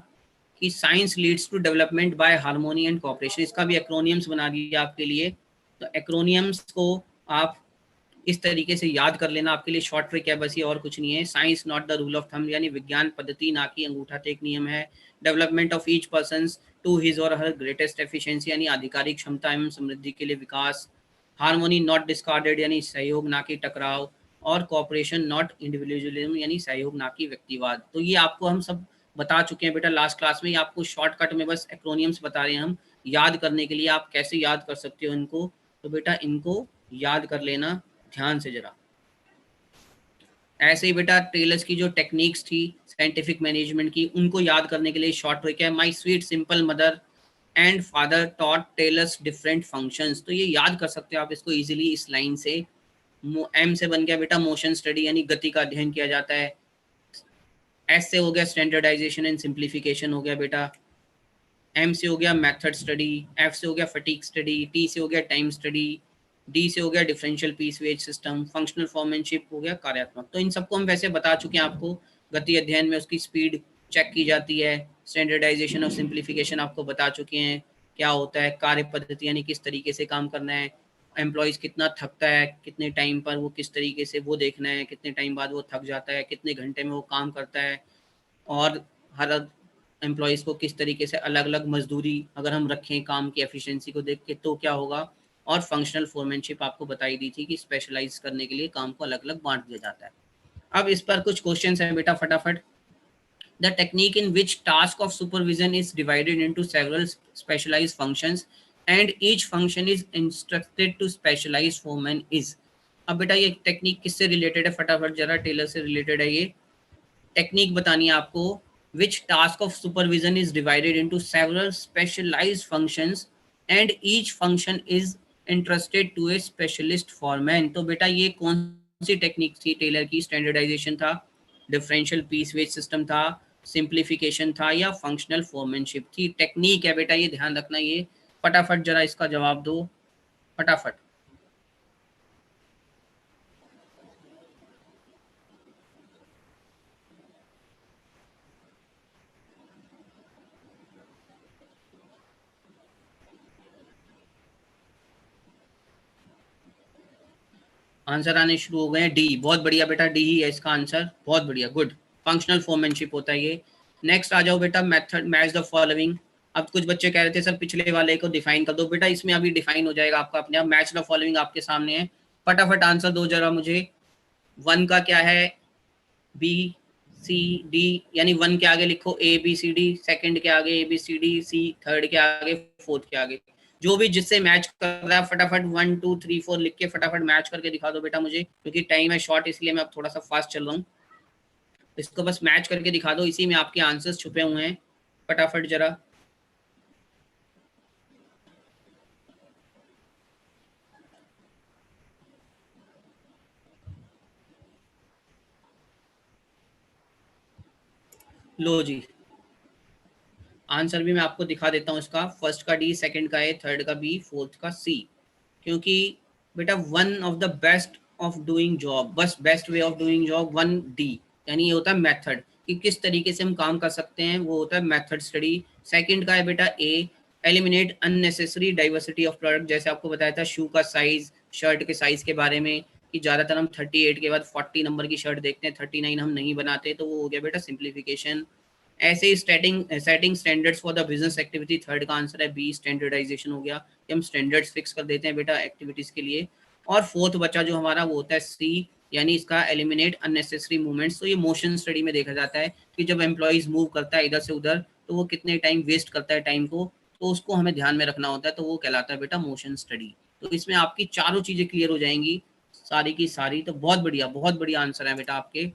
कि science leads to development by harmony and cooperation. इसका भी एक्रोनियम्स बना दिया आपके लिए। तो एक्रोनियम्स को आप इस तरीके से याद कर लेना, आपके लिए शॉर्ट ट्रिक है बस, ये और कुछ नहीं है। Science not the rule of thumb, यानी विज्ञान पद्धति ना कि अंगूठा टेक नियम है। Development of each person to his or her greatest efficiency, यानी आधिकारिक क्षमता एवं समृद्धि के लिए विकास। हार्मोनी नॉट डिस्कार्डेड, यानी सहयोग ना कि टकराव। और कॉपरेशन नॉट इंडिविजुअलिज्म, यानी सहयोग ना कि व्यक्तिवाद। तो ये आपको हम सब बता चुके हैं बेटा लास्ट क्लास में। ये आपको शॉर्टकट में बस एक्रोनियम्स बता रहे हैं हम, याद करने के लिए। आप कैसे याद कर सकते हो इनको, तो बेटा इनको याद कर लेना ध्यान से जरा। ऐसे ही बेटा टेलर्स की जो टेक्निक्स थी साइंटिफिक मैनेजमेंट की, उनको याद करने के लिए शॉर्ट ट्रिक है, my sweet simple mother and father taught tailors different functions. तो ये याद कर सकते हो आप इसको इजीली इस लाइन से। एम से बन गया बेटा मोशन स्टडी, यानी गति का अध्ययन किया जाता है। एस से हो गया स्टैंडर्डाइजेशन एंड सिंप्लीफिकेशन हो गया बेटा। एम से हो गया मेथड स्टडी, एफ से हो गया फटीक स्टडी, टी से हो गया टाइम स्टडी, डी से हो गया differential piece wage system, functional foremanship हो गया कार्यात्मक। तो इन सबको हम वैसे बता चुके हैं आपको। गति अध्ययन में उसकी स्पीड चेक की जाती है, स्टैंडर्डाइजेशन और सिंप्लीफिकेशन आपको बता चुके हैं क्या होता है, कार्य पद्धति यानी किस तरीके से काम करना है, एम्प्लॉयज कितना थकता है, कितने टाइम पर वो किस तरीके से वो देखना है, कितने टाइम बाद वो थक जाता है, कितने घंटे में वो काम करता है, और हर एम्प्लॉयज़ को किस तरीके से अलग अलग मजदूरी अगर हम रखें काम की एफिशिएंसी को देख के तो क्या होगा। और फंक्शनल फोरमैनशिप आपको बताई दी थी कि स्पेशलाइज करने के लिए काम को अलग अलग बांट दिया जाता है। अब इस पर कुछ क्वेश्चन हैं बेटा फटाफट। The technique in which task of supervision is divided into several specialized functions and each function is instructed to specialized foreman is. अब बेटा ये टेक्निक किससे रिलेटेड है, फटाफट जरा, टेलर से रिलेटेड है ये टेक्निक बतानी है आपको। which task of supervision is divided into several specialized functions and each function is entrusted to a specialist foreman। तो बेटा ये कौन सी टेक्निक थी टेलर की, स्टैंडर्डाइजेशन था, डिफरेंशियल पीस वेज सिस्टम था, सिंप्लीफिकेशन था, या फंक्शनल फोरमैनशिप थी। टेक्निक है बेटा, ये ध्यान रखना। ये फटाफट जरा इसका जवाब दो फटाफट। आंसर आने शुरू हो गए हैं, डी। बहुत बढ़िया बेटा, डी ही है इसका आंसर, बहुत बढ़िया, गुड। फंक्शनल फोरमैनशिप होता है ये। नेक्स्ट आ जाओ बेटा, मेथड मैच द फॉलोइंग। अब कुछ बच्चे कह रहे थे सर पिछले वाले को डिफाइन कर दो, बेटा इसमें अभी डिफाइन हो जाएगा आपका अपने आप। मैच द फॉलोइंग आपके सामने है, फटाफट आंसर दो जरा मुझे। वन का क्या है, बी सी डी, यानी वन के आगे लिखो A B C D, second के आगे A B C D C, third के आगे, फोर्थ के आगे, जो भी जिससे मैच कर रहा है फटाफट 1 2 3 4 लिख के फटाफट मैच करके दिखा दो बेटा मुझे, क्योंकि टाइम है शॉर्ट इसलिए मैं अब थोड़ा सा फास्ट चल रहा हूँ। इसको बस मैच करके दिखा दो, इसी में आपके आंसर्स छुपे हुए हैं, फटाफट जरा। लो जी, आंसर भी मैं आपको दिखा देता हूँ इसका। फर्स्ट का डी, सेकंड का ए, थर्ड का बी, फोर्थ का सी। क्योंकि बेटा one of the best of doing job, बस best way of doing job, one D, यानी ये होता है मेथड कि किस तरीके से हम काम कर सकते हैं, वो होता है मेथड स्टडी। सेकंड का है बेटा A, eliminate unnecessary diversity of product, जैसे आपको बताया था शू का साइज, शर्ट के साइज के बारे में, कि ज़्यादातर हम 38 के बाद 40 नंबर की शर्ट देखते हैं, 39 हम नहीं बनाते, तो वो हो गया बेटा सिंप्लीफिकेशन। ऐसे ही setting standards for the business activity, third का आंसर है बी, स्टैंडर्डाइजेशन हो गया कि हम स्टैंडर्ड्स फिक्स कर देते हैं बेटा एक्टिविटीज के लिए। और फोर्थ बचा जो हमारा वो होता है सी, यानी इसका एलिमिनेट अननेसेसरी मूवमेंट्स। तो ये मोशन स्टडी में देखा जाता है कि जब एम्प्लॉइज मूव करता है इधर से उधर तो वो कितने टाइम वेस्ट करता है टाइम को, तो उसको हमें ध्यान में रखना होता है, तो वो कहलाता है बेटा मोशन स्टडी। तो इसमें आपकी चारों चीजें क्लियर हो जाएंगी सारी की सारी। तो बहुत बढ़िया आंसर है बेटा आपके।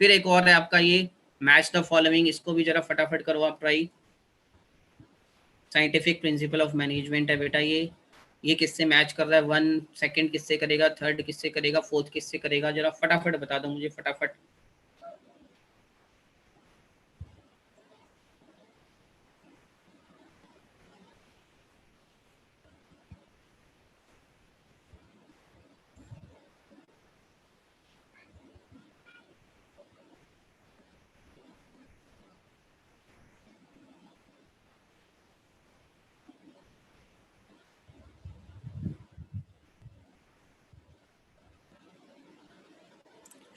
फिर एक और है आपका ये मैच द फॉलोइंग, इसको भी जरा फटाफट करो आप try. Scientific principle of management है बेटा ये किससे मैच कर रहा है, 1 सेकंड किससे करेगा, थर्ड किससे करेगा, फोर्थ किससे करेगा, जरा फटाफट बता दो मुझे फटाफट।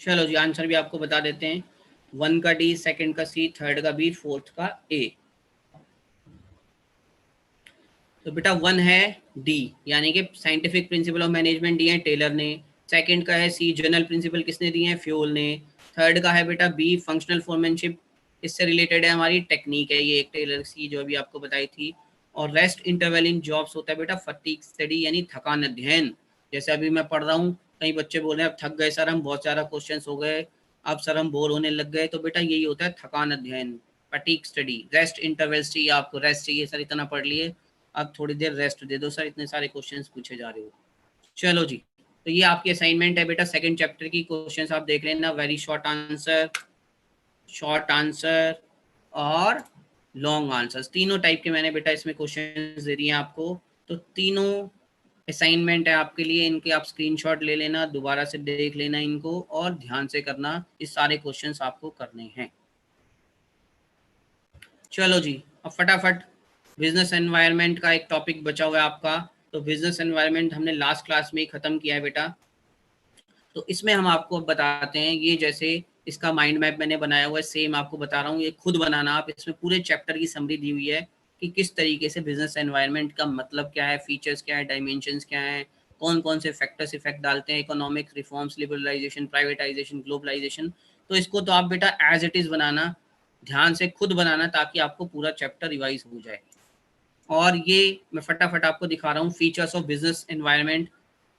चलो जी आंसर भी आपको बता देते हैं, 1 का डी, सेकंड का सी, थर्ड का बी, फोर्थ का ए। तो बेटा 1 है डी, यानी कि साइंटिफिक प्रिंसिपल ऑफ मैनेजमेंट दिए हैं टेलर ने। सेकंड का है सी, जनरल प्रिंसिपल किसने दिए हैं, फ्यूल ने। थर्ड का है बेटा बी, फंक्शनल फोरमैनशिप, इससे रिलेटेड है हमारी टेक्निक है ये एक टेलर सी जो अभी आपको बताई थी। और रेस्ट इंटरवल इन जॉब्स होता है बेटा फटीग स्टडी, यानी थकान अध्ययन। जैसे अभी मैं पढ़ रहा हूँ, कई बच्चे बोल रहे हैं अब थक गए सर हम, बहुत सारा क्वेश्चन हो गए, अब सर हम बोर होने लग गए, तो बेटा यही होता है थकान अध्ययन, फटीग स्टडी। रेस्ट इंटरवल्स चाहिए आपको, रेस्ट चाहिए सर इतना पढ़ लिए, अब थोड़ी देर रेस्ट दे दो सर, इतने सारे क्वेश्चंस पूछे जा रहे हो। चलो जी, तो ये आपकी असाइनमेंट है बेटा सेकंड चैप्टर की, क्वेश्चंस आप देख लेना, very short answer, short answer और लॉन्ग आंसर्स, तीनों टाइप के मैंने बेटा इसमें क्वेश्चंस दे दिए हैं आपको। तो तीनों असाइनमेंट है आपके लिए, इनके आप स्क्रीनशॉट ले लेना, दोबारा से देख लेना इनको और ध्यान से करना, इस सारे क्वेश्चंस आपको करने हैं। चलो जी, अब फटाफट बिजनेस एनवायरनमेंट का एक टॉपिक बचा हुआ है आपका। तो बिजनेस एनवायरनमेंट हमने लास्ट क्लास में ही खत्म किया है बेटा। तो इसमें हम आपको बताते हैं, ये जैसे इसका माइंड मैप मैंने बनाया हुआ है, सेम आपको बता रहा हूँ, ये खुद बनाना आप, इसमें पूरे चैप्टर की समरी दी हुई है कि किस तरीके से बिजनेस एनवायरनमेंट का मतलब क्या है, फीचर्स क्या है, डायमेंशंस क्या है, कौन कौन से फैक्टर्स इफेक्ट डालते हैं, economic reforms, liberalization, privatization, globalization. तो इसको तो आप बेटा एज इट इज बनाना, ध्यान से खुद बनाना, ताकि आपको पूरा चैप्टर रिवाइज हो जाए। और ये मैं फटाफट आपको दिखा रहा हूँ, features of business environment.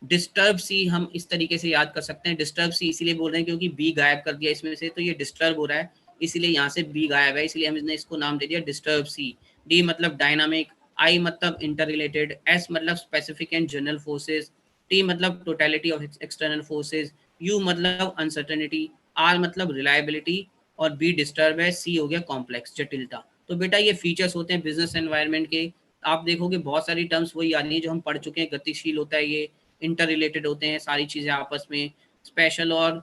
Disturb C हम इस तरीके से याद कर सकते हैं, डिस्टर्ब सी इसीलिए बोल रहे हैं क्योंकि बी गायब कर दिया इसमें से, तो ये डिस्टर्ब हो रहा है, इसीलिए यहाँ से बी गायब है, इसलिए हमने इसको नाम दे दिया डिस्टर्ब सी। डी मतलब डायनामिक, आई मतलब इंटर रिलेटेड, एस मतलब specific and general forces, T मतलब totality of external forces, U मतलब अनसर्टेनिटी, आर मतलब रिलायबिलिटी, और बी डिस्टर्ब है, सी हो गया कॉम्प्लेक्स, जटिलता। तो बेटा ये फीचर्स होते हैं बिजनेस एनवायरनमेंट के। आप देखोगे बहुत सारी टर्म्स वही आ रही हैं जो हम पढ़ चुके हैं, गतिशील होता है ये, इंटर रिलेटेड होते हैं सारी चीज़ें आपस में, स्पेशल और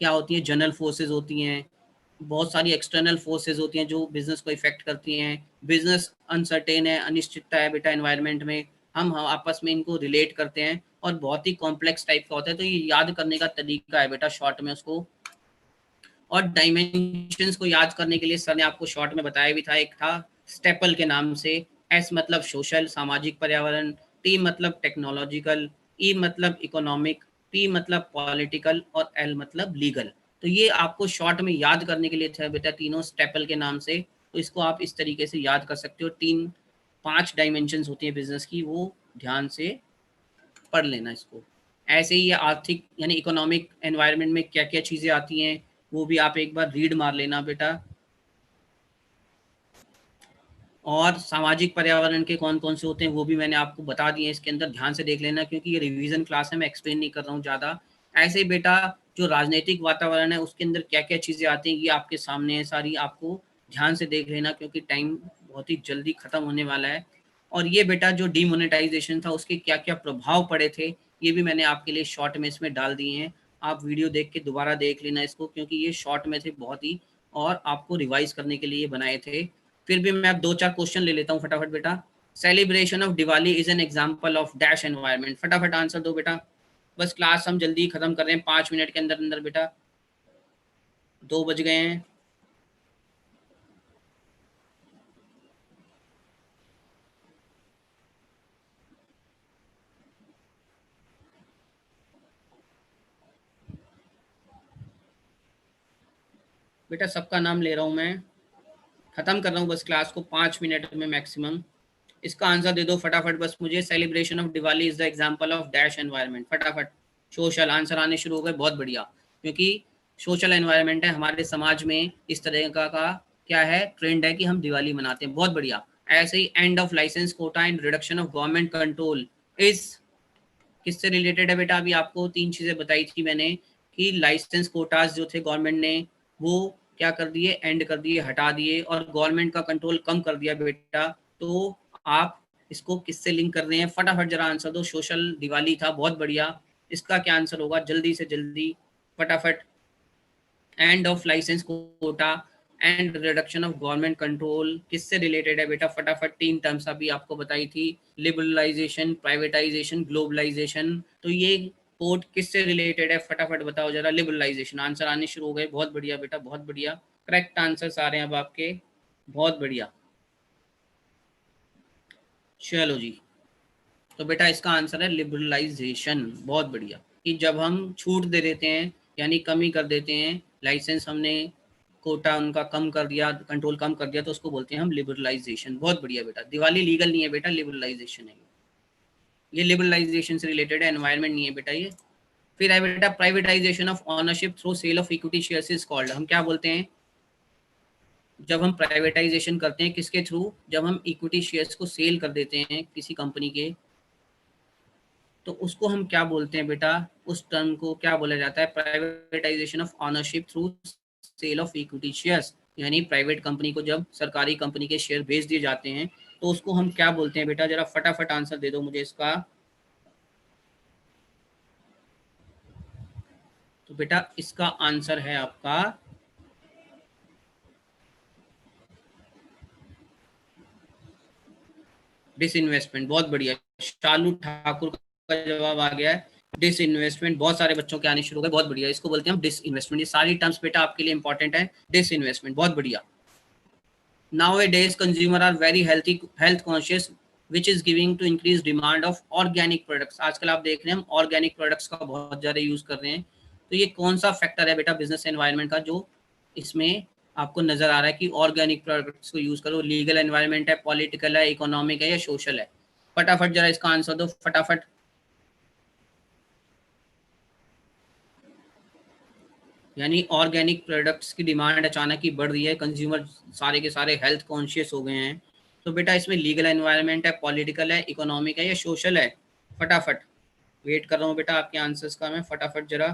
क्या होती हैं, जनरल फोर्सेज होती हैं, बहुत सारी एक्सटर्नल फोर्सेज होती हैं जो बिजनेस को इफेक्ट करती हैं। बिजनेस अनसर्टेन है, अनिश्चितता है बेटा एनवायरनमेंट में, हम आपस में इनको रिलेट करते हैं, और बहुत ही कॉम्प्लेक्स टाइप का होता है, तो ये याद करने का तरीका है बेटा शॉर्ट में उसको। और डायमेंशंस को याद करने के लिए सर ने आपको शॉर्ट में बताया भी था, एक था स्टेपल के नाम से। एस मतलब सोशल सामाजिक पर्यावरण, टी मतलब टेक्नोलॉजिकल, ई मतलब इकोनॉमिक, पी मतलब पॉलिटिकल, और एल मतलब लीगल। तो ये आपको शॉर्ट में याद करने के लिए था बेटा तीनों स्टेपल के नाम से। तो इसको आप इस तरीके से याद कर सकते हो, 5 डायमेंशंस होती है बिजनेस की, वो ध्यान से पढ़ लेना इसको। ऐसे ही ये आर्थिक यानी इकोनॉमिक एनवायरनमेंट में क्या क्या चीज़ें आती हैं, वो भी आप एक बार रीड मार लेना बेटा। और सामाजिक पर्यावरण के कौन कौन से होते हैं वो भी मैंने आपको बता दिए इसके अंदर, ध्यान से देख लेना, क्योंकि ये रिवीजन क्लास है, मैं एक्सप्लेन नहीं कर रहा हूँ ज़्यादा। ऐसे ही बेटा जो राजनीतिक वातावरण है उसके अंदर क्या क्या चीज़ें आती हैं, ये आपके सामने है सारी, आपको ध्यान से देख लेना, क्योंकि टाइम बहुत ही जल्दी ख़त्म होने वाला है। और ये बेटा जो डीमोनेटाइजेशन था उसके क्या क्या प्रभाव पड़े थे, ये भी मैंने आपके लिए शॉर्ट में इसमें डाल दिए हैं। आप वीडियो देख के दोबारा देख लेना इसको, क्योंकि ये शॉर्ट में थे बहुत ही, और आपको रिवाइज करने के लिए बनाए थे। फिर भी मैं अब 2-4 क्वेश्चन ले लेता हूँ फटाफट बेटा। Celebration of Diwali is an example of dash environment, फटाफट आंसर दो बेटा, बस क्लास हम जल्दी खत्म कर रहे हैं 5 मिनट के अंदर अंदर बेटा, 2 बज गए हैं। बेटा सबका नाम ले रहा हूँ मैं, खत्म कर रहा हूँ बस क्लास को 5 मिनट में मैक्सिमम। इसका आंसर दे दो फटाफट बस मुझे। Celebration of Diwali is the example of dash environment. फटाफट सोशल, आंसर आने शुरू हो गए, बहुत बढ़िया। क्योंकि सोशल एनवायरनमेंट है, हमारे समाज में इस तरह का क्या है, ट्रेंड है कि हम दिवाली मनाते हैं, बहुत बढ़िया। ऐसे ही end of licence quota and reduction of government control is किससे रिलेटेड है बेटा? अभी आपको 3 चीजें बताई थी मैंने कि लाइसेंस कोटास जो थे गवर्नमेंट ने वो क्या कर दिए, एंड कर दिए, हटा दिए, और गवर्नमेंट का कंट्रोल कम कर दिया बेटा। तो आप इसको किससे लिंक कर रहे हैं? फटाफट जरा आंसर दो। सोशल दिवाली था, बहुत बढ़िया। इसका क्या आंसर होगा? जल्दी से जल्दी फटाफट। End of licence quota and reduction of government control किससे रिलेटेड है बेटा? फटाफट 3 टर्म्स अभी आपको बताई थी, लिबरलाइजेशन, प्राइवेटाइजेशन, ग्लोबलाइजेशन। तो ये कोड किससे रिलेटेड है? फटाफट बताओ जरा। लिबरलाइजेशन। आंसर आने शुरू हो गए, बहुत बढ़िया बेटा, बहुत बढ़िया। करेक्ट आंसर्स आ रहे हैं अब आपके, बहुत बढ़िया। चलो जी, तो बेटा इसका आंसर है लिबरलाइजेशन, बहुत बढ़िया। कि जब हम छूट दे देते हैं यानी कमी कर देते हैं, लाइसेंस हमने कोटा उनका कम कर दिया, कंट्रोल कम कर दिया, तो उसको बोलते हैं हम लिबरलाइजेशन। बहुत बढ़िया बेटा। दिवाली लीगल नहीं है बेटा, लिबरलाइजेशन है ये लिबरलाइजेशन से रिलेटेड है, एनवायरमेंट नहीं है बेटा ये। फिर है बेटा privatization of ownership through sale of equity shares is called. हम क्या बोलते हैं जब हम प्राइवेटाइजेशन करते हैं? किसके थ्रू? जब हम इक्विटी शेयर्स को सेल कर देते हैं किसी कंपनी के, तो उसको हम क्या बोलते हैं बेटा? उस टर्म को क्या बोला जाता है? Privatization of ownership through sale of equity shares. यानी प्राइवेट कंपनी को जब सरकारी कंपनी के शेयर बेच दिए जाते हैं तो उसको हम क्या बोलते हैं बेटा? जरा फटाफट आंसर दे दो मुझे इसका। तो बेटा इसका आंसर है आपका डिसइन्वेस्टमेंट। बहुत बढ़िया, शालू ठाकुर का जवाब आ गया है डिसइन्वेस्टमेंट। बहुत सारे बच्चों के आने शुरू हो गए, बहुत बढ़िया। इसको बोलते हैं हम डिसइन्वेस्टमेंट। ये सारी टर्म्स बेटा आपके लिए इंपॉर्टेंट है, डिसइन्वेस्टमेंट, बहुत बढ़िया। Nowadays, consumers are very health conscious, which is giving to increased demand of organic products। आजकल आप देख रहे हैं हम ऑर्गेनिक प्रोडक्ट्स का बहुत ज़्यादा यूज़ कर रहे हैं। तो ये कौन सा फैक्टर है बेटा बिजनेस एनवायरनमेंट का जो इसमें आपको नज़र आ रहा है कि ऑर्गेनिक प्रोडक्ट्स को यूज़ करो? लीगल एनवायरनमेंट है, पॉलिटिकल है, इकोनॉमिक है या सोशल है? फटाफट जरा इसका आंसर दो फटाफट। यानी ऑर्गेनिक प्रोडक्ट्स की डिमांड अचानक ही बढ़ रही है, कंज्यूमर सारे के सारे हेल्थ कॉन्शियस हो गए हैं। तो बेटा इसमें लीगल एनवायरनमेंट है, पॉलिटिकल है, इकोनॉमिक है या सोशल है? फटाफट वेट कर रहा हूँ बेटा आपके आंसर्स का मैं, फटाफट जरा।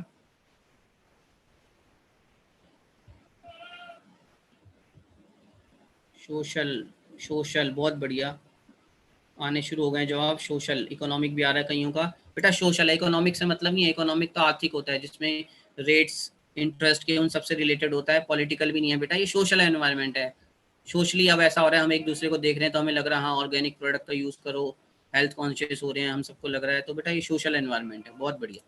सोशल, सोशल, बहुत बढ़िया। आने शुरू हो गए जवाब। सोशल, इकोनॉमिक भी आ रहा है कईयों का। बेटा सोशल है, इकोनॉमिक से मतलब नहीं है। इकोनॉमिक तो आर्थिक होता है जिसमें रेट्स इंटरेस्ट के उन सबसे रिलेटेड होता है। पॉलिटिकल भी नहीं है बेटा, ये सोशल एनवायरनमेंट है। सोशली अब ऐसा हो रहा है, हम एक दूसरे को देख रहे हैं तो हमें लग रहा है हाँ ऑर्गेनिक प्रोडक्ट का यूज़ करो, हेल्थ कॉन्शियस हो रहे हैं हम सबको लग रहा है, तो बेटा ये सोशल एनवायरनमेंट है, बहुत बढ़िया।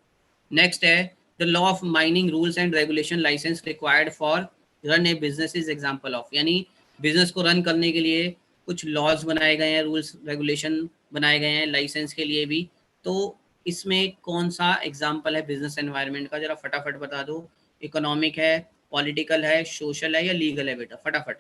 नेक्स्ट है the law of mining rules and regulation license required for run a business is example of. यानी बिजनेस को रन करने के लिए कुछ लॉज बनाए गए हैं, रूल्स रेगुलेशन बनाए गए हैं लाइसेंस के लिए भी। तो इसमें कौन सा एग्जाम्पल है बिजनेस एनवायरनमेंट का? जरा फटाफट बता दो। इकोनॉमिक है, पॉलिटिकल है, सोशल है या लीगल है बेटा? फटाफट।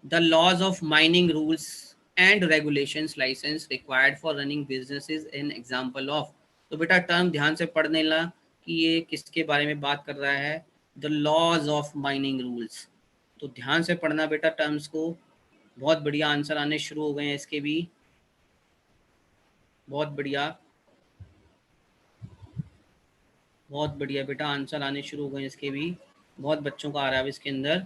The laws of mining rules and regulations license required for running business is an example of. तो बेटा टर्म ध्यान से पढ़ने ला कि ये किसके बारे में बात कर रहा है। The laws of mining rules, तो ध्यान से पढ़ना बेटा टर्म्स को। बहुत बढ़िया, आंसर आने शुरू हो गए हैं इसके भी, बहुत बढ़िया, बहुत बढ़िया बेटा, आंसर आने शुरू हो गए इसके भी। बहुत बच्चों का आ रहा है इसके अंदर।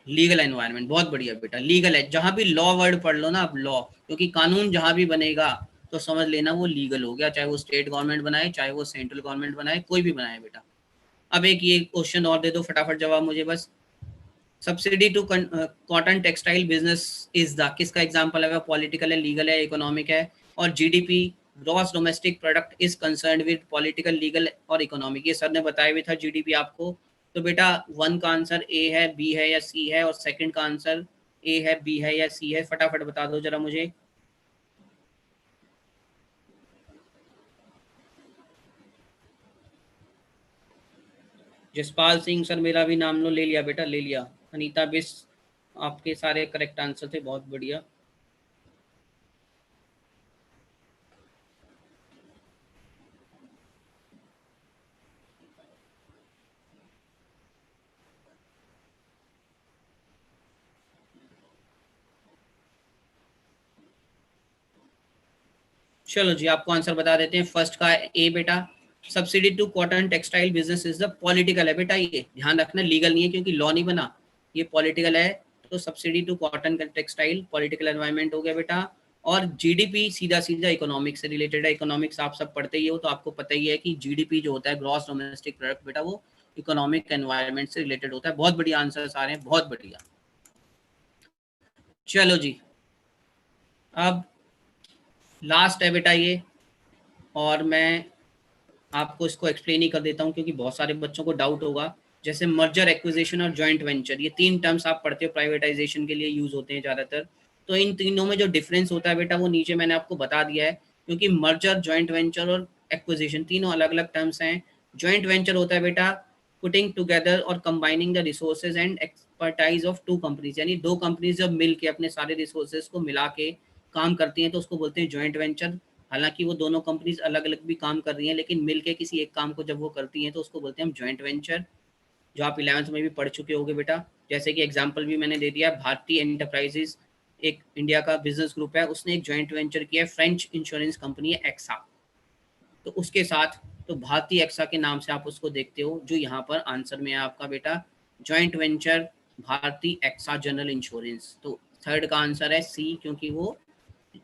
लीगल एनवायरनमेंट, बहुत बढ़िया बेटा। लीगल है, जहां भी लॉ वर्ड पढ़ लो ना आप, लॉ, क्योंकि कानून जहां भी बनेगा तो समझ लेना वो लीगल हो गया, चाहे वो स्टेट गवर्नमेंट बनाए, चाहे वो सेंट्रल गवर्नमेंट बनाए, कोई भी बनाए बेटा। अब एक ये क्वेश्चन और दे दो फटाफट जवाब मुझे बस। Subsidy to cotton textile business is the, किसका एग्जांपल है? पॉलिटिकल है, लीगल है, इकोनॉमिक है? और GDP gross domestic product is concern with political, legal और इकोनॉमिक। ये सर ने बताया भी था जीडीपी आपको। तो बेटा वन का आंसर ए है, बी है या सी है, और सेकंड का आंसर ए है, बी है या सी है? फटाफट बता दो जरा मुझे। जसपाल सिंह सर, मेरा भी नाम लो, ले लिया बेटा, ले लिया। अनीता बिस, आपके सारे करेक्ट आंसर थे, बहुत बढ़िया। चलो जी, आपको आंसर बता देते हैं। फर्स्ट का ए बेटा, subsidy to cotton textile business is the political है बेटा, ये ध्यान रखना, लीगल नहीं है क्योंकि लॉ नहीं बना, ये पॉलिटिकल है। तो subsidy to cotton textile political environment हो गया बेटा। और जीडीपी सीधा सीधा इकोनॉमिक्स से रिलेटेड है, इकोनॉमिक्स आप सब पढ़ते ही हो तो आपको पता ही है कि जीडीपी जो होता है ग्रॉस डोमेस्टिक प्रोडक्ट बेटा, वो इकोनॉमिक एनवायरमेंट से रिलेटेड होता है। बहुत बढ़िया आंसर आ रहे हैं, बहुत बढ़िया। चलो जी, अब लास्ट है बेटा ये, और मैं आपको इसको एक्सप्लेन ही कर देता हूँ क्योंकि बहुत सारे बच्चों को डाउट होगा। जैसे मर्जर, एक्विजिशन और जॉइंट वेंचर, ये तीन टर्म्स आप पढ़ते हो, प्राइवेटाइजेशन के लिए यूज होते हैं ज़्यादातर। तो इन तीनों में जो डिफरेंस होता है बेटा, वो नीचे मैंने आपको बता दिया है। क्योंकि मर्जर, जॉइंट वेंचर और एक्विजिशन तीनों अलग अलग टर्म्स हैं। जॉइंट वेंचर होता है बेटा पुटिंग टुगेदर और combining the resources and expertise of two companies, यानी दो कंपनीज जब मिल के अपने सारे रिसोर्सेज को मिला के काम करती हैं तो उसको बोलते हैं जॉइंट वेंचर। हालांकि वो दोनों कंपनीज अलग अलग भी काम कर रही हैं, लेकिन मिलके किसी एक काम को जब वो करती हैं तो उसको बोलते हैं हम जॉइंट वेंचर, जो आप 11th में भी पढ़ चुके होगे बेटा। जैसे कि एग्जांपल भी मैंने दे दिया, भारतीय एंटरप्राइजेज एक इंडिया का बिजनेस ग्रुप है, उसने एक जॉइंट वेंचर किया है फ्रेंच इंश्योरेंस कंपनी है एक्सा, तो उसके साथ, तो भारतीय एक्सा के नाम से आप उसको देखते हो, जो यहाँ पर आंसर में है आपका बेटा जॉइंट वेंचर भारतीय एक्सा जनरल इंश्योरेंस। तो थर्ड का आंसर है सी, क्योंकि वो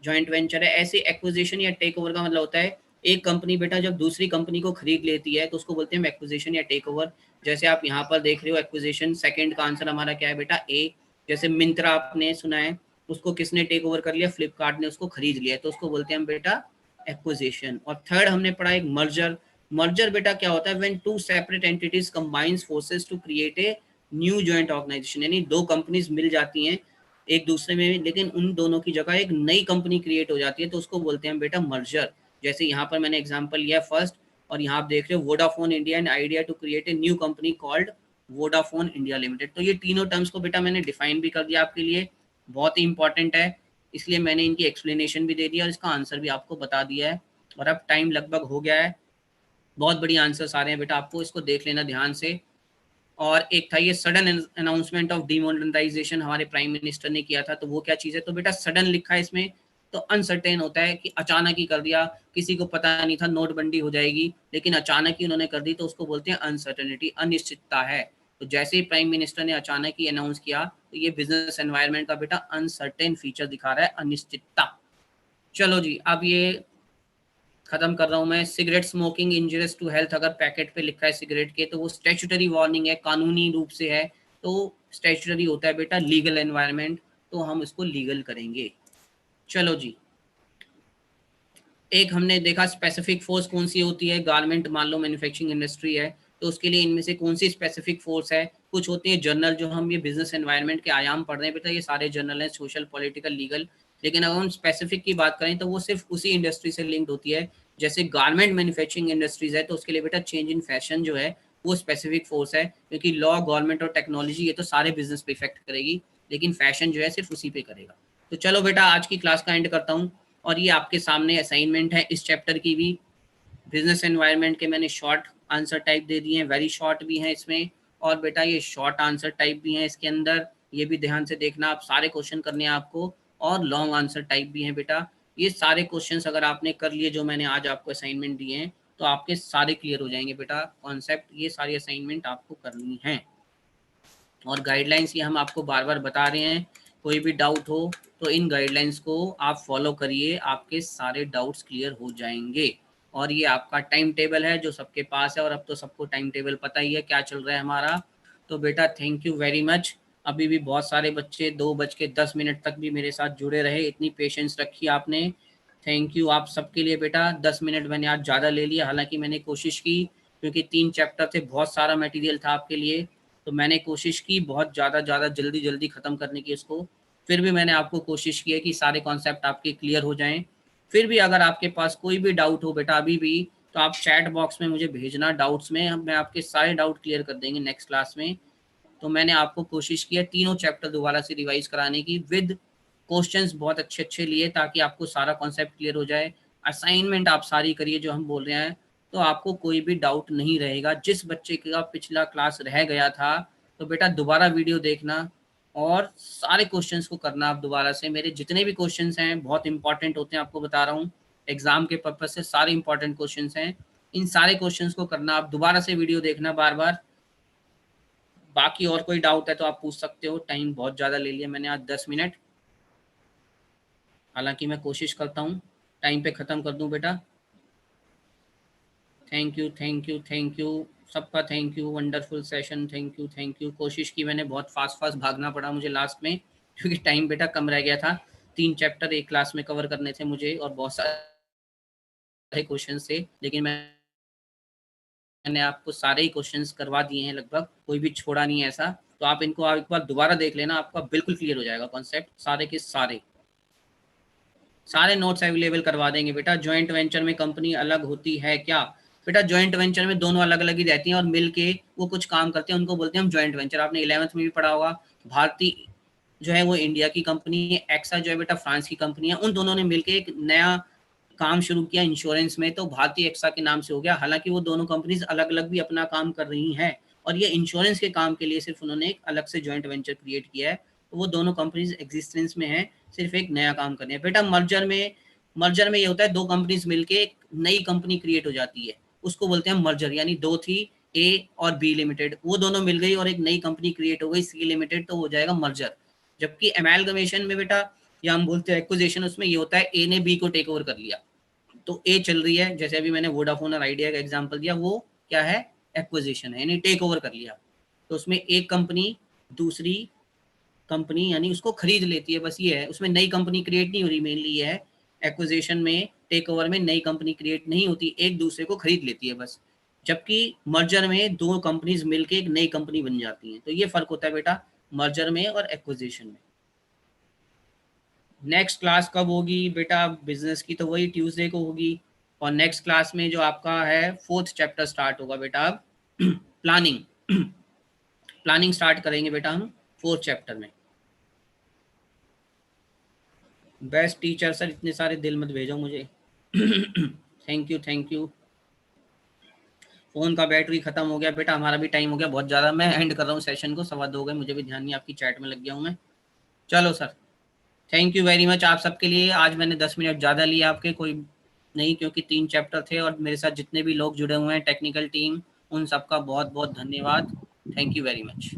जॉइंट वेंचर है। ऐसे एक्विजिशन या टेक ओवर का मतलब होता है एक कंपनी बेटा जब दूसरी कंपनी को खरीद लेती है तो उसको बोलते हैं एक्विजिशन या टेक ओवर। जैसे आप यहाँ पर देख रहे हो एक्विजिशन, सेकंड का आंसर हमारा क्या है बेटा ए। जैसे मिंत्रा आपने सुना है, उसको किसने टेक ओवर कर लिया, फ्लिपकार्ट ने उसको खरीद लिया, तो उसको बोलते हैं हम बेटा एक्विजिशन। और थर्ड हमने पढ़ा एक मर्जर। मर्जर बेटा क्या होता है, when two separate entities combines forces to create a new joint organization, यानी दो कंपनीज मिल जाती हैं एक दूसरे में, लेकिन उन दोनों की जगह एक नई कंपनी क्रिएट हो जाती है, तो उसको बोलते हैं बेटा मर्जर। जैसे यहाँ पर मैंने एग्जांपल लिया फर्स्ट, और यहाँ आप देख रहे हो Vodafone India and Idea to create a new company called Vodafone India limited. तो ये तीनों टर्म्स को बेटा मैंने डिफाइन भी कर दिया आपके लिए, बहुत ही इंपॉर्टेंट है, इसलिए मैंने इनकी एक्सप्लेनेशन भी दे दिया और इसका आंसर भी आपको बता दिया है। और अब टाइम लगभग हो गया है, बहुत बढ़िया आंसर्स आ रहे हैं बेटा, आपको इसको देख लेना ध्यान से। और एक था ये सडन अनाउंसमेंट ऑफ डीमोनेटाइजेशन, हमारे प्राइम मिनिस्टर ने किया था, तो वो क्या चीज़ है, तो बेटा सडन लिखा है इसमें, तो अनसर्टेन होता है कि अचानक ही कर दिया, किसी को पता नहीं था नोटबंदी हो जाएगी, लेकिन अचानक ही उन्होंने कर दी, तो उसको बोलते हैं अनसर्टेनिटी, अनिश्चितता है। तो जैसे ही प्राइम मिनिस्टर ने अचानक ही अनाउंस किया, तो ये बिजनेस एनवायरनमेंट का बेटा अनसर्टेन फीचर दिखा रहा है, अनिश्चितता। चलो जी, अब ये खत्म कर रहा हूँ मैं। Cigarette smoking injurious to health, अगर पैकेट पे लिखा है सिगरेट के तो वो स्टैट्यूटरी वार्निंग है, कानूनी रूप से है, तो स्टैट्यूटरी होता है बेटा लीगल एनवायरनमेंट, तो हम इसको लीगल करेंगे। चलो जी, एक हमने देखा स्पेसिफिक फोर्स कौन सी होती है, गारमेंट मान लो मैन्युफैक्चरिंग इंडस्ट्री है, तो उसके लिए इनमें से कौन सी स्पेसिफिक फोर्स है। कुछ होती है जर्नल, जो हम ये बिजनेस एनवायरनमेंट के आयाम पढ़ रहे हैं बेटा, ये सारे जर्नल हैं, सोशल, पॉलिटिकल, लीगल। लेकिन अगर हम स्पेसिफिक की बात करें तो वो सिर्फ उसी इंडस्ट्री से लिंक्ड होती है। जैसे गारमेंट मैन्युफैक्चरिंग इंडस्ट्रीज है, तो उसके लिए बेटा चेंज इन फैशन जो है वो स्पेसिफिक फोर्स है, क्योंकि लॉ, गवर्नमेंट और टेक्नोलॉजी ये तो सारे बिजनेस पे इफेक्ट करेगी, लेकिन फैशन जो है सिर्फ उसी पे करेगा। तो चलो बेटा, आज की क्लास का एंड करता हूँ, और ये आपके सामने असाइनमेंट है इस चैप्टर की भी। बिजनेस एनवायरनमेंट के मैंने शॉर्ट आंसर टाइप दे दिए हैं, वेरी शॉर्ट भी हैं इसमें, और बेटा ये शॉर्ट आंसर टाइप भी हैं इसके अंदर, ये भी ध्यान से देखना, आप सारे क्वेश्चन करने हैं आपको, और लॉन्ग आंसर टाइप भी हैं बेटा। ये सारे क्वेश्चंस अगर आपने कर लिए जो मैंने आज आपको असाइनमेंट दिए हैं, तो आपके सारे क्लियर हो जाएंगे बेटा कॉन्सेप्ट, ये सारी असाइनमेंट आपको करनी है। और गाइडलाइंस ये हम आपको बार बार बता रहे हैं, कोई भी डाउट हो तो इन गाइडलाइंस को आप फॉलो करिए, आपके सारे डाउट्स क्लियर हो जाएंगे। और ये आपका टाइम टेबल है जो सबके पास है, और अब तो सबको टाइम टेबल पता ही है क्या चल रहा है हमारा। तो बेटा थैंक यू वेरी मच, अभी भी बहुत सारे बच्चे 2:10 तक भी मेरे साथ जुड़े रहे, इतनी पेशेंस रखी आपने, थैंक यू आप सबके लिए बेटा। 10 मिनट मैंने आज ज़्यादा ले लिया, हालांकि मैंने कोशिश की, क्योंकि 3 चैप्टर थे, बहुत सारा मटेरियल था आपके लिए, तो मैंने कोशिश की बहुत ज़्यादा जल्दी जल्दी ख़त्म करने की इसको। फिर भी मैंने आपको कोशिश की है कि सारे कॉन्सेप्ट आपके क्लियर हो जाएं। फिर भी अगर आपके पास कोई भी डाउट हो बेटा अभी भी, तो आप चैट बॉक्स में मुझे भेजना डाउट्स में, मैं आपके सारे डाउट क्लियर कर देंगे नेक्स्ट क्लास में। तो मैंने आपको कोशिश की है तीनों चैप्टर दोबारा से रिवाइज कराने की, विद क्वेश्चंस बहुत अच्छे अच्छे लिए, ताकि आपको सारा कॉन्सेप्ट क्लियर हो जाए। असाइनमेंट आप सारी करिए जो हम बोल रहे हैं, तो आपको कोई भी डाउट नहीं रहेगा। जिस बच्चे का पिछला क्लास रह गया था, तो बेटा दोबारा वीडियो देखना और सारे क्वेश्चंस को करना आप दोबारा से। मेरे जितने भी क्वेश्चंस हैं बहुत इंपॉर्टेंट होते हैं, आपको बता रहा हूँ, एग्जाम के पर्पज से सारे इंपॉर्टेंट क्वेश्चंस हैं। इन सारे क्वेश्चंस को करना, आप दोबारा से वीडियो देखना बार बार। बाकी और कोई डाउट है तो आप पूछ सकते हो। टाइम बहुत ज़्यादा ले लिया मैंने आज, 10 मिनट। हालांकि मैं कोशिश करता हूँ टाइम पे ख़त्म कर दूँ बेटा। Thank you thank you thank you सबका, thank you, wonderful session, thank you thank you. कोशिश की मैंने, बहुत फास्ट फास्ट भागना पड़ा मुझे लास्ट में, क्योंकि टाइम बेटा कम रह गया था। 3 चैप्टर एक क्लास में कवर करने थे मुझे और बहुत सारे क्वेश्चन थे, लेकिन मैंने आपको सारे ही क्वेश्चंस करवा दिए हैं लगभग, कोई भी छोड़ा नहीं है ऐसा। तो आप इनको एक बार दोबारा देख लेना, आपका बिल्कुल क्लियर हो जाएगा कॉन्सेप्ट सारे के सारे। सारे नोट्स अवेलेबल करवा देंगे बेटा। जॉइंट वेंचर में कंपनी अलग होती है क्या? बेटा जॉइंट वेंचर में दोनों अलग अलग ही रहती हैं और मिल के वो कुछ काम करते हैं, उनको बोलते हैं हम जॉइंट वेंचर। आपने 11th में भी पढ़ा होगा। भारती जो है वो इंडिया की कंपनी है, एक्सा जो है बेटा फ्रांस की कंपनी है। उन दोनों ने मिलकर एक नया काम शुरू किया इंश्योरेंस में, तो भारतीय एक्सा के नाम से हो गया। हालांकि वो दोनों कंपनीज अलग अलग भी अपना काम कर रही हैं, और ये इंश्योरेंस के काम के लिए सिर्फ उन्होंने एक अलग से जॉइंट वेंचर क्रिएट किया है। तो वो दोनों कंपनीज एग्जिस्टेंस में है, सिर्फ एक नया काम करने हैं बेटा। मर्जर में ये होता है दो कंपनीज मिलके एक नई कंपनी क्रिएट हो जाती है, उसको बोलते हैं मर्जर। यानी दो थी ए और बी लिमिटेड, वो दोनों मिल गई और एक नई कंपनी क्रिएट हो गई सी लिमिटेड, तो हो जाएगा मर्जर। जबकि एमैलगमेशन में बेटा, या हम बोलते हैं एक्विजिशन, उसमें ये होता है ए ने बी को टेक ओवर कर लिया। तो ए चल रही है, जैसे अभी मैंने वोडाफोन और आइडिया का एग्जांपल दिया, वो क्या है? एक्विजिशन है, यानी टेक ओवर कर लिया। तो उसमें एक कंपनी दूसरी कंपनी यानी उसको खरीद लेती है, बस ये है। उसमें नई कंपनी क्रिएट नहीं हो रही, मेनली ये है। एक्विजिशन में, टेक ओवर में नई कंपनी क्रिएट नहीं होती, एक दूसरे को खरीद लेती है बस। जबकि मर्जर में दो कंपनीज मिलकर एक नई कंपनी बन जाती हैं। तो ये फर्क होता है बेटा मर्जर में और एक्विजिशन में। नेक्स्ट क्लास कब होगी बेटा बिजनेस की? तो वही ट्यूसडे को होगी। और नेक्स्ट क्लास में जो आपका है 4th चैप्टर स्टार्ट होगा बेटा। अब प्लानिंग प्लानिंग स्टार्ट करेंगे बेटा हम 4th चैप्टर में। बेस्ट टीचर सर, इतने सारे दिल मत भेजो मुझे। Thank you thank you. Phone का बैटरी खत्म हो गया बेटा, हमारा भी टाइम हो गया बहुत ज़्यादा। मैं एंड कर रहा हूँ सेशन को, 2:15 हो गए, मुझे भी ध्यान नहीं, आपकी चैट में लग गया हूँ मैं। चलो sir, thank you very much आप सबके लिए। आज मैंने 10 मिनट ज़्यादा लिए आपके, कोई नहीं, क्योंकि 3 चैप्टर थे और मेरे साथ जितने भी लोग जुड़े हुए हैं टेक्निकल टीम, उन सबका बहुत बहुत धन्यवाद। Thank you very much.